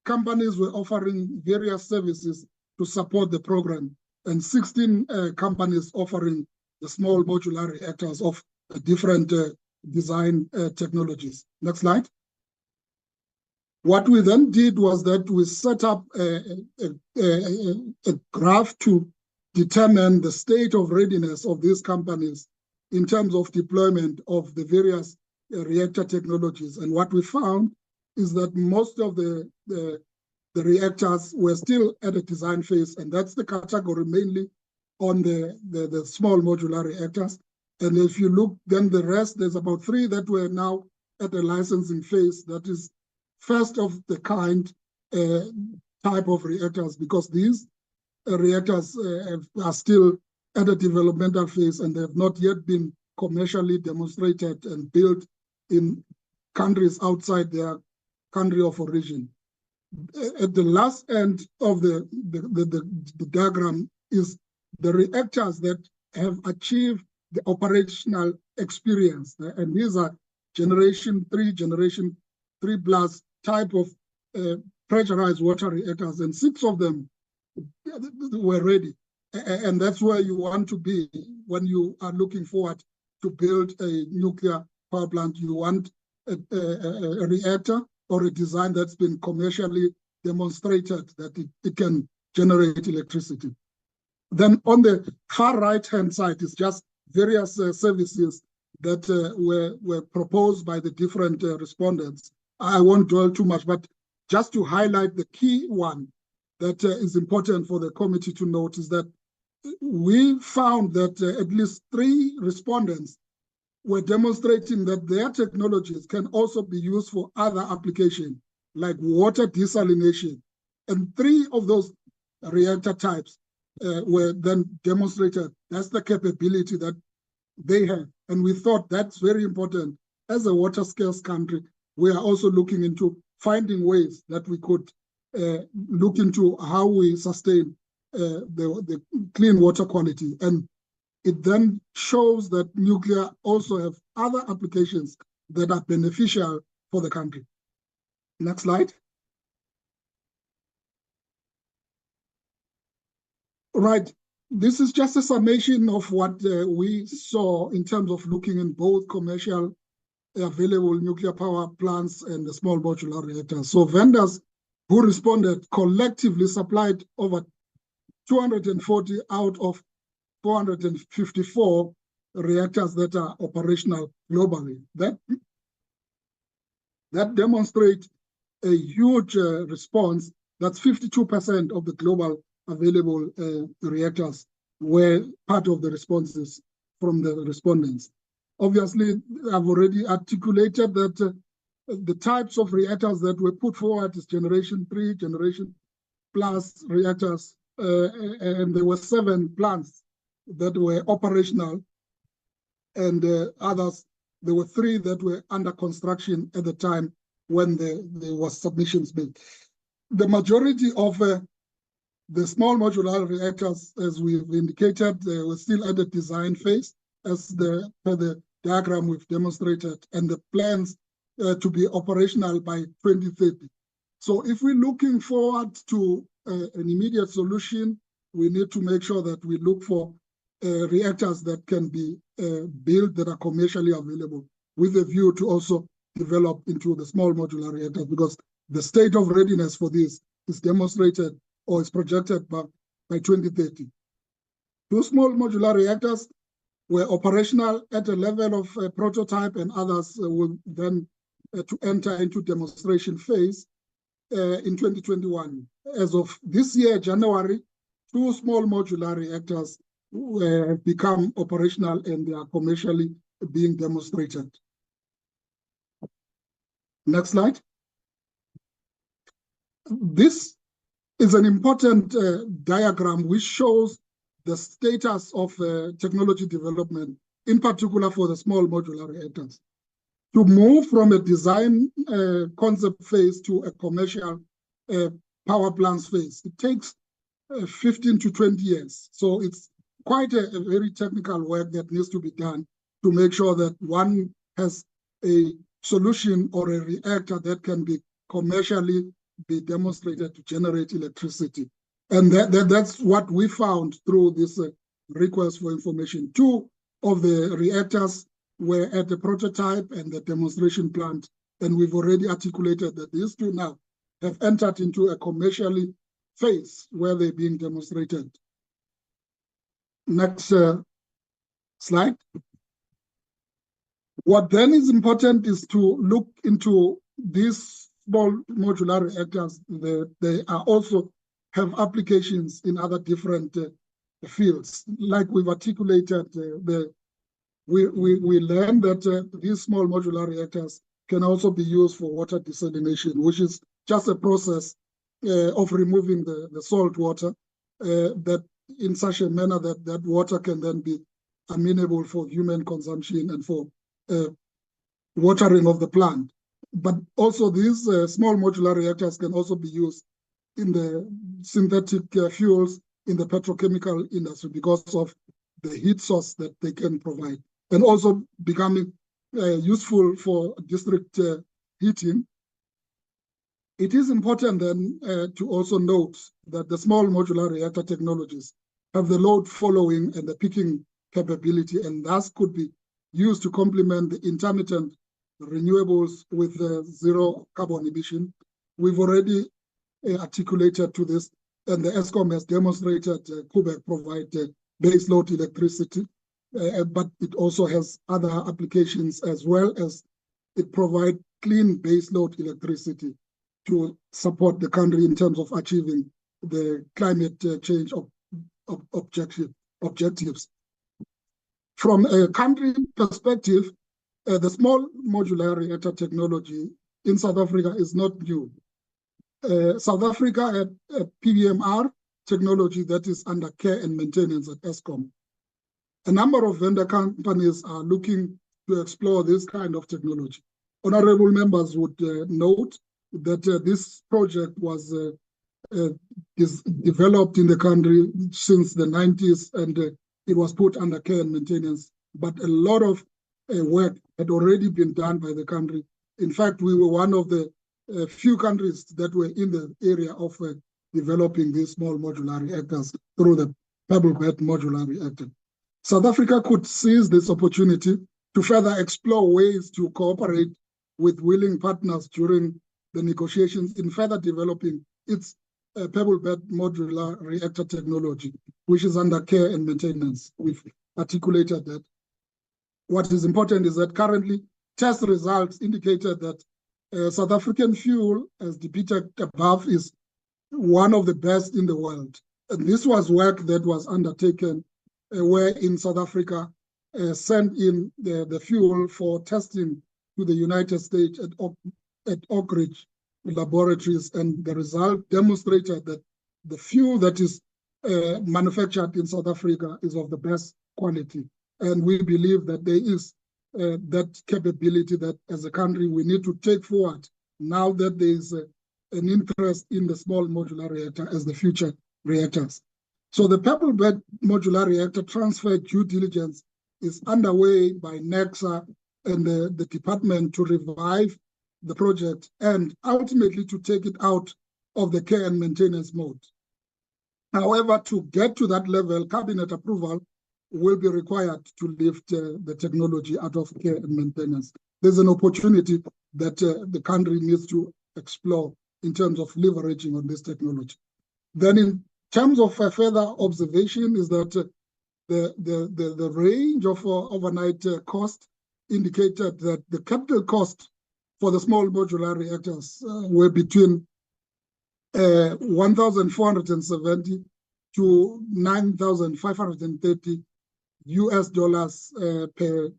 companies were offering various services to support the program, and 16 companies offering the small modular reactors of different design technologies. Next slide. What we then did was that we set up a graph to determine the state of readiness of these companies in terms of deployment of the various reactor technologies. And what we found is that most of the reactors were still at a design phase, and that's the category mainly on the small modular reactors. And if you look, then the rest, there's about 3 that were now at the licensing phase, that is first of the kind type of reactors, because these reactors are still at a developmental phase and they have not yet been commercially demonstrated and built in countries outside their country of origin. At the last end of the diagram is the reactors that have achieved the operational experience. And these are generation 3 plus type of pressurized water reactors, and 6 of them were ready. And that's where you want to be when you are looking forward to build a nuclear power plant. You want a reactor or a design that's been commercially demonstrated that it can generate electricity. Then on the far right-hand side is just various services that were proposed by the different respondents. I won't dwell too much, but just to highlight the key one that is important for the committee to note is that we found that at least 3 respondents were demonstrating that their technologies can also be used for other applications like water desalination. And 3 of those reactor types were then demonstrated. That's the capability that they have. And we thought that's very important. As a water scarce country, we are also looking into finding ways that we could look into how we sustain the clean water quality. And it then shows that nuclear also have other applications that are beneficial for the country. Next slide. Right. This is just a summation of what we saw in terms of looking in both commercial available nuclear power plants and the small modular reactors. So vendors who responded collectively supplied over 240 out of 454 reactors that are operational globally. That demonstrates a huge response. That's 52% of the global available reactors were part of the responses from the respondents. Obviously, I've already articulated that the types of reactors that were put forward is generation 3, generation plus reactors, and there were 7 plants that were operational, and others, there were 3 that were under construction at the time when there was submissions made. The majority of the small modular reactors, as we've indicated, they were still at the design phase, as the diagram we've demonstrated, and the plans to be operational by 2030. So if we're looking forward to an immediate solution, we need to make sure that we look for reactors that can be built that are commercially available, with a view to also develop into the small modular reactors, because the state of readiness for this is demonstrated or is projected by 2030. 2 small modular reactors were operational at a level of prototype, and others will then to enter into demonstration phase in 2021. As of this year, January, 2 small modular reactors have become operational and they are commercially being demonstrated. Next slide. This is an important diagram which shows the status of technology development, in particular for the small modular reactors. To move from a design concept phase to a commercial power plants phase, it takes 15 to 20 years. So it's quite a very technical work that needs to be done to make sure that one has a solution or a reactor that can be commercially be demonstrated to generate electricity. And that's what we found through this request for information. 2 of the reactors were at the prototype and the demonstration plant And we've already articulated that these two now have entered into a commercially phase where they're being demonstrated. Next slide. What then is important is to look into these small modular reactors. They are also have applications in other different fields. Like we've articulated, we learned that these small modular reactors can also be used for water desalination, which is just a process of removing the salt water that in such a manner that that water can then be amenable for human consumption and for watering of the plant. But also these small modular reactors can also be used in the synthetic fuels in the petrochemical industry because of the heat source that they can provide, and also becoming useful for district heating. It is important then to also note that the small modular reactor technologies have the load following and the peaking capability, and thus could be used to complement the intermittent renewables with zero carbon emission. We've already articulated to this, and the ESCOM has demonstrated Koeberg provide base load electricity, but it also has other applications as well as it provides clean base load electricity to support the country in terms of achieving the climate change objectives. From a country perspective, the small modular reactor technology in South Africa is not new. South Africa had a PBMR technology that is under care and maintenance at ESCOM. A number of vendor companies are looking to explore this kind of technology. Honorable members would note that this project was developed in the country since the 90s, and it was put under care and maintenance. But a lot of work had already been done by the country. In fact, we were one of the few countries that were in the area of developing these small modular reactors through the pebble bed modular reactor. South Africa could seize this opportunity to further explore ways to cooperate with willing partners during the negotiations in further developing its pebble bed modular reactor technology, which is under care and maintenance. We've articulated that. What is important is that currently test results indicated that South African fuel, as depicted above, is one of the best in the world. And this was work that was undertaken where in South Africa sent in the fuel for testing to the United States at Oak Ridge laboratories, and the result demonstrated that the fuel that is manufactured in South Africa is of the best quality. And we believe that there is that capability that as a country we need to take forward now that there is an interest in the small modular reactor as the future reactors. So the pebble bed modular reactor transfer due diligence is underway by NECSA and the department to revive the project and ultimately to take it out of the care and maintenance mode. However, to get to that level, cabinet approval will be required to lift the technology out of care and maintenance. There's an opportunity that the country needs to explore in terms of leveraging on this technology. Then in terms of further observation is that the range of overnight cost indicated that the capital cost for the small modular reactors were between 1,470 to 9,530 US dollars per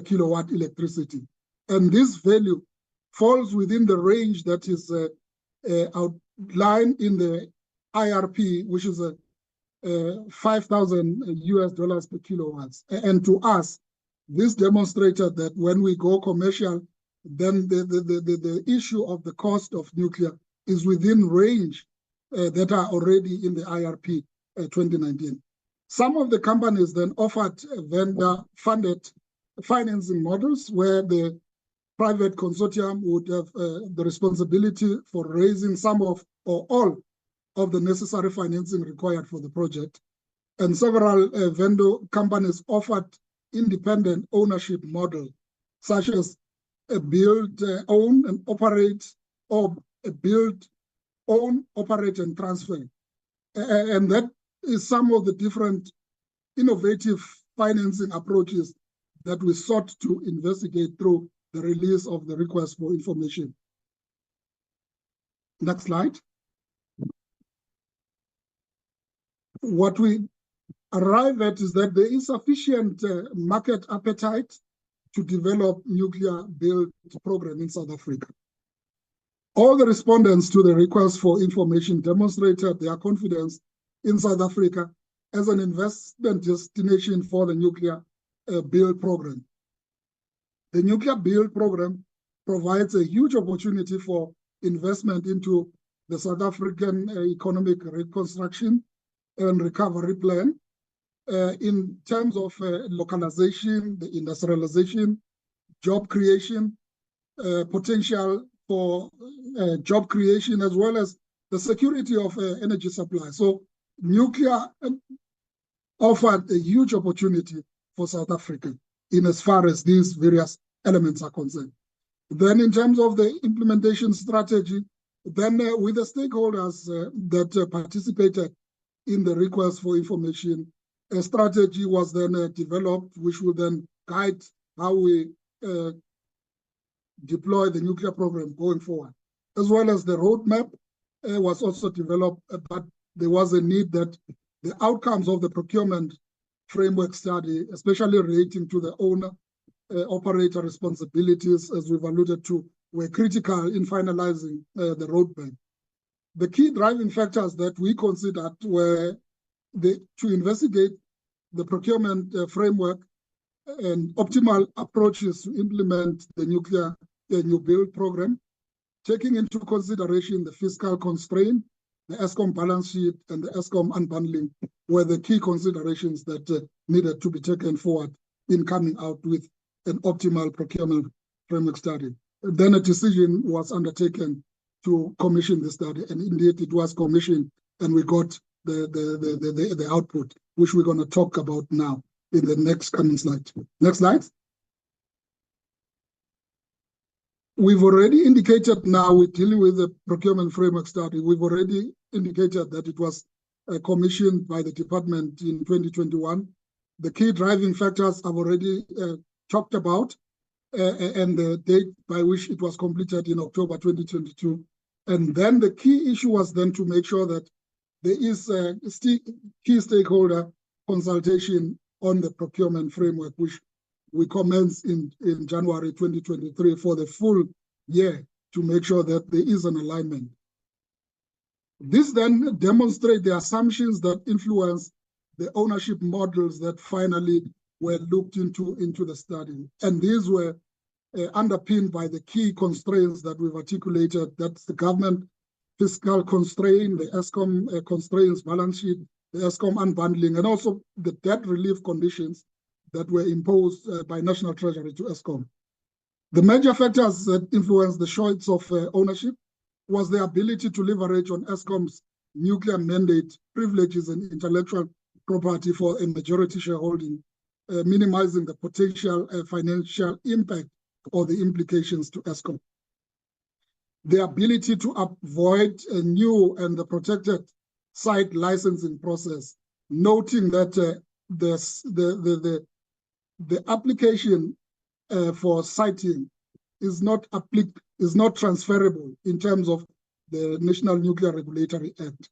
kilowatt electricity. And this value falls within the range that is outlined in the IRP, which is 5,000 US dollars per kilowatts. And to us, this demonstrated that when we go commercial, then the issue of the cost of nuclear is within range that are already in the IRP 2019. Some of the companies then offered vendor-funded financing models where the private consortium would have the responsibility for raising some of or all of the necessary financing required for the project. And several vendor companies offered independent ownership model, such as build, own, and operate, or build, own, operate, and transfer. And that is some of the different innovative financing approaches that we sought to investigate through the release of the request for information. Next slide. What we arrive at is that there is sufficient market appetite to develop nuclear build program in South Africa. All the respondents to the request for information demonstrated their confidence in South Africa as an investment destination for the nuclear build program. The nuclear build program provides a huge opportunity for investment into the South African economic reconstruction and recovery plan in terms of localization, the industrialization, job creation, potential for job creation, as well as the security of energy supply. So nuclear offered a huge opportunity for South Africa in as far as these various elements are concerned. Then in terms of the implementation strategy, then with the stakeholders that participated in the request for information, a strategy was then developed, which will then guide how we deploy the nuclear program going forward. As well as the roadmap was also developed, but there was a need that the outcomes of the procurement framework study, especially relating to the owner operator responsibilities, as we've alluded to, were critical in finalizing the roadmap. The key driving factors that we considered were to investigate the procurement framework and optimal approaches to implement the nuclear new build program, taking into consideration the fiscal constraint, the ESCOM balance sheet, and the ESCOM unbundling were the key considerations that needed to be taken forward in coming out with an optimal procurement framework study. Then a decision was undertaken to commission the study, and indeed it was commissioned, and we got the output, which we're going to talk about now in the next coming slide. Next slide. We've already indicated now we're dealing with the procurement framework study. We've already indicated that it was commissioned by the department in 2021. The key driving factors I've already talked about, and the date by which it was completed in October 2022. And then the key issue was then to make sure that there is a key stakeholder consultation on the procurement framework, which we commenced in January 2023 for the full year to make sure that there is an alignment. This then demonstrates the assumptions that influence the ownership models that finally were looked into the study. And these were underpinned by the key constraints that we've articulated. That's the government fiscal constraint, the ESCOM constraints balance sheet, the ESCOM unbundling, and also the debt relief conditions that were imposed by National Treasury to ESCOM. The major factors that influenced the choice of ownership was the ability to leverage on ESCOM's nuclear mandate privileges and intellectual property for a majority shareholding, minimizing the potential financial impact or the implications to ESCOM. The ability to avoid a new and the protected site licensing process, noting that the application for siting is not transferable in terms of the National Nuclear Regulatory Act.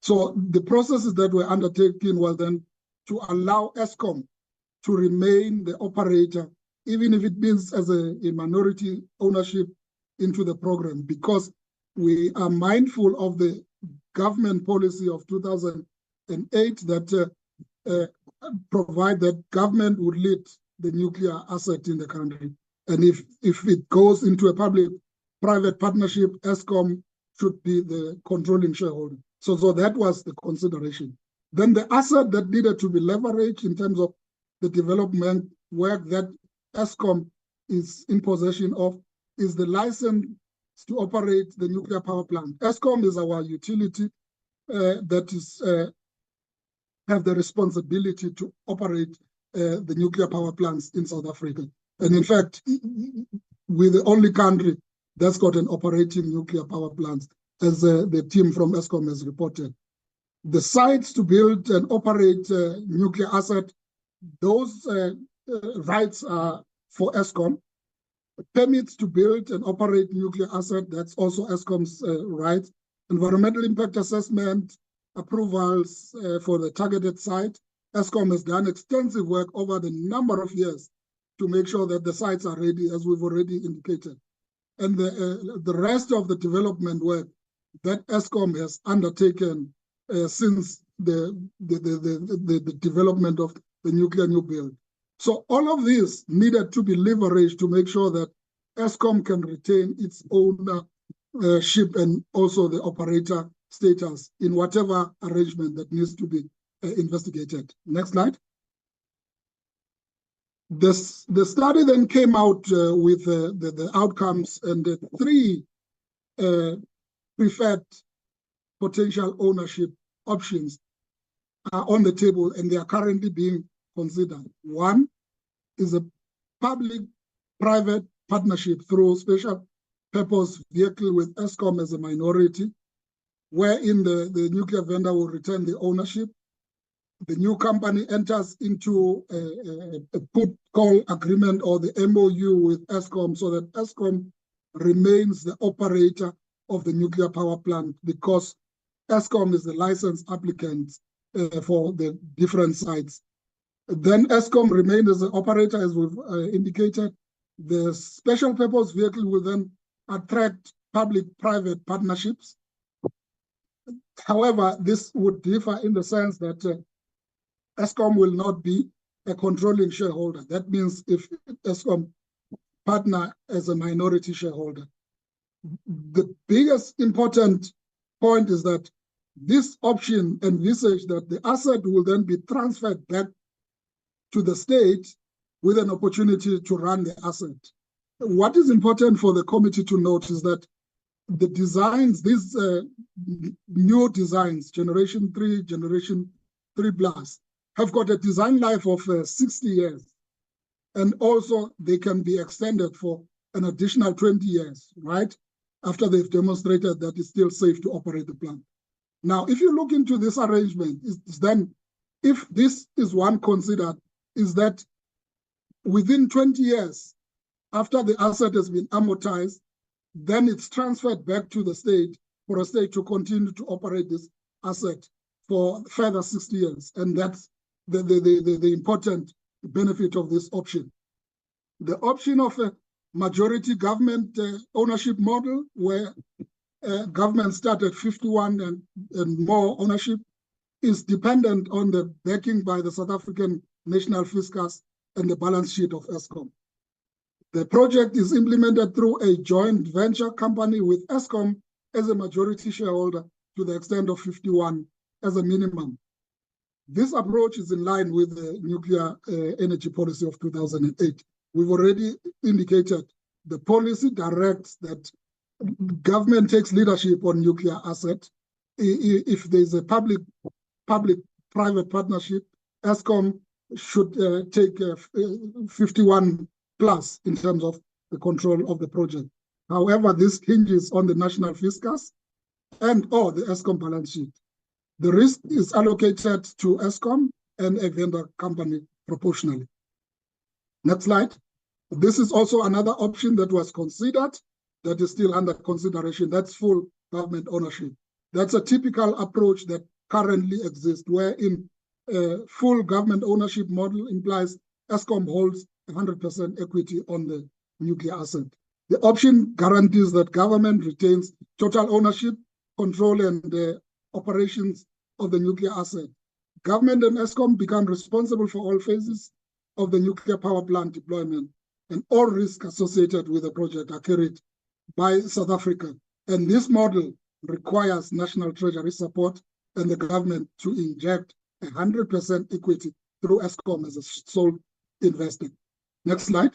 So the processes that were undertaken were then to allow ESCOM to remain the operator, even if it means as a minority ownership into the program, because we are mindful of the government policy of 2008 that provide that government would lead the nuclear asset in the country. And if it goes into a public-private partnership, ESCOM should be the controlling shareholder. So that was the consideration. Then the asset that needed to be leveraged in terms of the development work that ESCOM is in possession of is the license to operate the nuclear power plant. ESCOM is our utility that is have the responsibility to operate the nuclear power plants in South Africa. And in fact, we're the only country that's got an operating nuclear power plant, as the team from Eskom has reported. The sites to build and operate nuclear asset, those rights are for Eskom. Permits to build and operate nuclear asset, that's also Eskom's right. Environmental impact assessment, approvals for the targeted site. Eskom has done extensive work over the number of years to make sure that the sites are ready, as we've already indicated. And the rest of the development work that Eskom has undertaken since the development of the nuclear new build. So all of this needed to be leveraged to make sure that Eskom can retain its ownership and also the operator status in whatever arrangement that needs to be investigated. Next slide. The study then came out with the outcomes, and the three preferred potential ownership options are on the table, and they are currently being considered. One is a public-private partnership through special purpose vehicle with Eskom as a minority, wherein the nuclear vendor will retain the ownership. The new company enters into a put-call agreement or the MOU with Eskom so that Eskom remains the operator of the nuclear power plant, because Eskom is the license applicant for the different sites. Then Eskom remains as the operator, as we've indicated. The special purpose vehicle will then attract public-private partnerships. However, this would differ in the sense that Eskom will not be a controlling shareholder. That means if Eskom partner as a minority shareholder. The biggest important point is that this option envisages that the asset will then be transferred back to the state with an opportunity to run the asset. What is important for the committee to note is that the designs, these new designs, Generation 3, Generation 3 Plus, have got a design life of 60 years. And also they can be extended for an additional 20 years, right? After they've demonstrated that it's still safe to operate the plant. Now, if you look into this arrangement, then if this is one considered, is that within 20 years, after the asset has been amortized, then it's transferred back to the state for a state to continue to operate this asset for further 60 years. And that's the important benefit of this option. The option of a majority government ownership model, where government start at 51 and more ownership, is dependent on the backing by the South African National Fiscus and the balance sheet of Eskom. The project is implemented through a joint venture company with Eskom as a majority shareholder to the extent of 51 as a minimum. This approach is in line with the nuclear energy policy of 2008. We've already indicated the policy directs that government takes leadership on nuclear asset. If there's a public-private partnership, Eskom should take 51 plus in terms of the control of the project. However, this hinges on the national fiscus and or the Eskom balance sheet. The risk is allocated to Eskom and a vendor company proportionally. Next slide. This is also another option that was considered that is still under consideration. That's full government ownership. That's a typical approach that currently exists, wherein full government ownership model implies Eskom holds 100% equity on the nuclear asset. The option guarantees that government retains total ownership, control, and operations of the nuclear asset. Government and Eskom become responsible for all phases of the nuclear power plant deployment, and all risks associated with the project are carried by South Africa. And this model requires national treasury support and the government to inject 100% equity through Eskom as a sole investor. Next slide.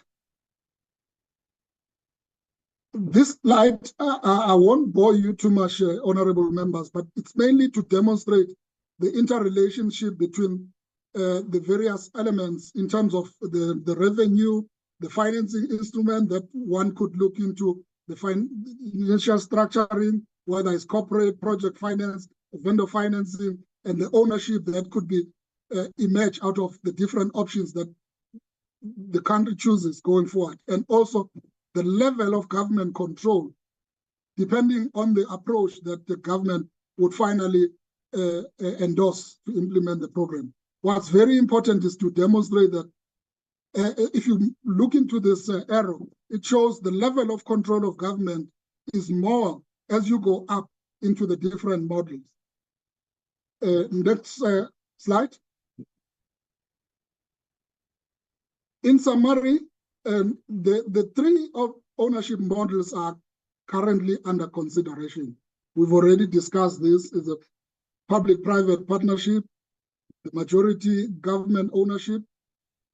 This slide, I won't bore you too much, honorable members, but it's mainly to demonstrate the interrelationship between the various elements in terms of the revenue, the financing instrument that one could look into, the financial structuring, whether it's corporate, project finance, vendor financing, and the ownership that could be emerge out of the different options that the country chooses going forward. And also the level of government control, depending on the approach that the government would finally endorse to implement the program. What's very important is to demonstrate that if you look into this arrow, it shows the level of control of government is more as you go up into the different models. Next slide. In summary, the three ownership models are currently under consideration. We've already discussed this. Is a public-private partnership, the majority government ownership,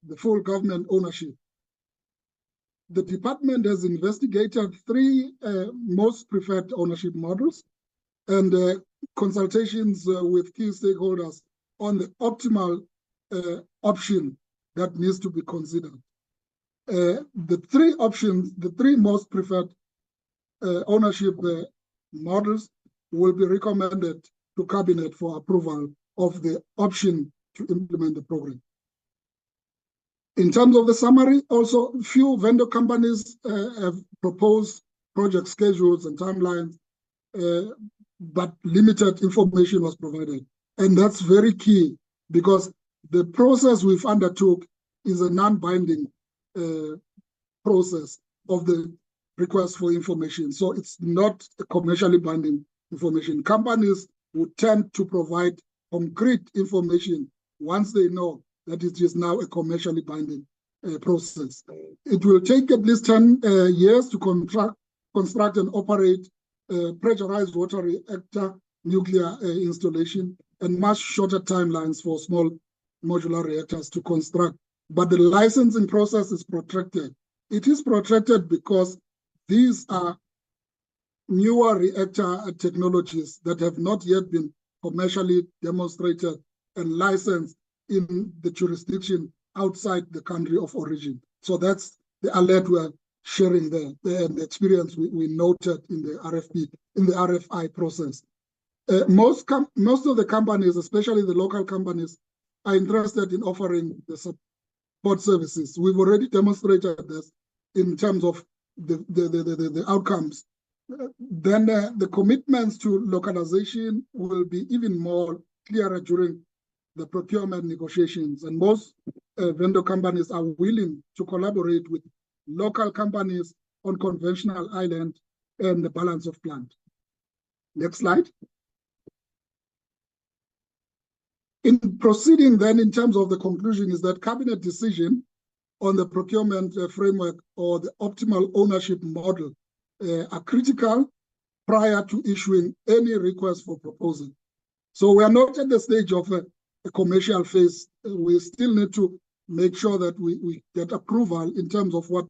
the full government ownership. The department has investigated three most preferred ownership models and consultations with key stakeholders on the optimal option that needs to be considered. The three options, the three most preferred ownership models will be recommended to Cabinet for approval of the option to implement the program. In terms of the summary, also few vendor companies have proposed project schedules and timelines, but limited information was provided. And that's very key because the process we've undertook is a non-binding process of the request for information. So it's not a commercially binding information. Companies would tend to provide concrete information once they know that it is now a commercially binding process. It will take at least 10 years to construct and operate pressurized water reactor nuclear installation and much shorter timelines for small modular reactors to construct. But the licensing process is protracted. It is protracted because these are newer reactor technologies that have not yet been commercially demonstrated and licensed in the jurisdiction outside the country of origin. So that's the alert we're sharing there, the experience we noted in the RFP, in the RFI process. Most of the companies, especially the local companies, are interested in offering the support services. We've already demonstrated this in terms of the outcomes. Then the commitments to localization will be even more clearer during the procurement negotiations. And most vendor companies are willing to collaborate with local companies on conventional island and the balance of plant. Next slide. In proceeding then, in terms of the conclusion, is that Cabinet decision on the procurement framework or the optimal ownership model are critical prior to issuing any request for proposal. So we are not at the stage of a commercial phase. We still need to make sure that we get approval in terms of what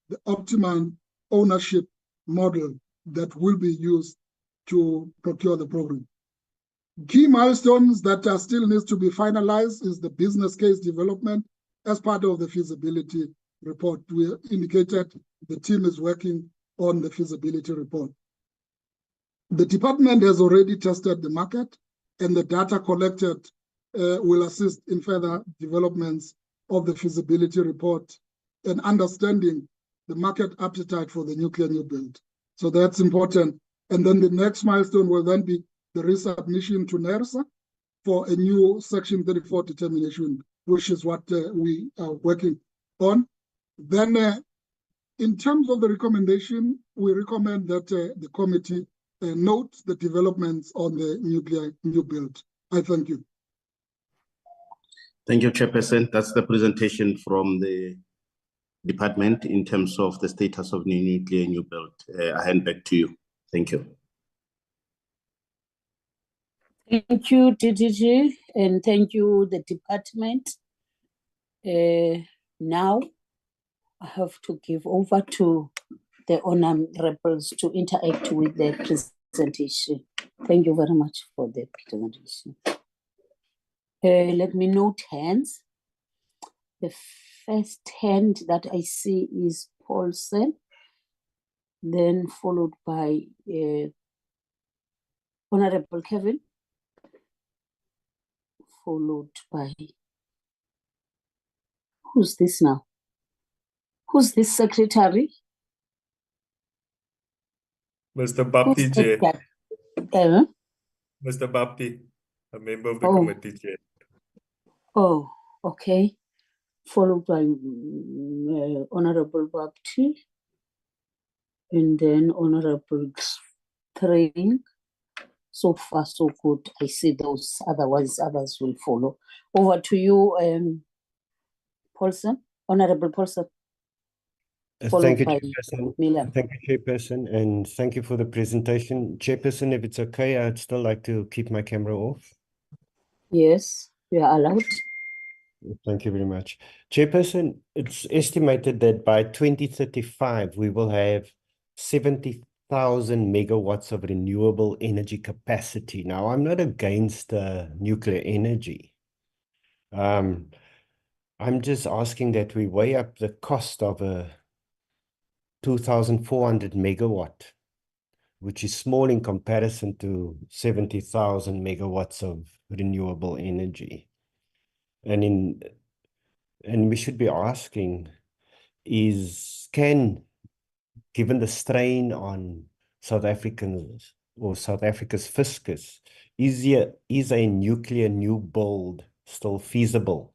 the optimal ownership model that will be used to procure the program. Key milestones that still needs to be finalized is the business case development as part of the feasibility report. We indicated the team is working on the feasibility report. The department has already tested the market, and the data collected will assist in further developments of the feasibility report and understanding the market appetite for the nuclear new build. So that's important. And then the next milestone will then be the resubmission to NERSA for a new Section 34 determination, which is what we are working on. Then in terms of the recommendation, we recommend that the committee note the developments on the nuclear new build. I thank you. Thank you, Chairperson. That's the presentation from the department in terms of the status of the nuclear new build. I hand back to you. Thank you. Thank you, DDG, and thank you, the department. Now, I have to give over to the honorables to interact with the presentation. Thank you very much for the presentation. Let me note hands. The first hand that I see is Paulsen, then followed by Honorable Kevin, followed by, who's this now? Who's this secretary? Mr. Bapti, Who's Chair. that? Mr. Bapti, a member of the Oh. committee, Chair. Oh, okay. Followed by Honorable Bapti, and then Honorable Train. So far, so good. I see those. Otherwise, others will follow. Over to you, Paulsen, Honorable Paulsen. Thank you, Followed by Chairperson. Milan. Thank you, Chairperson, and thank you for the presentation. Chairperson, if it's okay, I'd still like to keep my camera off. Yes, you are allowed. Thank you very much. Chairperson, it's estimated that by 2035, we will have 70,000 megawatts of renewable energy capacity. Now, I'm not against nuclear energy. I'm just asking that we weigh up the cost of a 2,400 megawatt, which is small in comparison to 70,000 megawatts of renewable energy. And we should be asking given the strain on South Africans or South Africa's fiscus, is a nuclear new build still feasible?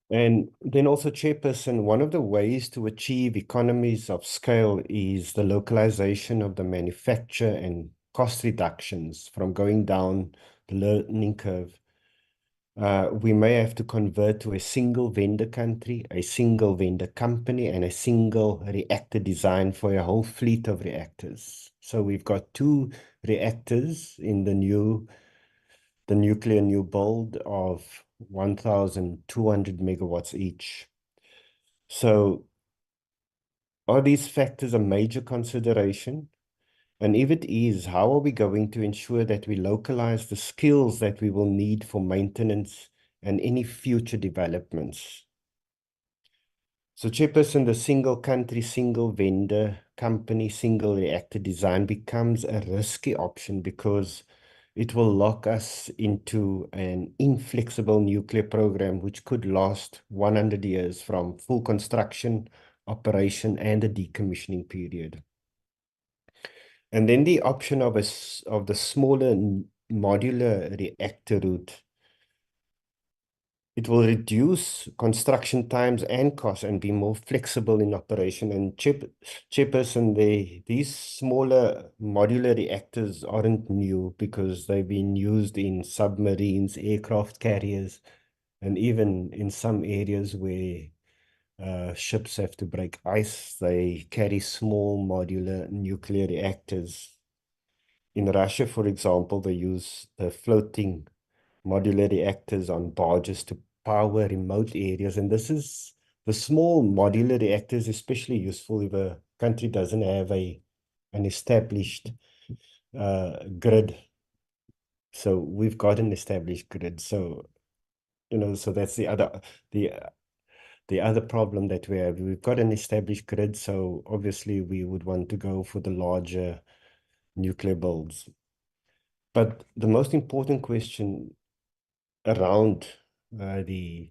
And then also, Chairperson, one of the ways to achieve economies of scale is the localization of the manufacture and cost reductions from going down the learning curve. We may have to convert to a single vendor country, a single vendor company, and a single reactor design for a whole fleet of reactors. So we've got 2 reactors in the nuclear new build of 1,200 megawatts each. So are these factors a major consideration? And if it is, how are we going to ensure that we localize the skills that we will need for maintenance and any future developments? So, Chairperson, the single country, single vendor company, single reactor design becomes a risky option because it will lock us into an inflexible nuclear program which could last 100 years from full construction, operation, and a decommissioning period. And then the option of the smaller modular reactor route, it will reduce construction times and costs and be more flexible in operation. And Chairperson, these smaller modular reactors aren't new because they've been used in submarines, aircraft carriers, and even in some areas where ships have to break ice, they carry small modular nuclear reactors. In Russia, for example, they use the floating modular reactors on barges to power remote areas. And the small modular reactors, especially useful if a country doesn't have an established grid. So we've got an established grid. So, so that's the other problem that we have. We've got an established grid, so obviously we would want to go for the larger nuclear builds. But the most important question around the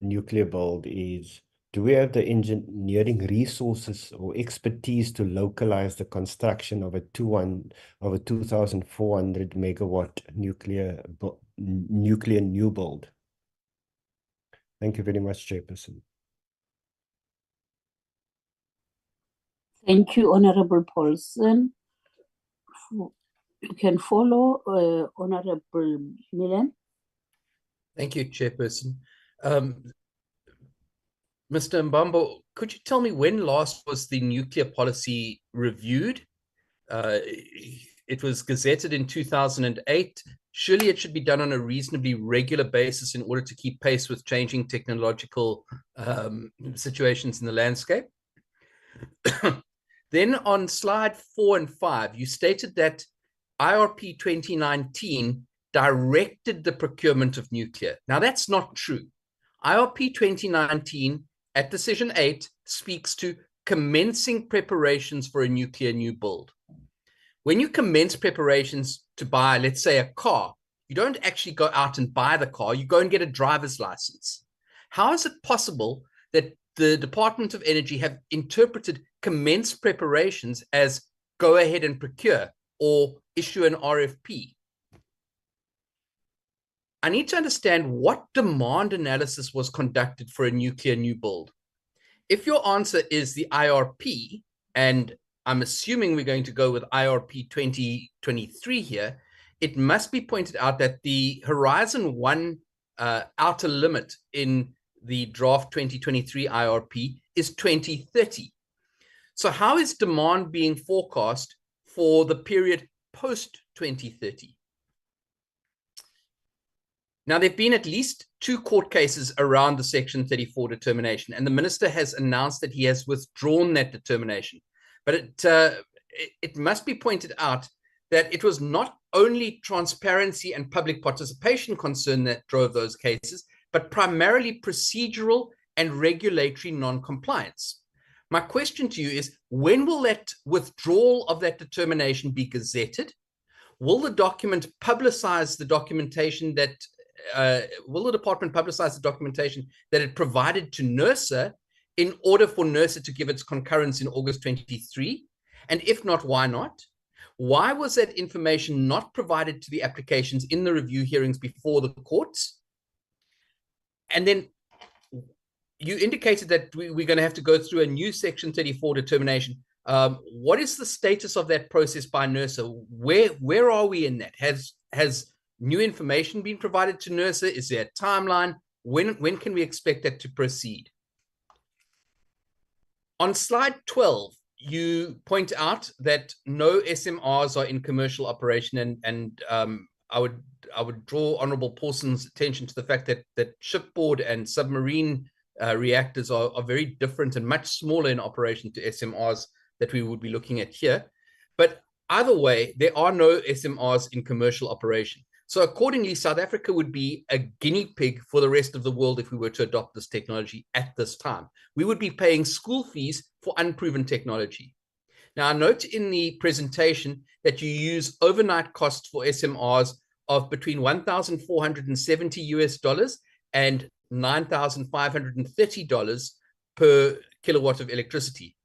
nuclear build is, do we have the engineering resources or expertise to localize the construction of a 2,400 megawatt nuclear new build? Thank you very much, Chairperson. Thank you, Honorable Paulsen. You can follow Honorable Milan. Thank you, Chairperson. Mr. Mbambo, could you tell me when last was the nuclear policy reviewed? It was gazetted in 2008. Surely it should be done on a reasonably regular basis in order to keep pace with changing technological situations in the landscape. Then on slide 4 and 5, you stated that IRP 2019 directed the procurement of nuclear. Now, that's not true. IRP 2019 at Decision 8 speaks to commencing preparations for a nuclear new build. When you commence preparations to buy, let's say, a car, you don't actually go out and buy the car, you go and get a driver's license. How is it possible that the Department of Energy have interpreted commence preparations as go ahead and procure or issue an RFP? I need to understand what demand analysis was conducted for a nuclear new build. If your answer is the IRP, and I'm assuming we're going to go with IRP 2023 here, it must be pointed out that the Horizon 1 outer limit in the draft 2023 IRP is 2030. So how is demand being forecast for the period post 2030? Now, there have been at least 2 court cases around the Section 34 determination, and the minister has announced that he has withdrawn that determination. But it must be pointed out that it was not only transparency and public participation concern that drove those cases, but primarily procedural and regulatory non-compliance. My question to you is, when will that withdrawal of that determination be gazetted? Will the document publicize the documentation that will the department publicize the documentation that it provided to NERSA in order for NERSA to give its concurrence in August 23? And if not, why not? Why was that information not provided to the applications in the review hearings before the courts? And then you indicated that we're going to have to go through a new Section 34 determination. What is the status of that process by NERSA? Where are we in that? Has new information been provided to NERSA? Is there a timeline? When can we expect that to proceed? On slide 12, you point out that no SMRs are in commercial operation, and I would draw Honorable Paulson's attention to the fact that shipboard and submarine reactors are very different and much smaller in operation to SMRs that we would be looking at here. But either way, there are no SMRs in commercial operation. So accordingly, South Africa would be a guinea pig for the rest of the world if we were to adopt this technology at this time. We would be paying school fees for unproven technology. Now, I note in the presentation that you use overnight costs for SMRs of between $1,470 and $9,530 per kilowatt of electricity.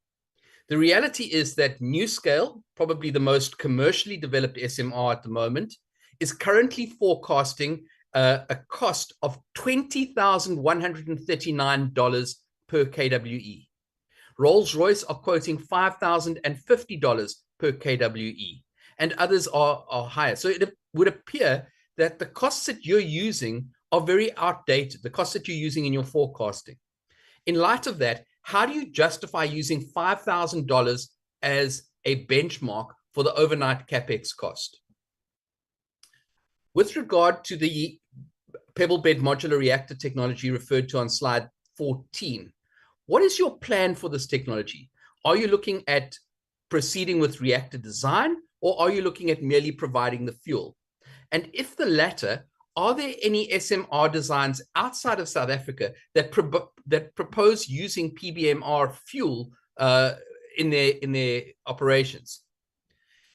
The reality is that NuScale, probably the most commercially developed SMR at the moment, is currently forecasting a cost of $20,139 per kWe. Rolls-Royce are quoting $5,050 per kWe, and others are higher. So it would appear that the costs that you're using are very outdated, the costs that you're using in your forecasting. In light of that, how do you justify using $5,000 as a benchmark for the overnight CapEx cost? With regard to the pebble bed modular reactor technology referred to on slide 14, what is your plan for this technology? Are you looking at proceeding with reactor design, or are you looking at merely providing the fuel? And if the latter, are there any SMR designs outside of South Africa that propose using PBMR fuel in their operations?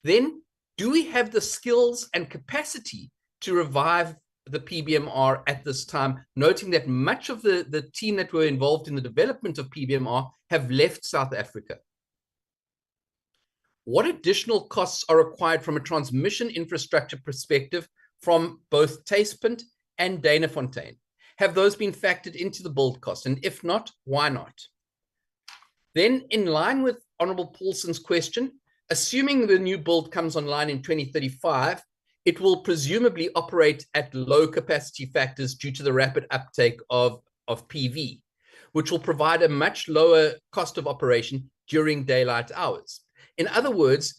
Then, do we have the skills and capacity to revive the PBMR at this time, noting that much of the team that were involved in the development of PBMR have left South Africa? What additional costs are required from a transmission infrastructure perspective from both Tastepunt and Danafontein? Have those been factored into the build cost? And if not, why not? Then, in line with Honorable Paulson's question, assuming the new build comes online in 2035, it will presumably operate at low capacity factors due to the rapid uptake of PV, which will provide a much lower cost of operation during daylight hours. In other words,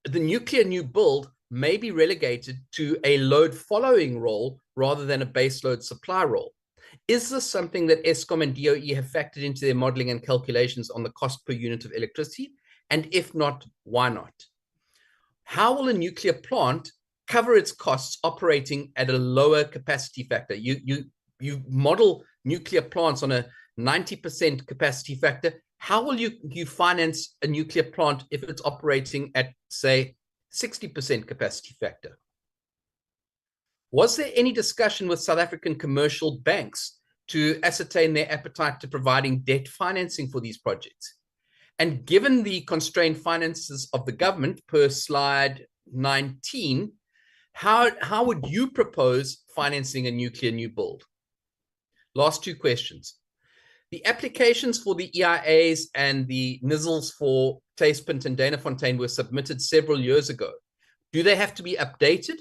the nuclear new build may be relegated to a load following role rather than a base load supply role. Is this something that Eskom and DOE have factored into their modeling and calculations on the cost per unit of electricity? And if not, why not? How will a nuclear plant cover its costs operating at a lower capacity factor? You model nuclear plants on a 90% capacity factor, how will you finance a nuclear plant if it's operating at, say, 60% capacity factor? Was there any discussion with South African commercial banks to ascertain their appetite to providing debt financing for these projects? And given the constrained finances of the government per slide 19, how would you propose financing a nuclear new build? Last two questions. The applications for the EIAs and the NISLs for Taspint and Danafontein were submitted several years ago. Do they have to be updated?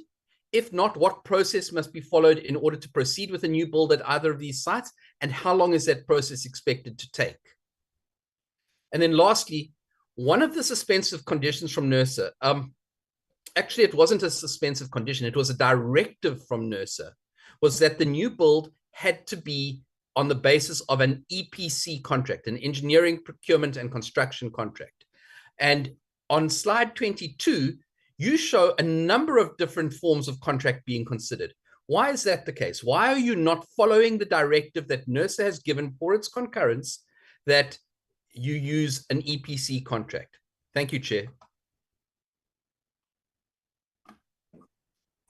If not, what process must be followed in order to proceed with a new build at either of these sites? And how long is that process expected to take? And then lastly, one of the suspensive conditions from NERSA, actually it wasn't a suspensive condition, it was a directive from NERSA, was that the new build had to be on the basis of an EPC contract, an engineering, procurement, and construction contract. And on slide 22, you show a number of different forms of contract being considered. Why is that the case? Why are you not following the directive that NERSA has given for its concurrence that you use an EPC contract? Thank you, Chair.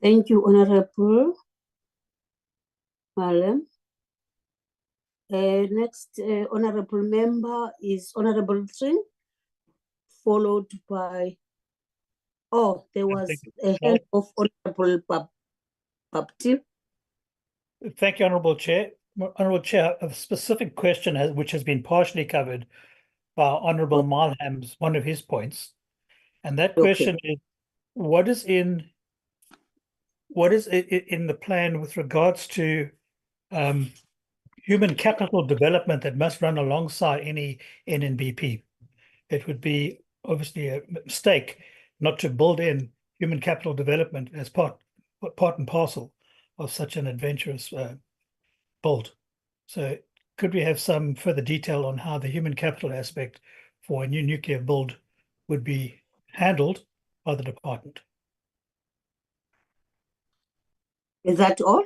Thank you, Honorable Malem. Next honorable member is Honorable Tring, followed by, oh, there was a hand of Honorable Bapti. Thank you, Honourable Chair. Honourable Chair, a specific question which has been partially covered by Honourable Malham's one of his points, and that question is, what is in the plan with regards to human capital development that must run alongside any NNBP? It would be obviously a mistake not to build in human capital development as part and parcel of such an adventurous build. So could we have some further detail on how the human capital aspect for a new nuclear build would be handled by the department? Is that all?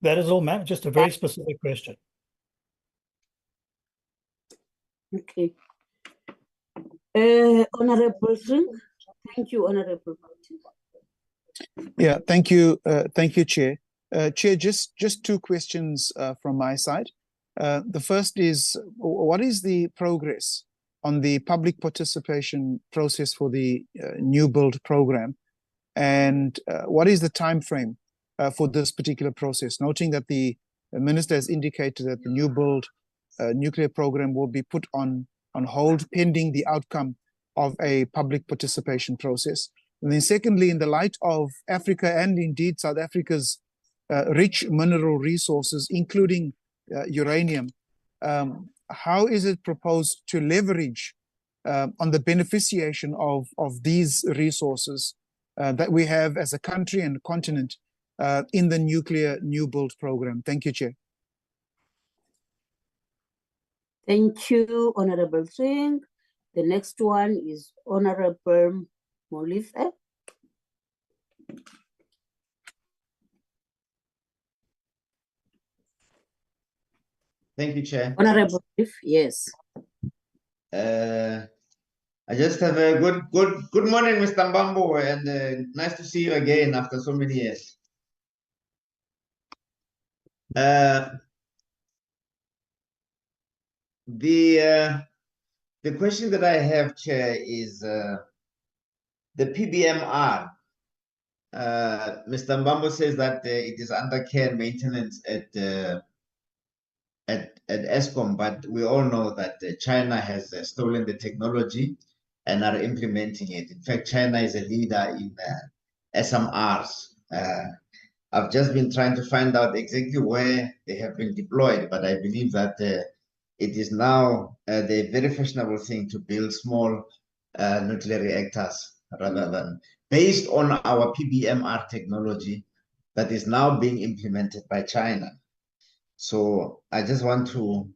That is all, ma'am. Just a very specific question. Okay. Honorable Singh. Thank you, Honorable. Yeah, thank you, Chair. Chair, just two questions from my side. The first is, what is the progress on the public participation process for the new build program, and what is the time frame for this particular process? Noting that the Minister has indicated that the new build nuclear program will be put on hold pending the outcome of a public participation process. And then secondly, in the light of Africa and indeed South Africa's rich mineral resources, including uranium, how is it proposed to leverage on the beneficiation of these resources that we have as a country and continent in the nuclear new build program? Thank you, Chair. Thank you, Honorable Singh. The next one is Honorable Molife. Thank you, Chair. Honorable Molife, yes. I just have a good morning, Mr. Mbambo, and nice to see you again after so many years. The question that I have, Chair, is the PBMR. Mr. Mbambo says that it is under care and maintenance at Eskom, but we all know that China has stolen the technology and are implementing it. In fact, China is a leader in SMRs. I've just been trying to find out exactly where they have been deployed, but I believe that it is now the very fashionable thing to build small nuclear reactors rather than based on our PBMR technology that is now being implemented by China. So I just want to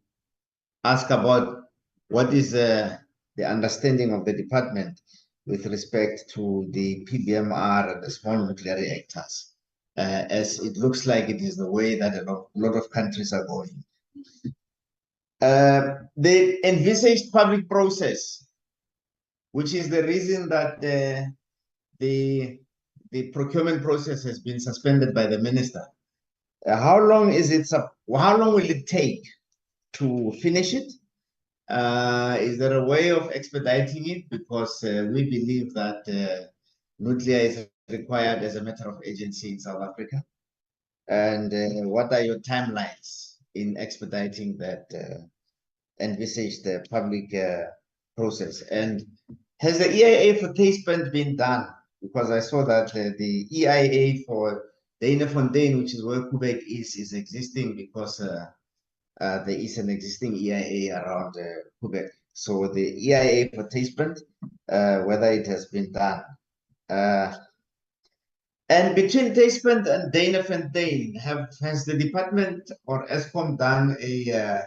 ask about what is the understanding of the department with respect to the PBMR and the small nuclear reactors. as it looks like it is the way that a lot of countries are going. The envisaged public process, which is the reason that the procurement process has been suspended by the minister. How long will it take to finish it? Is there a way of expediting it? Because we believe that nuclear is required as a matter of agency in South Africa. And what are your timelines in expediting that envisaged public process? And has the EIA for Taspent been done? Because I saw that the EIA for Dana-Fontein, which is where Koeberg is existing, because there is an existing EIA around Koeberg. So the EIA for Taspent, whether it has been done. And between Taspent and Dana-Fontein, has the department or Eskom done a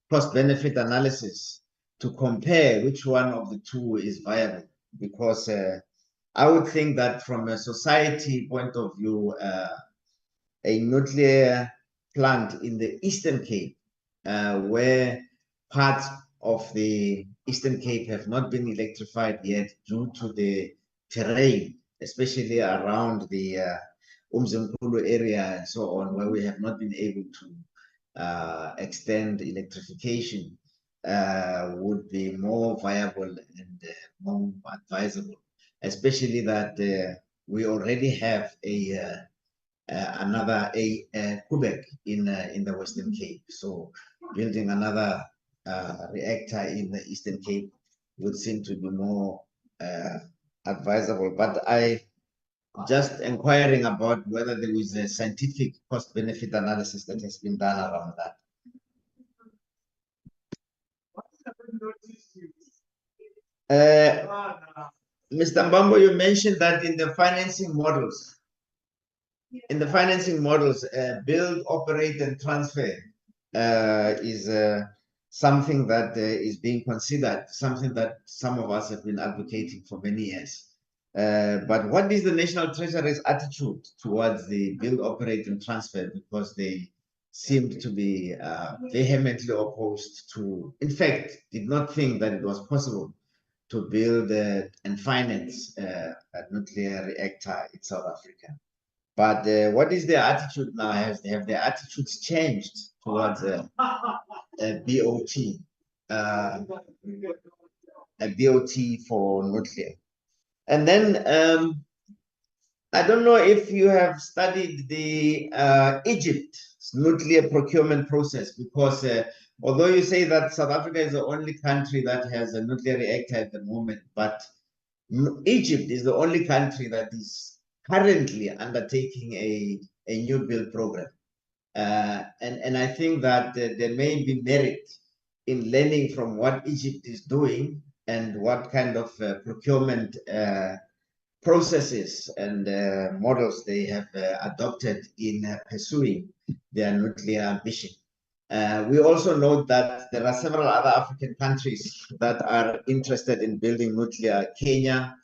cost-benefit analysis to compare which one of the two is viable? Because I would think that from a society point of view, a nuclear plant in the Eastern Cape, where parts of the Eastern Cape have not been electrified yet due to the terrain, especially around the Umzimkhulu area and so on, where we have not been able to extend electrification, would be more viable and more advisable, especially that we already have another Koeberg in the Western Cape. So building another reactor in the Eastern Cape would seem to be more advisable. But I just inquiring about whether there is a scientific cost-benefit analysis that has been done around that. Mr. Mbambo, you mentioned that in the financing models, build, operate, and transfer is something that is being considered, something that some of us have been advocating for many years. But what is the National Treasury's attitude towards the build, operate, and transfer? Because they seemed to be vehemently opposed to, in fact, did not think that it was possible to build and finance a nuclear reactor in South Africa. But what is their attitude now? Have their attitudes changed towards a BOT, a BOT for nuclear? And then I don't know if you have studied the Egypt's nuclear procurement process, because although you say that South Africa is the only country that has a nuclear reactor at the moment, but Egypt is the only country that is currently undertaking a new build program. And I think that there may be merit in learning from what Egypt is doing and what kind of procurement processes and models they have adopted in pursuing their nuclear ambition. We also note that there are several other African countries that are interested in building nuclear, Kenya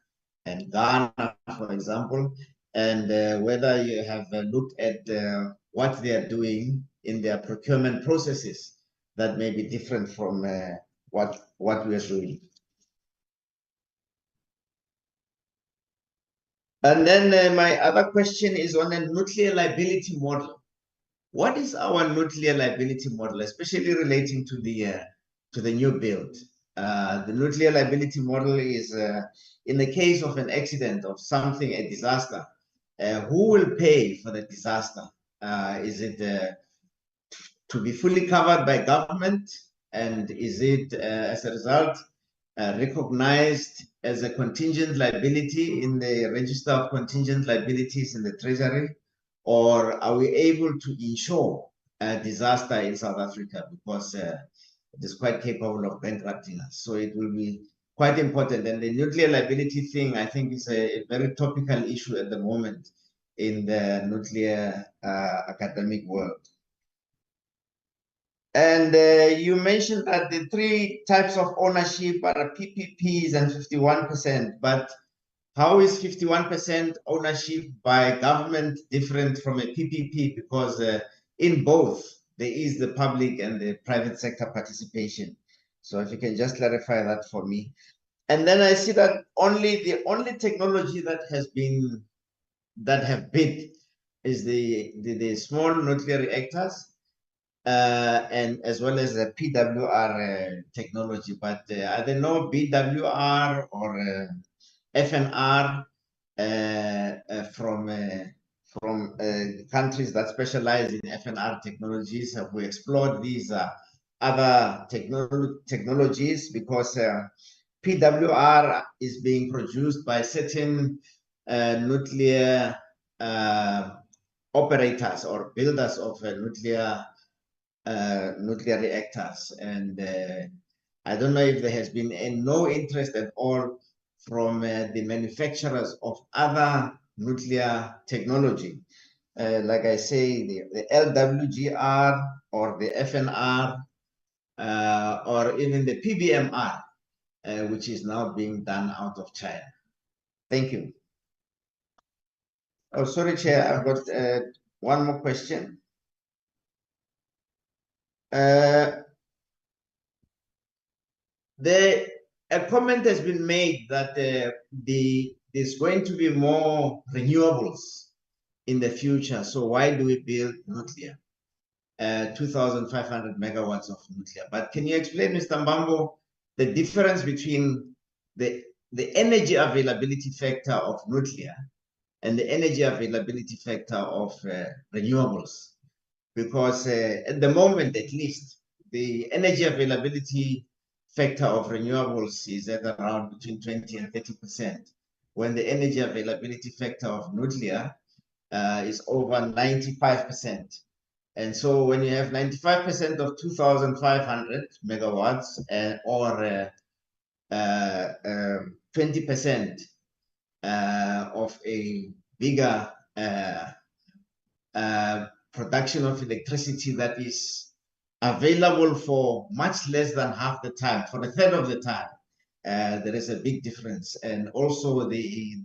and Ghana, for example, and whether you have looked at what they are doing in their procurement processes that may be different from what we are doing. And then my other question is on a nuclear liability model. What is our nuclear liability model, especially relating to the new build? The nuclear liability model is in the case of an accident of something, a disaster, who will pay for the disaster? Is it to be fully covered by government? And is it, as a result, recognized as a contingent liability in the register of contingent liabilities in the Treasury? Or are we able to insure a disaster in South Africa, because it is quite capable of bankrupting us? So it will be quite important. And the nuclear liability thing, I think, is a very topical issue at the moment in the nuclear academic world. And you mentioned that the three types of ownership are PPPs and 51%, but how is 51% ownership by government different from a PPP? Because in both, there is the public and the private sector participation. So if you can just clarify that for me. And then I see that the only technology that have bid is the small nuclear reactors, and as well as the PWR technology. But are there no BWR or FNR from countries that specialize in FNR technologies? Have we explored these other technologies? Because PWR is being produced by certain nuclear operators or builders of nuclear reactors, and I don't know if there has been no interest at all from the manufacturers of other nuclear technology, like I say, the LWGR or the FNR, or even the PBMR, which is now being done out of China. Thank you. Oh, sorry, Chair, I've got one more question. A comment has been made that there's going to be more renewables in the future. So why do we build nuclear? 2,500 megawatts of nuclear. But can you explain, Mr. Mbambo, the difference between the energy availability factor of nuclear and the energy availability factor of renewables? Because at the moment, at least, the energy availability factor of renewables is at around between 20 and 30%, when the energy availability factor of nuclear is over 95%. And so when you have 95% of 2,500 megawatts or 20% of a bigger production of electricity that is available for much less than half the time, for a third of the time, there is a big difference. And also the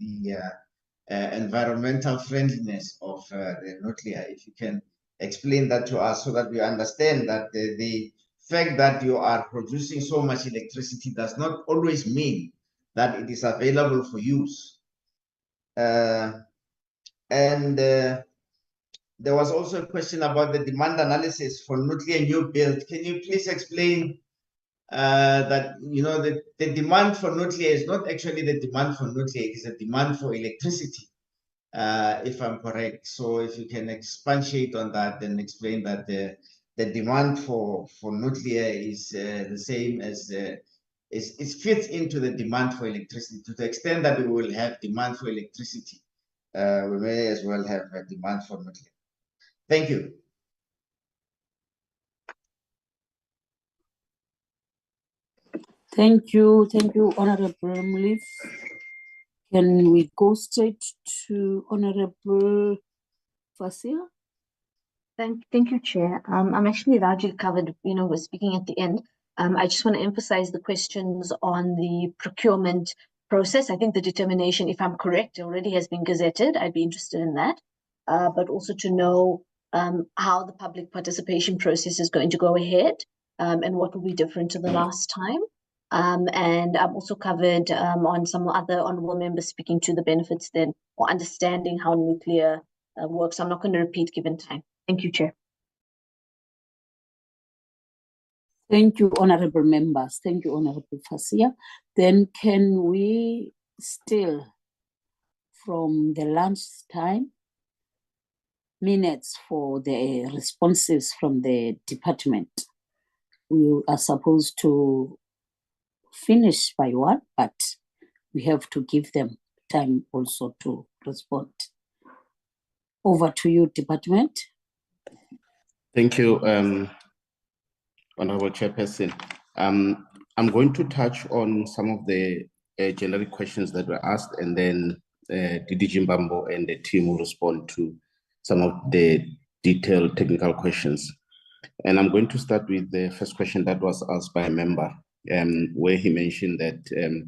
environmental friendliness of the nuclear, if you can explain that to us so that we understand that the fact that you are producing so much electricity does not always mean that it is available for use. There was also a question about the demand analysis for nuclear new build. Can you please explain that, you know, the demand for nuclear is not actually the demand for nuclear, it is a demand for electricity, if I'm correct. So if you can expatiate on that and explain that the demand for nuclear is the same as it fits into the demand for electricity. To the extent that we will have demand for electricity, we may as well have a demand for nuclear. Thank you. Thank you, Honorable Mliff. Can we go straight to Honorable Fasia? Thank you, Chair. I'm actually largely covered, we're speaking at the end. I just want to emphasize the questions on the procurement process. I think the determination, if I'm correct, already has been gazetted. I'd be interested in that. But also to know how the public participation process is going to go ahead, and what will be different to the last time. And I'm also covered on some other honourable members speaking to the benefits then, or understanding how nuclear works. I'm not going to repeat given time. Thank you, Chair. Thank you, honourable members. Thank you, Honourable Fasia. Then can we still, from the lunchtime, minutes for the responses from the department? We are supposed to finish by 1, but we have to give them time also to respond. Over to you, department. Thank you, Honorable Chairperson. I'm going to touch on some of the generic questions that were asked, and then DDG Mbambo and the team will respond to some of the detailed technical questions. And I'm going to start with the first question that was asked by a member, where he mentioned that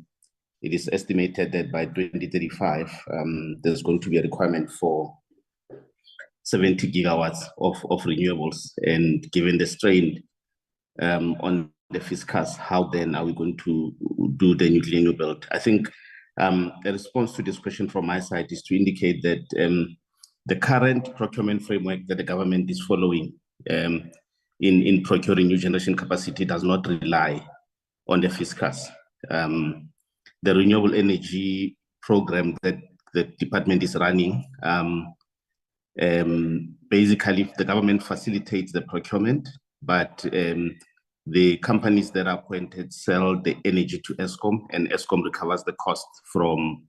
it is estimated that by 2035, there's going to be a requirement for 70 gigawatts of renewables. And given the strain on the fiscus, how then are we going to do the nuclear new build? I think a response to this question from my side is to indicate that the current procurement framework that the government is following in procuring new generation capacity does not rely on the fiscus. The renewable energy program that the department is running, basically the government facilitates the procurement, but the companies that are appointed sell the energy to Eskom, and Eskom recovers the cost from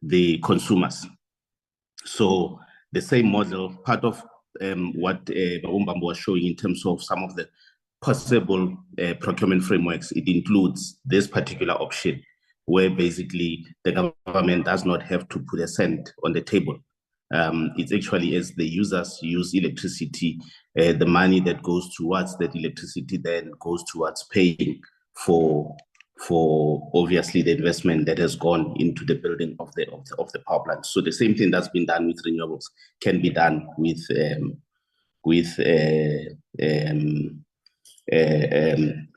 the consumers. So the same model, part of what Babumbambo was showing in terms of some of the possible procurement frameworks, it includes this particular option where basically the government does not have to put a cent on the table. It's actually as the users use electricity, the money that goes towards that electricity then goes towards paying for obviously the investment that has gone into the building of the power plant. So the same thing that's been done with renewables can be done with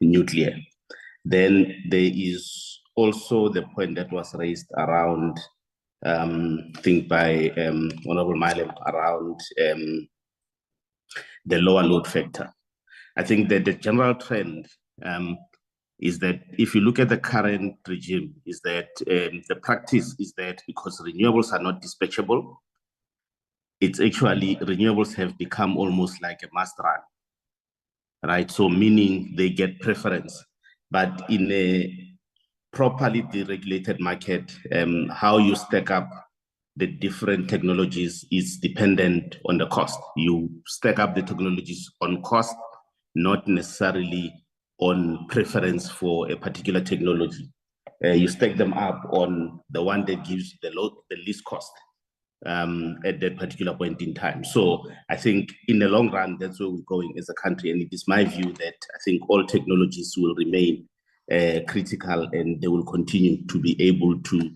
nuclear. Then there is also the point that was raised around, I think by Honorable Malem, around the lower load factor. I think that the general trend is that if you look at the current regime, is that the practice is that because renewables are not dispatchable, it's actually renewables have become almost like a must run, right? So meaning they get preference, but in a properly deregulated market, how you stack up the different technologies is dependent on the cost. You stack up the technologies on cost, not necessarily on preference for a particular technology. You stack them up on the one that gives the least cost at that particular point in time. So I think in the long run, that's where we're going as a country. And it is my view that I think all technologies will remain critical, and they will continue to be able to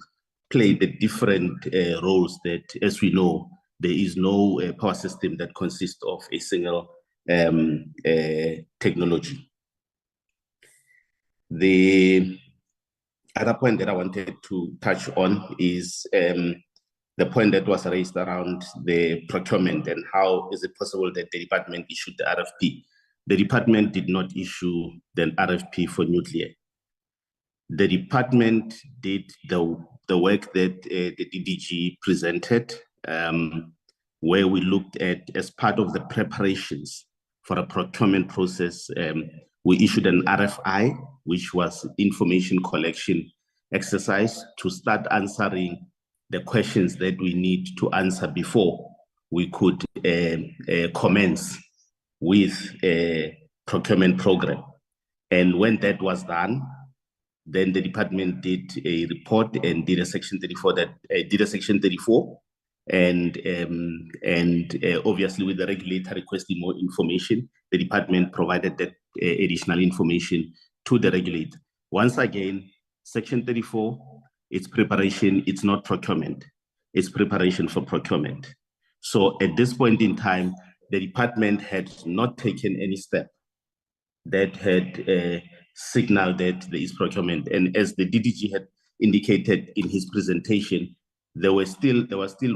play the different roles that, as we know, there is no power system that consists of a single technology. The other point that I wanted to touch on is the point that was raised around the procurement and how is it possible that the department issued the RFP. The department did not issue the RFP for nuclear. The department did the work that the DDG presented, where we looked at, as part of the preparations for a procurement process, we issued an RFI, which was information collection exercise to start answering the questions that we need to answer before we could commence with a procurement program. And when that was done, then the department did a report and did a section 34 and obviously with the regulator requesting more information, the department provided that additional information to the regulator. Once again, section 34, it's preparation, it's not procurement, it's preparation for procurement. So at this point in time, the department had not taken any step that had signaled that there is procurement. And as the DDG had indicated in his presentation, there was still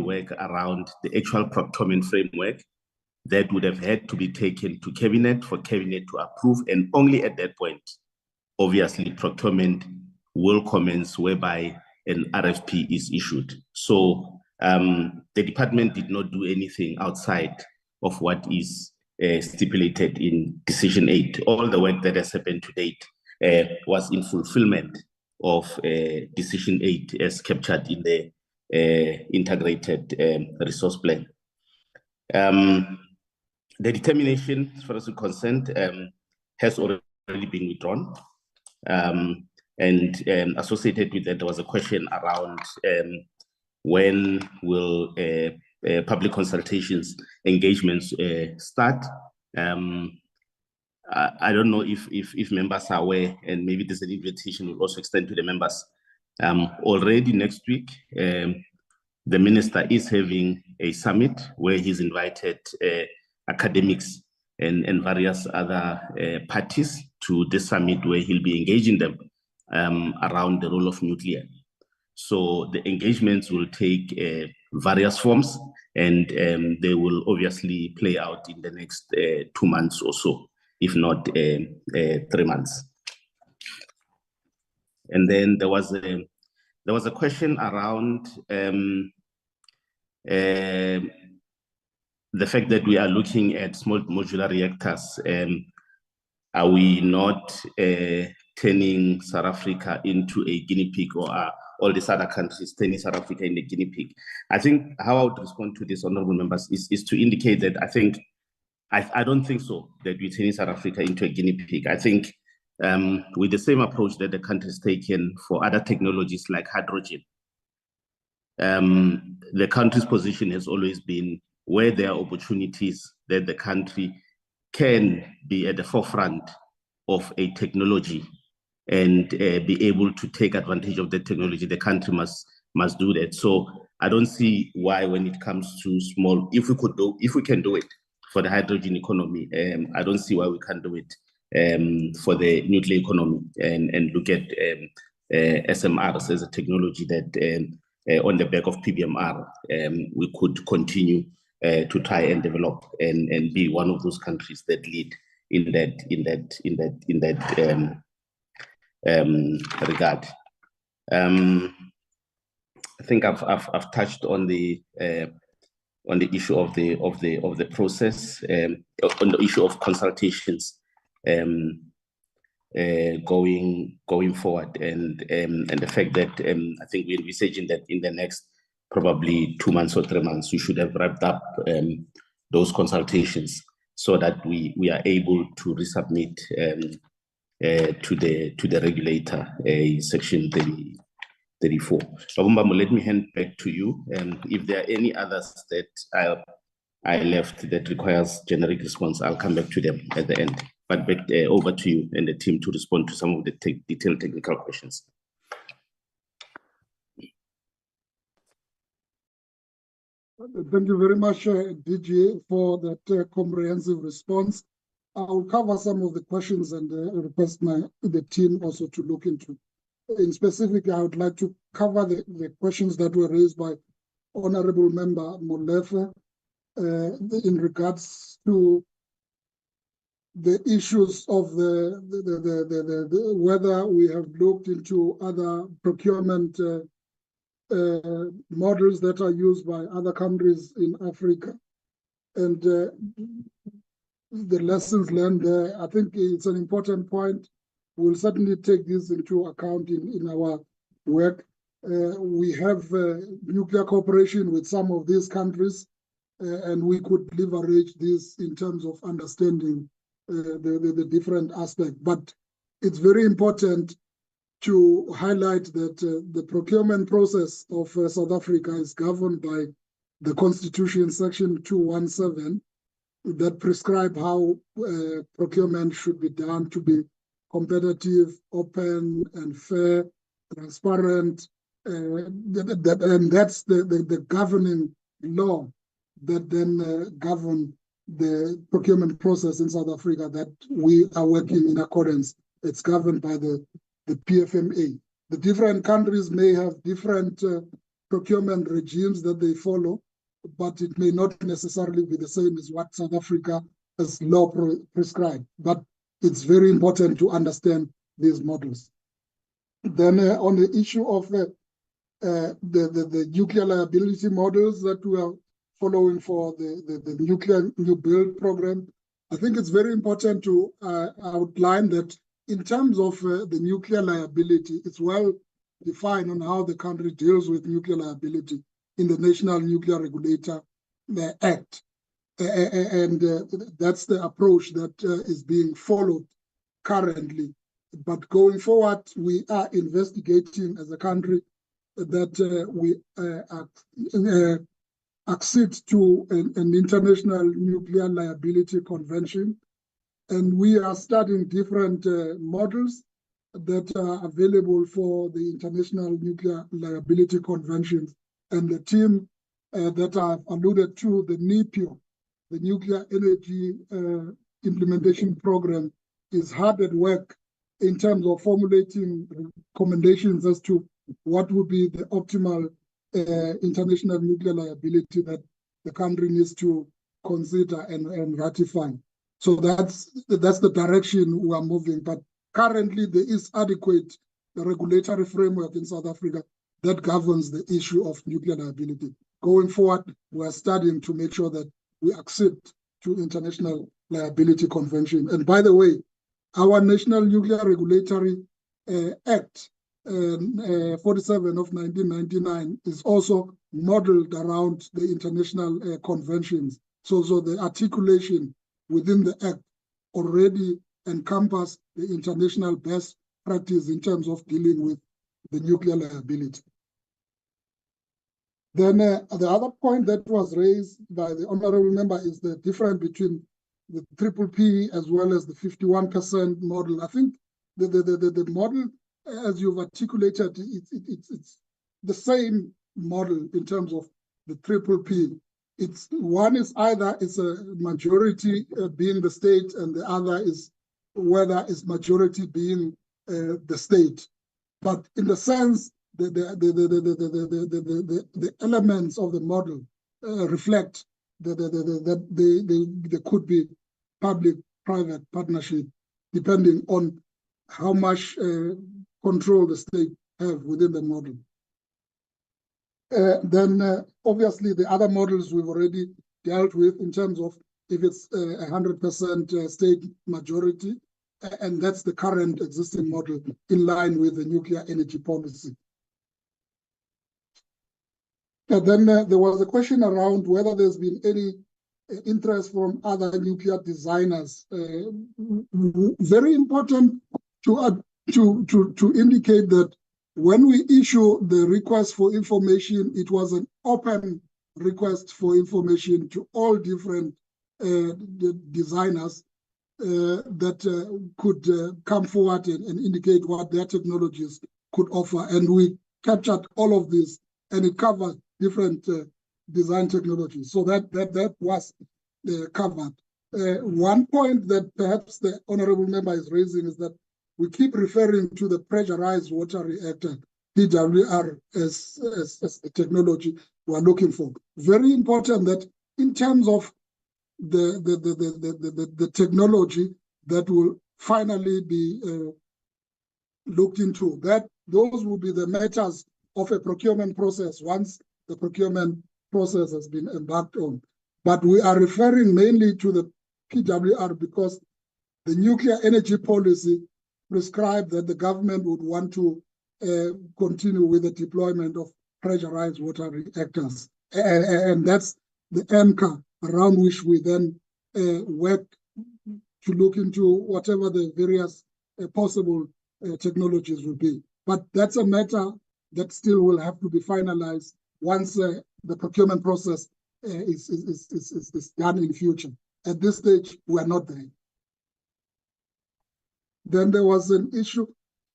work around the actual procurement framework that would have had to be taken to cabinet for cabinet to approve, and only at that point, obviously, procurement will commence, whereby an RFP is issued. So the department did not do anything outside of what is stipulated in Decision 8. All the work that has happened to date was in fulfillment of Decision 8 as captured in the integrated resource plan. The determination, as far as we're concerned, has already been withdrawn. And associated with that, there was a question around when will public consultations engagements start. I don't know if members are aware, and maybe there's an invitation we'll also extend to the members. Already next week, the minister is having a summit where he's invited academics and various other parties to this summit, where he'll be engaging them around the role of nuclear. So the engagements will take various forms, and they will obviously play out in the next 2 months or so, if not 3 months. And then there was a question around the fact that we are looking at small modular reactors. Are we not turning South Africa into a guinea pig, or are all these other countries turning South Africa into a guinea pig? I think how I would respond to this, honorable members, is to indicate that I don't think so, that we're turning South Africa into a guinea pig. I think with the same approach that the country has taken for other technologies like hydrogen, the country's position has always been where there are opportunities that the country can be at the forefront of a technology and be able to take advantage of the technology, the country must do that. So I don't see why, when it comes to small, if we can do it for the hydrogen economy, I don't see why we can't do it for the nuclear economy, and look at SMRs as a technology that on the back of PBMR, we could continue to try and develop and be one of those countries that lead in that regard. I think I've touched on the issue of the process, on the issue of consultations going forward, and the fact that I think we're envisaging that in the next probably 2 months or 3 months, we should have wrapped up those consultations so that we are able to resubmit to the regulator section 34. Babumbamo, let me hand back to you. If there are any others that I left that requires generic response, I'll come back to them at the end. But back over to you and the team to respond to some of the detailed technical questions. Thank you very much, DG, for that comprehensive response. I'll cover some of the questions and request the team also to look into. In specific, I would like to cover the questions that were raised by Honorable Member Molefe in regards to the issues of the whether we have looked into other procurement models that are used by other countries in Africa, and the lessons learned there. I think it's an important point. We'll certainly take this into account in our work. We have nuclear cooperation with some of these countries, and we could leverage this in terms of understanding the different aspects. But it's very important to highlight that the procurement process of South Africa is governed by the Constitution, Section 217, that prescribe how procurement should be done to be competitive, open, and fair, transparent, and that's the governing law that then govern the procurement process in South Africa that we are working in accordance. It's governed by the PFMA. The different countries may have different procurement regimes that they follow, but it may not necessarily be the same as what South Africa has law prescribed. But it's very important to understand these models. Then on the issue of the nuclear liability models that we are following for the nuclear new build program, I think it's very important to outline that in terms of the nuclear liability, it's well defined on how the country deals with nuclear liability in the National Nuclear Regulator Act. And that's the approach that is being followed currently. But going forward, we are investigating as a country that we accede to an international nuclear liability convention. And we are studying different models that are available for the International Nuclear Liability Convention, and the team that I've alluded to, the NEPIO, the Nuclear Energy Implementation Program, is hard at work in terms of formulating recommendations as to what would be the optimal international nuclear liability that the country needs to consider and ratify. So that's the direction we are moving. But currently, there is adequate regulatory framework in South Africa that governs the issue of nuclear liability. Going forward, we are studying to make sure that we accept to International Liability Convention. And by the way, our National Nuclear Regulatory Act 47 of 1999 is also modeled around the international conventions. So the articulation within the Act already encompass the international best practice in terms of dealing with the nuclear liability. Then the other point that was raised by the honorable member is the difference between the PPP as well as the 51% model. I think the model, as you've articulated, it's the same model in terms of the PPP. It's one is either it's a majority being the state, and the other is whether it's majority being the state. But in the sense, the elements of the model reflect that there could be public-private partnership, depending on how much control the state have within the model. Then obviously the other models we've already dealt with in terms of if it's 100% state majority, and that's the current existing model in line with the nuclear energy policy. And then there was a question around whether there's been any interest from other nuclear designers. Very important to indicate that when we issue the request for information, it was an open request for information to all different designers that could come forward and indicate what their technologies could offer. And we captured all of this, and it covered different design technologies. So that was covered. One point that perhaps the honorable member is raising is that we keep referring to the pressurized water reactor, PWR, as the technology we're looking for. Very important that in terms of the technology that will finally be looked into, that those will be the matters of a procurement process once the procurement process has been embarked on. But we are referring mainly to the PWR because the nuclear energy policy prescribed that the government would want to continue with the deployment of pressurized water reactors. And that's the anchor around which we then work to look into whatever the various possible technologies will be. But that's a matter that still will have to be finalized once the procurement process is done in future. At this stage, we are not there. Then there was an issue.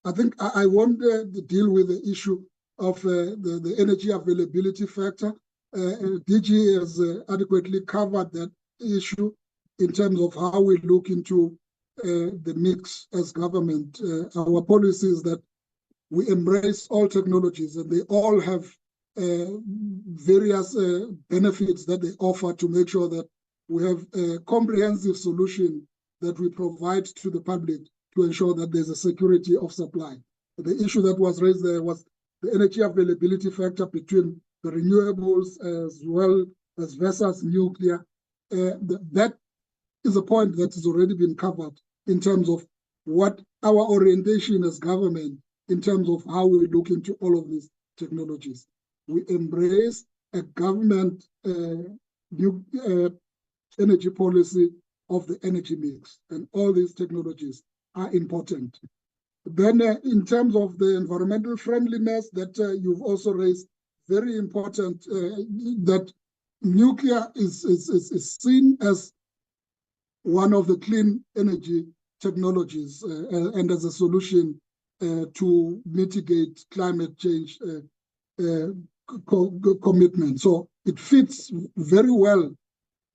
I think I want to deal with the issue of the energy availability factor. DG has adequately covered that issue in terms of how we look into the mix as government. Our policy is that we embrace all technologies, and they all have various benefits that they offer to make sure that we have a comprehensive solution that we provide to the public to ensure that there's a security of supply. The issue that was raised there was the energy availability factor between the renewables as well as versus nuclear. That is a point that has already been covered in terms of what our orientation as government in terms of how we look into all of these technologies. We embrace a government energy policy of the energy mix, and all these technologies are important. Then in terms of the environmental friendliness that you've also raised, very important that nuclear is seen as one of the clean energy technologies and as a solution to mitigate climate change commitment. So it fits very well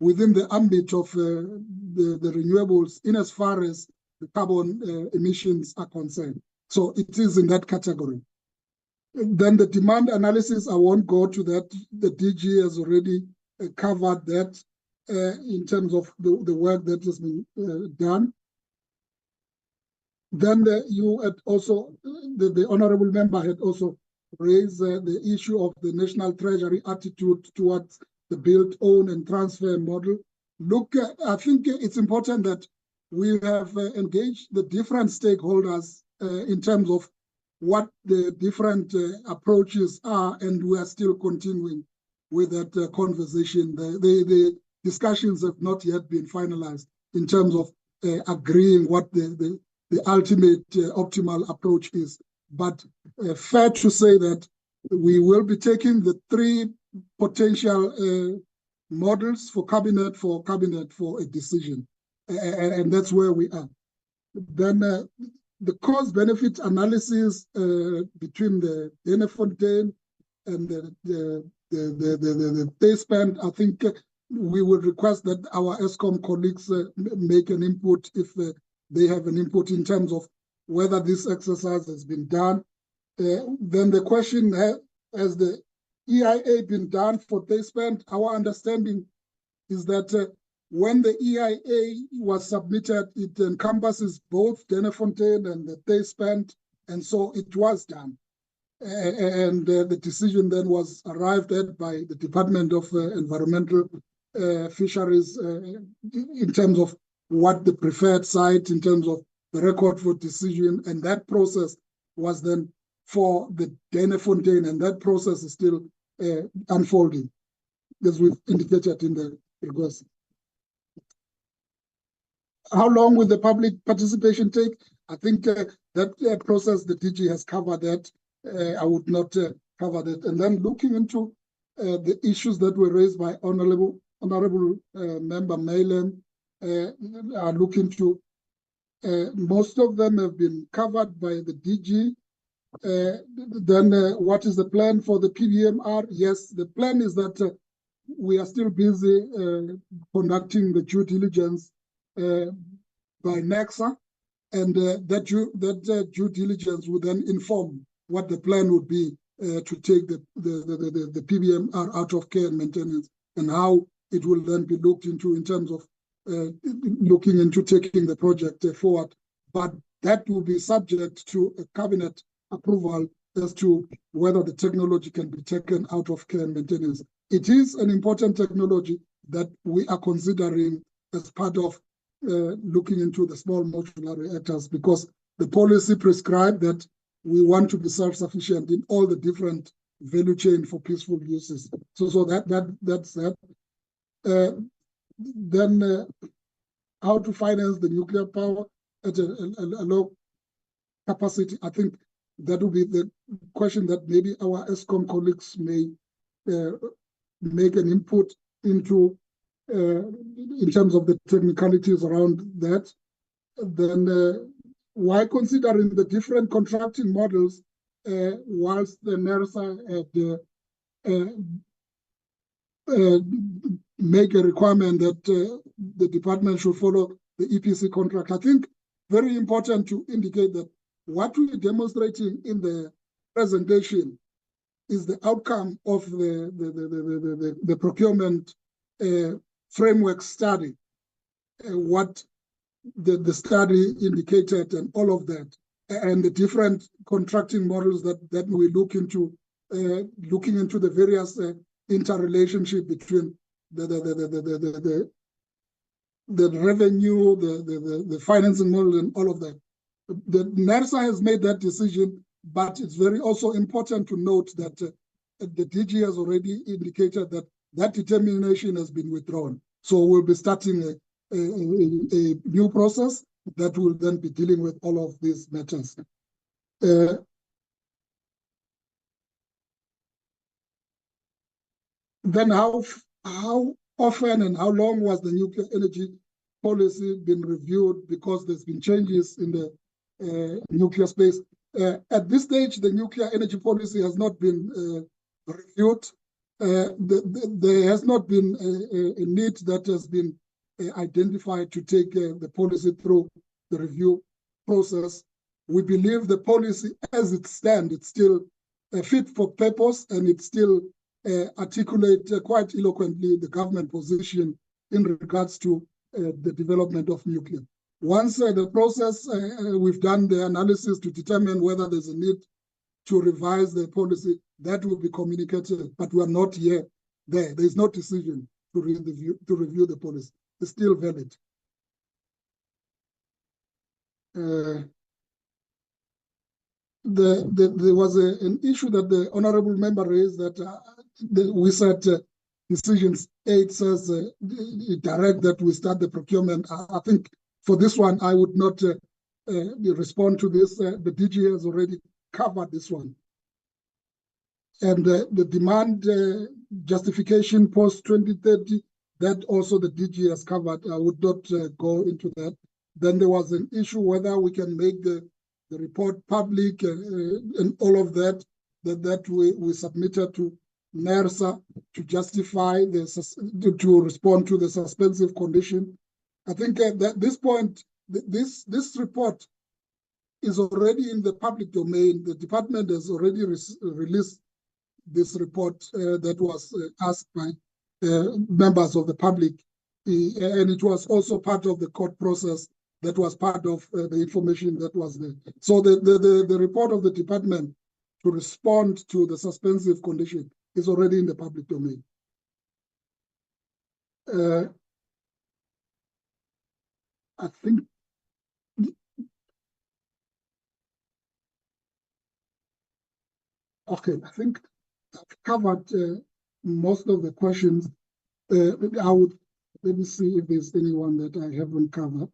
within the ambit of the renewables in as far as the carbon emissions are concerned. So it is in that category. Then the demand analysis, I won't go to that. The DG has already covered that in terms of the work that has been done. Then you had also, the honorable member had also raised the issue of the National Treasury attitude towards the build, own and transfer model. Look, I think it's important that we have engaged the different stakeholders in terms of what the different approaches are, and we are still continuing with that conversation. The discussions have not yet been finalized in terms of agreeing what the ultimate optimal approach is. But fair to say that we will be taking the three potential models for cabinet for a decision, and that's where we are. Then the cost-benefit analysis between the Denefontein and the pay spend, I think we would request that our ESCOM colleagues make an input if they have an input in terms of whether this exercise has been done. Then the question, has the EIA been done for pay spend? Our understanding is that when the EIA was submitted, it encompasses both Denefontein and the pay spend, and so it was done. And the decision then was arrived at by the Department of Environmental Fisheries in terms of what the preferred site, in terms of the record for decision, and that process was then for the Denefontein, and that process is still unfolding, as we've indicated in the request. How long will the public participation take? I think that process, the DG has covered that. I would not cover that. And then looking into the issues that were raised by Honorable Member Maylan, are looking to, most of them have been covered by the DG. Then what is the plan for the PBMR? Yes, the plan is that we are still busy conducting the due diligence by NEXA, and that due diligence would then inform what the plan would be to take the PBMR out of care and maintenance, and how it will then be looked into in terms of looking into taking the project forward. But that will be subject to a cabinet approval as to whether the technology can be taken out of care and maintenance. It is an important technology that we are considering as part of looking into the small modular reactors, because the policy prescribed that we want to be self-sufficient in all the different value chain for peaceful uses. So that's that. Then how to finance the nuclear power at a low capacity. I think that will be the question that maybe our ESCOM colleagues may make an input into in terms of the technicalities around that. Then why considering the different contracting models whilst the NERSA had make a requirement that the department should follow the EPC contract? I think very important to indicate that what we're demonstrating in the presentation is the outcome of the procurement framework study, what the study indicated, and all of that, and the different contracting models that we look into, looking into the various interrelationship between the revenue, the financing model, and all of that. The NERSA has made that decision, but it's very also important to note that the DG has already indicated that that determination has been withdrawn. So we'll be starting a new process that will then be dealing with all of these matters. Then how often and how long was the nuclear energy policy been reviewed, because there's been changes in the nuclear space? At this stage, the nuclear energy policy has not been reviewed. There has not been a need that has been identified to take the policy through the review process. We believe the policy as it stands, it's still fit for purpose, and it still articulate quite eloquently the government position in regards to the development of nuclear. Once the process, we've done the analysis to determine whether there's a need to revise the policy, that will be communicated, but we are not yet there. There's no decision to review the policy. It's still valid. There was an issue that the honorable member raised that we said decision 8 says direct that we start the procurement. I think for this one, I would not respond to this. The DG has already covered this one. And the demand justification post 2030, that also the DG has covered. I would not go into that. Then there was an issue whether we can make the report public and all of that, that we submitted to NERSA to justify to respond to the suspensive condition. I think at this point, this report is already in the public domain. The department has already released this report that was asked by members of the public, and it was also part of the court process. That was part of the information that was there. So the report of the department to respond to the suspensive condition is already in the public domain. I think okay, I think I've covered most of the questions. Let me see if there's anyone that I haven't covered.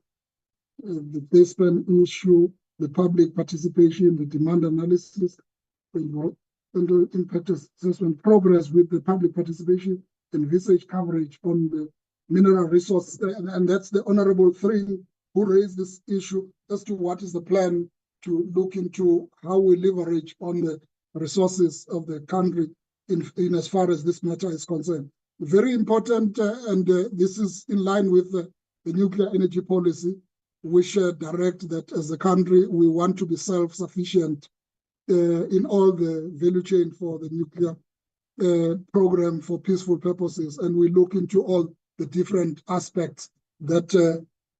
The basement issue, the public participation, the demand analysis, and impact assessment progress with the public participation and research coverage on the mineral resource. And that's the Honorable Three who raised this issue as to what is the plan to look into how we leverage on the resources of the country in as far as this matter is concerned. Very important, and this is in line with the nuclear energy policy, which direct that as a country, we want to be self-sufficient in all the value chain for the nuclear program for peaceful purposes. And we look into all the different aspects that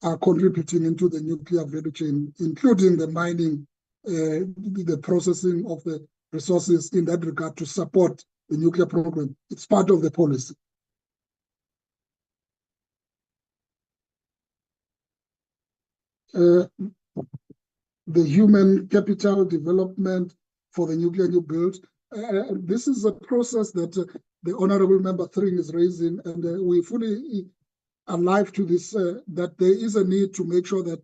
are contributing into the nuclear value chain, including the mining, the processing of the resources in that regard to support the nuclear program. It's part of the policy. The human capital development for the nuclear new build. This is a process that the Honorable Member Three is raising, and we fully alive to this, that there is a need to make sure that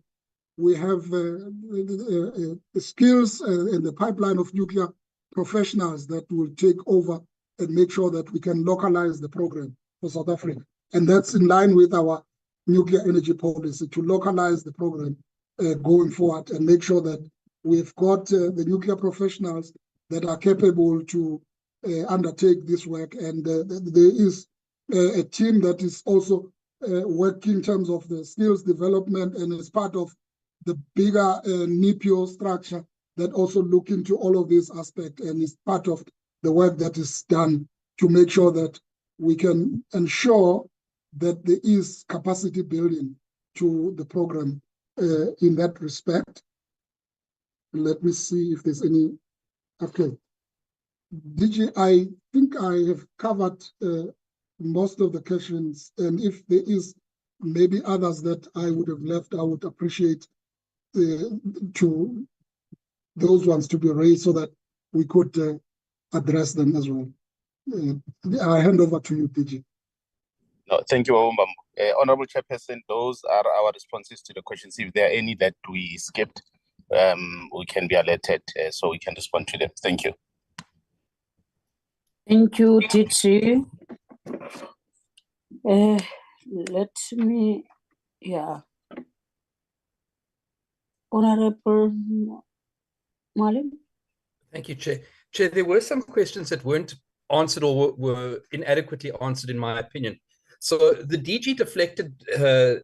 we have the skills and the pipeline of nuclear professionals that will take over and make sure that we can localize the program for South Africa. And that's in line with our nuclear energy policy to localize the program going forward and make sure that we've got the nuclear professionals that are capable to undertake this work. And there is a team that is also working in terms of the skills development, and is part of the bigger NEPIO structure that also look into all of these aspects, and is part of the work that is done to make sure that we can ensure that there is capacity building to the program in that respect. Let me see if there's any. Okay. DG, I think I have covered most of the questions, and if there is maybe others that I would have left, I would appreciate to those ones to be raised so that we could address them as well. I hand over to you, DG. No, thank you, Honorable Chairperson. Those are our responses to the questions. If there are any that we skipped, we can be alerted so we can respond to them. Thank you. Thank you, DG. Let me, yeah. Honorable Mwalimu? Thank you, Chair. Chair, there were some questions that weren't answered or were inadequately answered, in my opinion. So the DG deflected the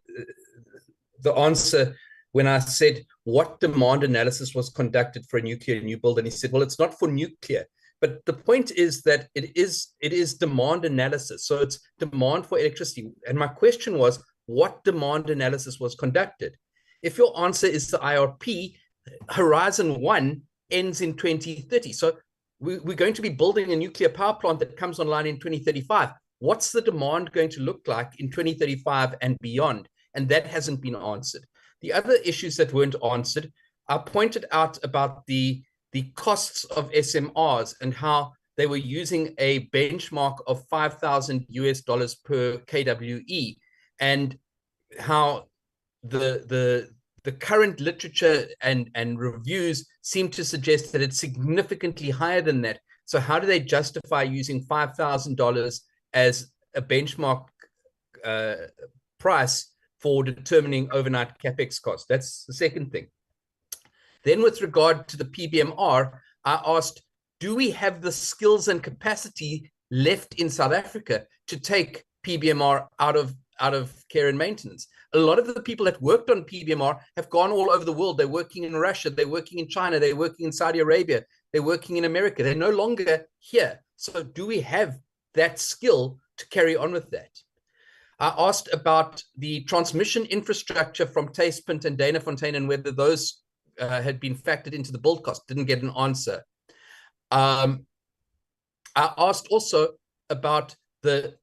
answer when I said what demand analysis was conducted for a nuclear new build, and he said, well, it's not for nuclear. But the point is that it is demand analysis. So it's demand for electricity. And my question was, what demand analysis was conducted? If your answer is the IRP, Horizon 1 ends in 2030. So we're going to be building a nuclear power plant that comes online in 2035. What's the demand going to look like in 2035 and beyond? And that hasn't been answered. The other issues that weren't answered, I pointed out about the costs of SMRs and how they were using a benchmark of $5,000 per kWe, and how the current literature and reviews seem to suggest that it's significantly higher than that. So how do they justify using $5,000 as a benchmark price for determining overnight capex costs? That's the second thing. Then with regard to the PBMR, I asked, do we have the skills and capacity left in South Africa to take PBMR out of care and maintenance? A lot of the people that worked on PBMR have gone all over the world. They're working in Russia, they're working in China, they're working in Saudi Arabia, they're working in America. They're no longer here. So do we have that skill to carry on with that? I asked about the transmission infrastructure from Taspint and Danafontein and whether those had been factored into the build cost. Didn't get an answer. I asked also about the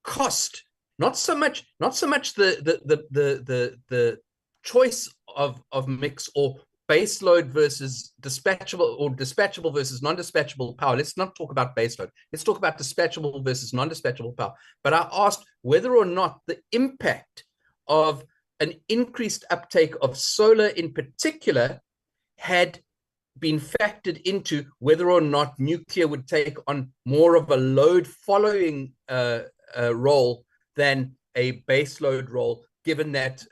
cost, not so much the choice of mix or base load versus dispatchable, or dispatchable versus non-dispatchable power. Let's not talk about base load. Let's talk about dispatchable versus non-dispatchable power. But I asked whether or not the impact of an increased uptake of solar in particular had been factored into whether or not nuclear would take on more of a load following role than a base load role, given that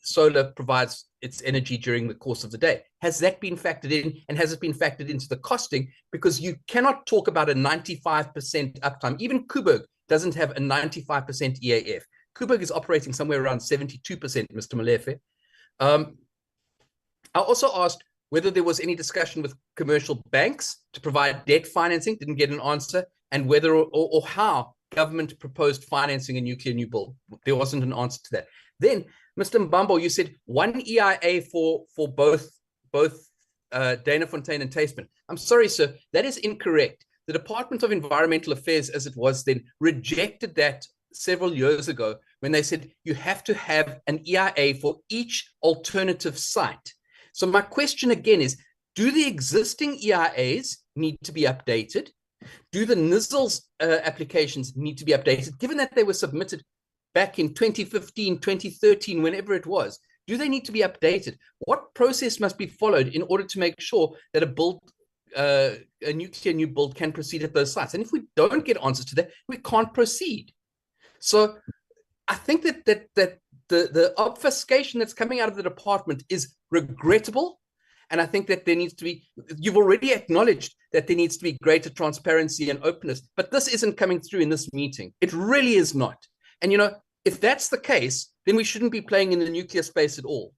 solar provides its energy during the course of the day. Has that been factored in, and has it been factored into the costing? Because you cannot talk about a 95% uptime. Even Koeberg doesn't have a 95% EAF. Koeberg is operating somewhere around 72%, Mr. Molefe. I also asked whether there was any discussion with commercial banks to provide debt financing, didn't get an answer, and whether or how government proposed financing a nuclear new build. There wasn't an answer to that. Then, Mr. Mbambo, you said one EIA for both Danafontein and Taspint. I'm sorry, sir, that is incorrect. The Department of Environmental Affairs, as it was then, rejected that several years ago when they said you have to have an EIA for each alternative site. So my question again is, do the existing EIAs need to be updated? Do the NISL's applications need to be updated, given that they were submitted back in 2015, 2013, whenever it was? Do they need to be updated? What process must be followed in order to make sure that a nuclear new build can proceed at those sites? And if we don't get answers to that, we can't proceed. So I think that the obfuscation that's coming out of the department is regrettable. And I think that there needs to be, you've already acknowledged that there needs to be greater transparency and openness, but this isn't coming through in this meeting. It really is not. And, you know, if that's the case, then we shouldn't be playing in the nuclear space at all.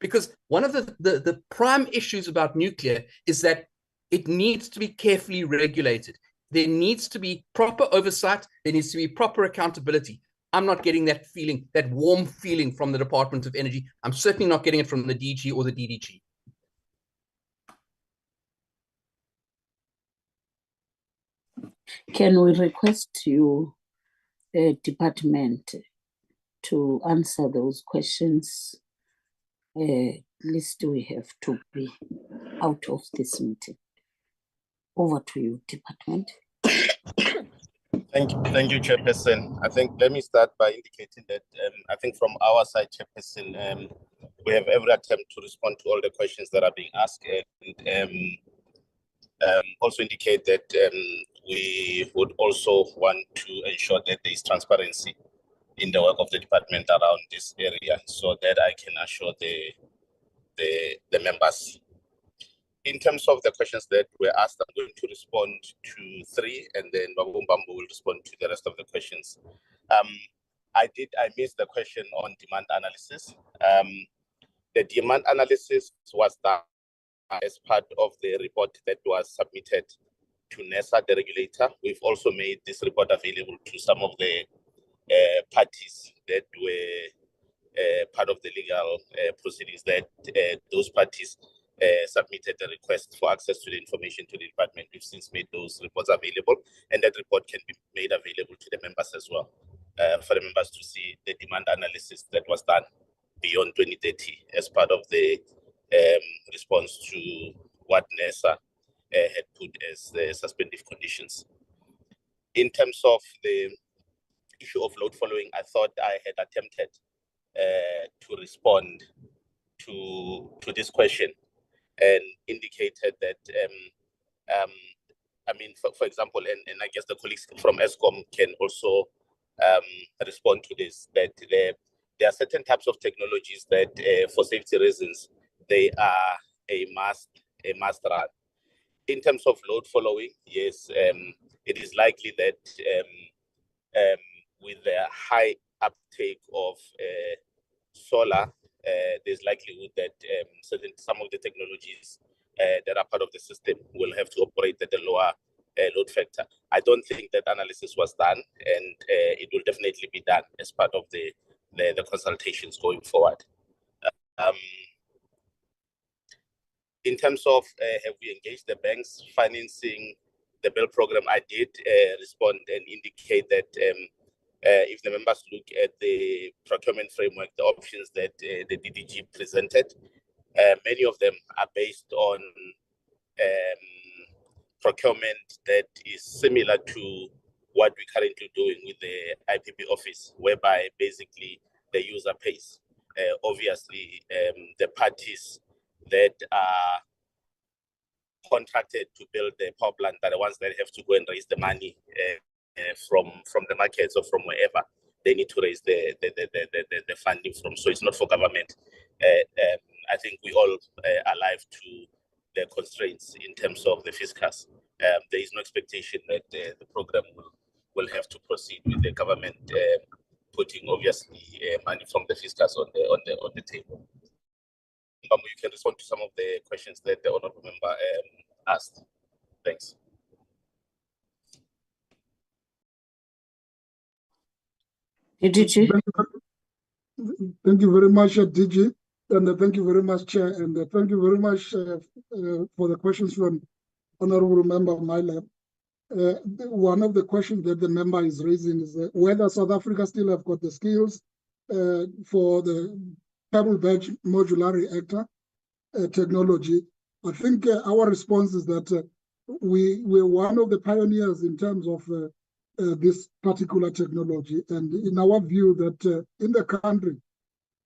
Because one of the prime issues about nuclear is that it needs to be carefully regulated. There needs to be proper oversight. There needs to be proper accountability. I'm not getting that feeling, that warm feeling from the Department of Energy. I'm certainly not getting it from the DG or the DDG. Can we request you, department, to answer those questions? At least we have to be out of this meeting. Over to you, department. Thank you, Chairperson. I think let me start by indicating that I think from our side, Chairperson, we have every attempt to respond to all the questions that are being asked, and also indicate that we would also want to ensure that there is transparency in the work of the department around this area, so that I can assure the members. In terms of the questions that were asked, I'm going to respond to 3, and then Bambo will respond to the rest of the questions. I missed the question on demand analysis. The demand analysis was done as part of the report that was submitted to NESA, the regulator. We've also made this report available to some of the parties that were part of the legal proceedings, that those parties submitted a request for access to the information to the department. We've since made those reports available, and that report can be made available to the members as well, for the members to see the demand analysis that was done beyond 2030 as part of the response to what NESA had put as the suspensive conditions. In terms of the issue of load following, I thought I had attempted to respond to this question and indicated that, I mean, for example, and I guess the colleagues from ESCOM can also respond to this, that there are certain types of technologies that, for safety reasons, they are a must run. In terms of load following, yes, it is likely that with the high uptake of solar, there's likelihood that some of the technologies that are part of the system will have to operate at a lower load factor. I don't think that analysis was done, and it will definitely be done as part of the consultations going forward. In terms of have we engaged the banks financing the bill program, I did respond and indicate that if the members look at the procurement framework, the options that the DDG presented, many of them are based on procurement that is similar to what we're currently doing with the IPP office, whereby basically the user pays. Obviously, the parties that are contracted to build the power plant are the ones that have to go and raise the money from the markets or from wherever they need to raise the funding from. So it's not for government. I think we all are alive to the constraints in terms of the fiscus. There is no expectation that the program will have to proceed with the government putting obviously money from the fiscus on the table. You can respond to some of the questions that the honourable member asked. Thanks. DG. Thank you very much, DG, and thank you very much, Chair, and thank you very much for the questions from Honourable Member Mylab. One of the questions that the member is raising is whether South Africa still have got the skills for the Koeberg modular reactor technology. I think our response is that we're one of the pioneers in terms of this particular technology, and in our view that in the country,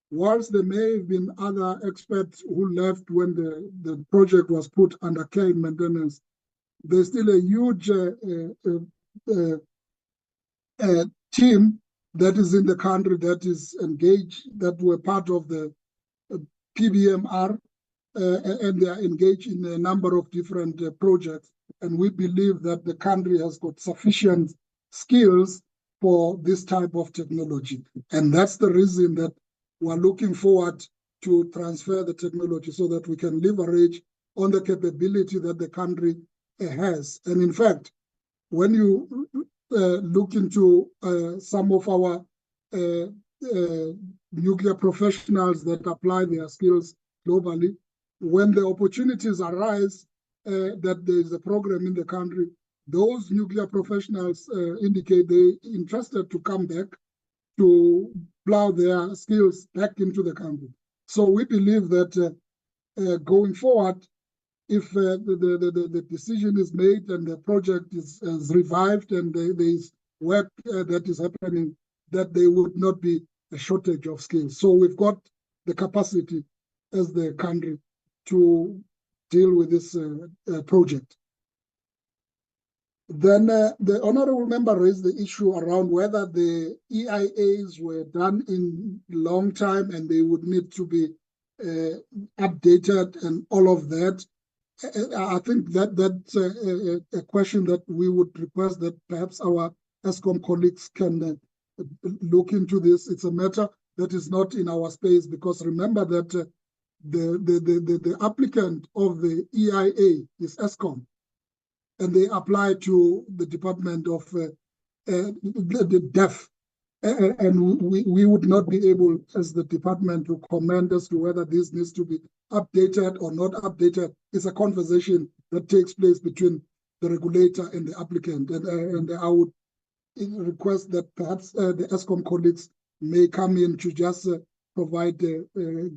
whilst there may have been other experts who left when the project was put under care and maintenance, there's still a huge team that is in the country that is engaged, that were part of the PBMR, and they are engaged in a number of different projects. And we believe that the country has got sufficient skills for this type of technology. And that's the reason that we're looking forward to transfer the technology so that we can leverage on the capability that the country has. And in fact, when you look into some of our nuclear professionals that apply their skills globally, when the opportunities arise that there is a program in the country, those nuclear professionals indicate they're interested to come back to plow their skills back into the country. So we believe that going forward, if the decision is made and the project is revived and there is work that is happening, that there would not be a shortage of skills. So we've got the capacity as the country to deal with this project. Then the honourable member raised the issue around whether the EIAs were done in long time and they would need to be updated and all of that. I think that's a question that we would request that perhaps our ESCOM colleagues can look into this. It's a matter that is not in our space, because remember that the applicant of the EIA is ESCOM, and they apply to the Department of the DEF. And we would not be able, as the department, to comment as to whether this needs to be updated or not updated. It's a conversation that takes place between the regulator and the applicant. And I would request that perhaps the ESCOM colleagues may come in to just provide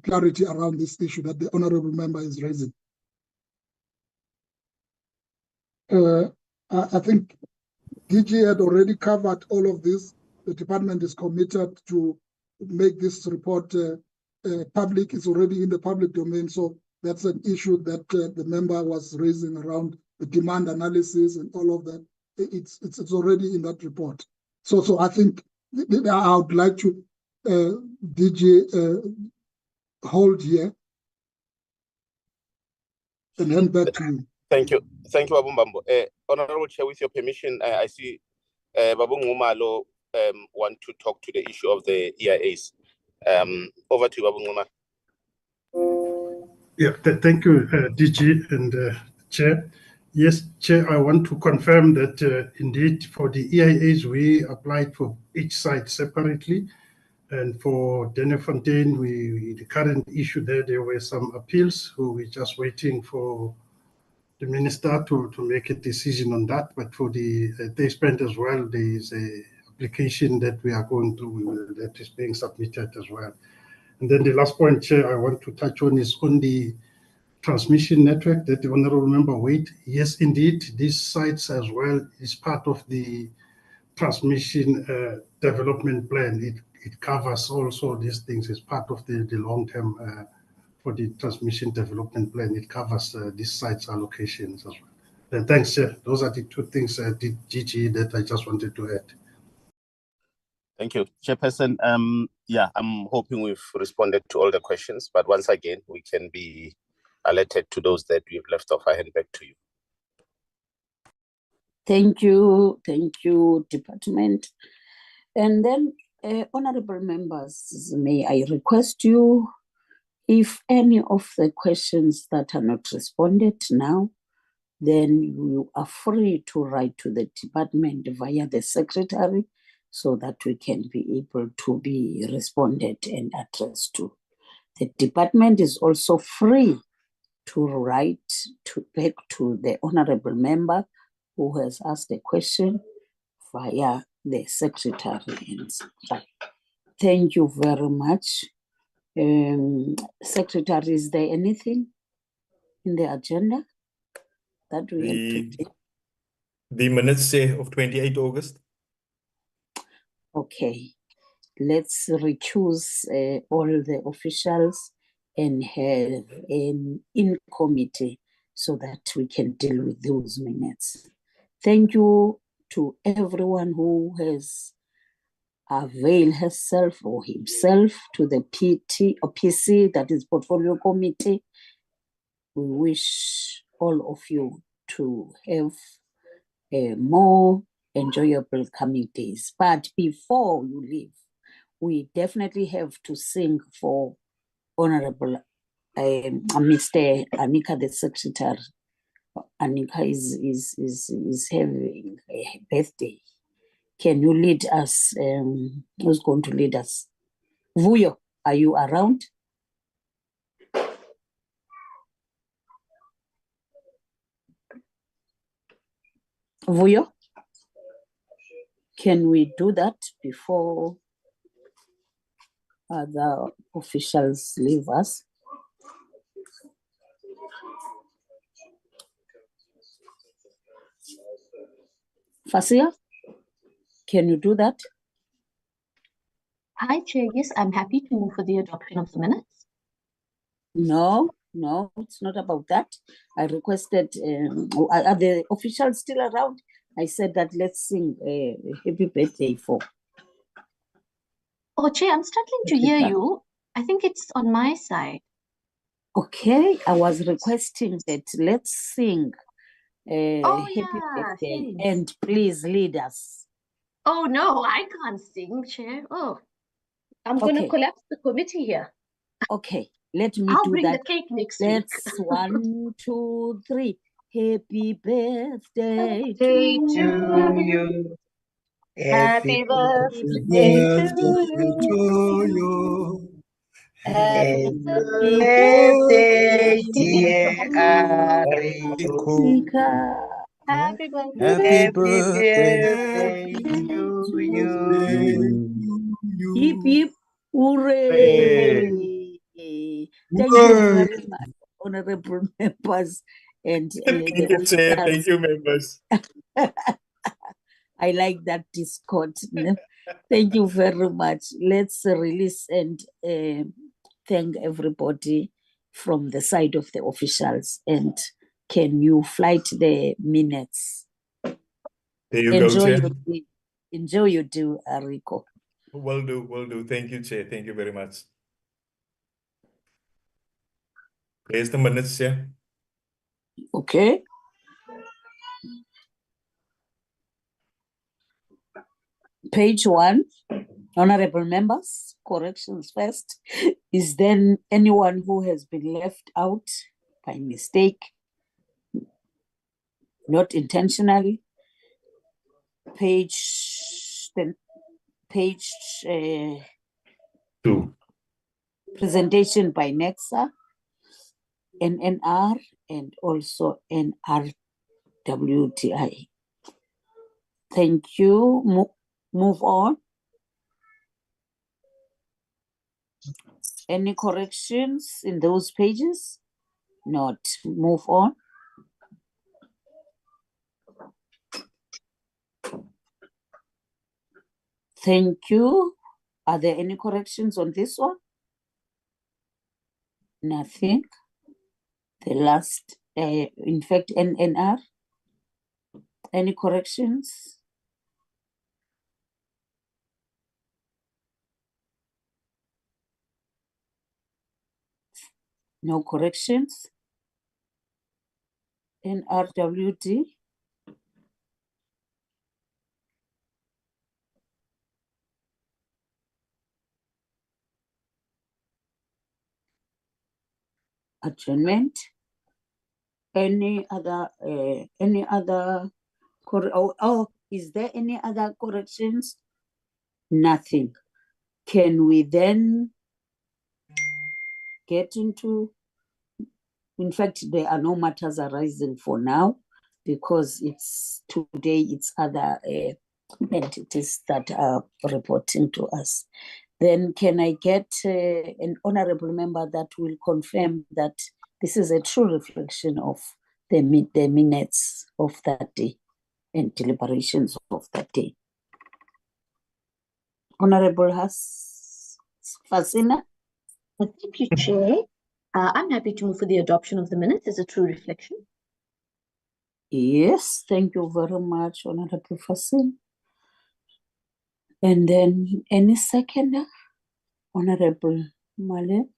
clarity around this issue that the honorable member is raising. I think DG had already covered all of this. The department is committed to make this report public. It's already in the public domain. So that's an issue that the member was raising around the demand analysis and all of that. It's already in that report. So I think I would like to DG hold here and hand back to you. Thank you, Babu Mbambo. Honorable Chair, with your permission, I see Babu Ngumalo want to talk to the issue of the EIAs. Over to you, Babu Nguma. Yeah, thank you, DG and Chair. Yes, Chair, I want to confirm that indeed for the EIAs, we applied for each site separately. And for Denefontein, the current issue there were some appeals, so we're just waiting for the minister to make a decision on that. But for the Tasteplant as well, there is a application that we are going through that is being submitted as well. And then the last point, Chair, I want to touch on is on the transmission network that the honorable member Wade. Yes, indeed, these sites as well is part of the transmission development plan. It covers also these things as part of the long-term for the transmission development plan. It covers these sites allocations as well. Thanks, Chair. Those are the two things, DG, that I just wanted to add. Thank you, Chairperson. Yeah, I'm hoping we've responded to all the questions, but once again, we can be alerted to those that we've left off. I hand back to you. Thank you, Department. And then, honorable members, may I request you, if any of the questions that are not responded now, then you are free to write to the department via the secretary so that we can be able to be responded and addressed to. The department is also free to write back to the honorable member who has asked a question via the secretary. Thank you very much. Secretary, is there anything in the agenda that we have to do? The minutes say of 28 August. Okay, let's recuse all the officials and have an in committee so that we can deal with those minutes. Thank you to everyone who has availed herself or himself to the PT or PC, that is Portfolio Committee. We wish all of you to have a more enjoyable coming days. But before you leave, we definitely have to sing for Honorable Mr. Anika, the Secretary. Anika is having a birthday. Can you lead us? Who's going to lead us? Vuyo, are you around? Vuyo, can we do that before other officials leave us? Fasia, can you do that? Hi, Chair. Yes, I'm happy to move for the adoption of the minutes. No, it's not about that. I requested, are the officials still around? I said that let's sing a happy birthday for. Oh, Chair, I'm struggling to hear you. I think it's on my side. Okay, I was requesting that let's sing Oh, Happy yeah, Birthday thanks. and please lead us. Oh, no, I can't sing, Chair. Oh, I'm going to Okay. collapse the committee here. Okay, let me I'll do bring that. the cake next week. Let's 1, 2, 3. Happy birthday Day to to you. you. Happy Happy birthday to birthday you. to you. Happy Happy Birthday, birthday, dear Arico. happy birthday. Happy birthday birthday to to you. Hip hip Hooray. hooray! Thank you very much, honorable members and Thank the you, Chair. Thank officers. you, members. I like that Discord. Thank you very much. Let's release and thank everybody from the side of the officials. And can you flight the minutes? There you go, Chair. Enjoy your day, Rico. Will do, will do. Thank you, Chair. Thank you very much. There's the minutes, Chair. Okay. Page 1, honorable members, corrections first. Is there anyone who has been left out by mistake, not intentionally? Page 2. Presentation by Nexa, NNR, and also NRWTI. Thank you. Move on. Any corrections in those pages? Not. Move on. Thank you. Are there any corrections on this one? Nothing. The last, in fact, NNR. Any corrections? No corrections. NRWT. Adjournment. Any other is there any other corrections? Nothing. Can we then get into, in fact, there are no matters arising for now because it's today, it's other entities that are reporting to us. Then can I get an honorable member that will confirm that this is a true reflection of the minutes of that day and deliberations of that day? Honorable Fasina? Thank you, Chair. I'm happy to move for the adoption of the minutes as a true reflection. Yes, thank you very much, Honorable Fasina. And then any seconder? Honorable Malek?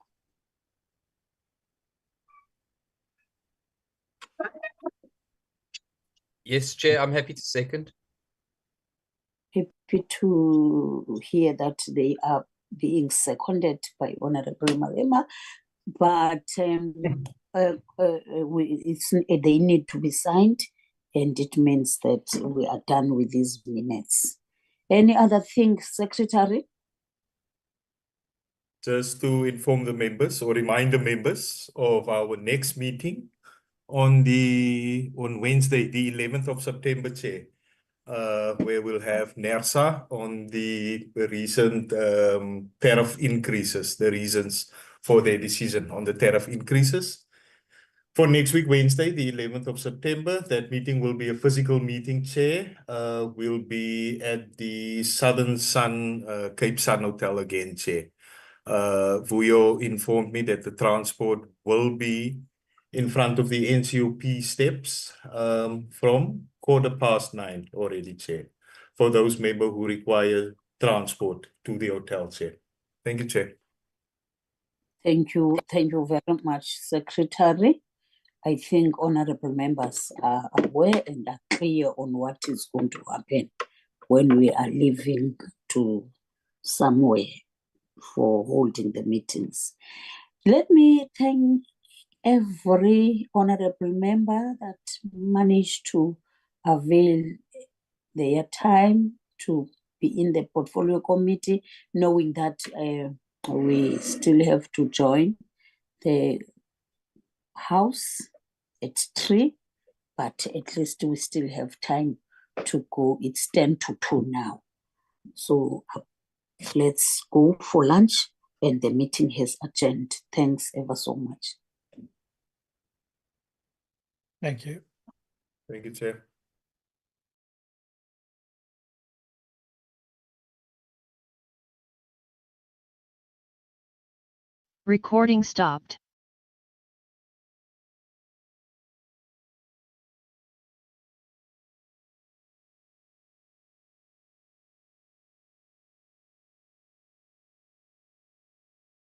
Yes, Chair, I'm happy to second. Happy to hear that they are being seconded by Honorable Malema, but they need to be signed, and it means that we are done with these minutes. Any other thing, Secretary? Just to inform the members or remind the members of our next meeting on Wednesday, the 11th of September, Chair, where we'll have NERSA on the recent tariff increases, the reasons for their decision on the tariff increases. For next week, Wednesday, the 11th of September, that meeting will be a physical meeting, Chair. We'll be at the Southern Sun, Cape Sun Hotel again, Chair. Vuyo informed me that the transport will be in front of the NCOP steps from 9:15 already, Chair, for those members who require transport to the hotel, Chair. Thank you, Chair. Thank you very much, Secretary. I think honorable members are aware and are clear on what is going to happen when we are leaving to somewhere for holding the meetings. Let me thank every honorable member that managed to avail their time to be in the portfolio committee, knowing that we still have to join the House at 3, but at least we still have time to go. It's 10 to 2 now. So let's go for lunch, and the meeting has adjourned. Thanks ever so much. Thank you. Thank you, Chair. Recording stopped.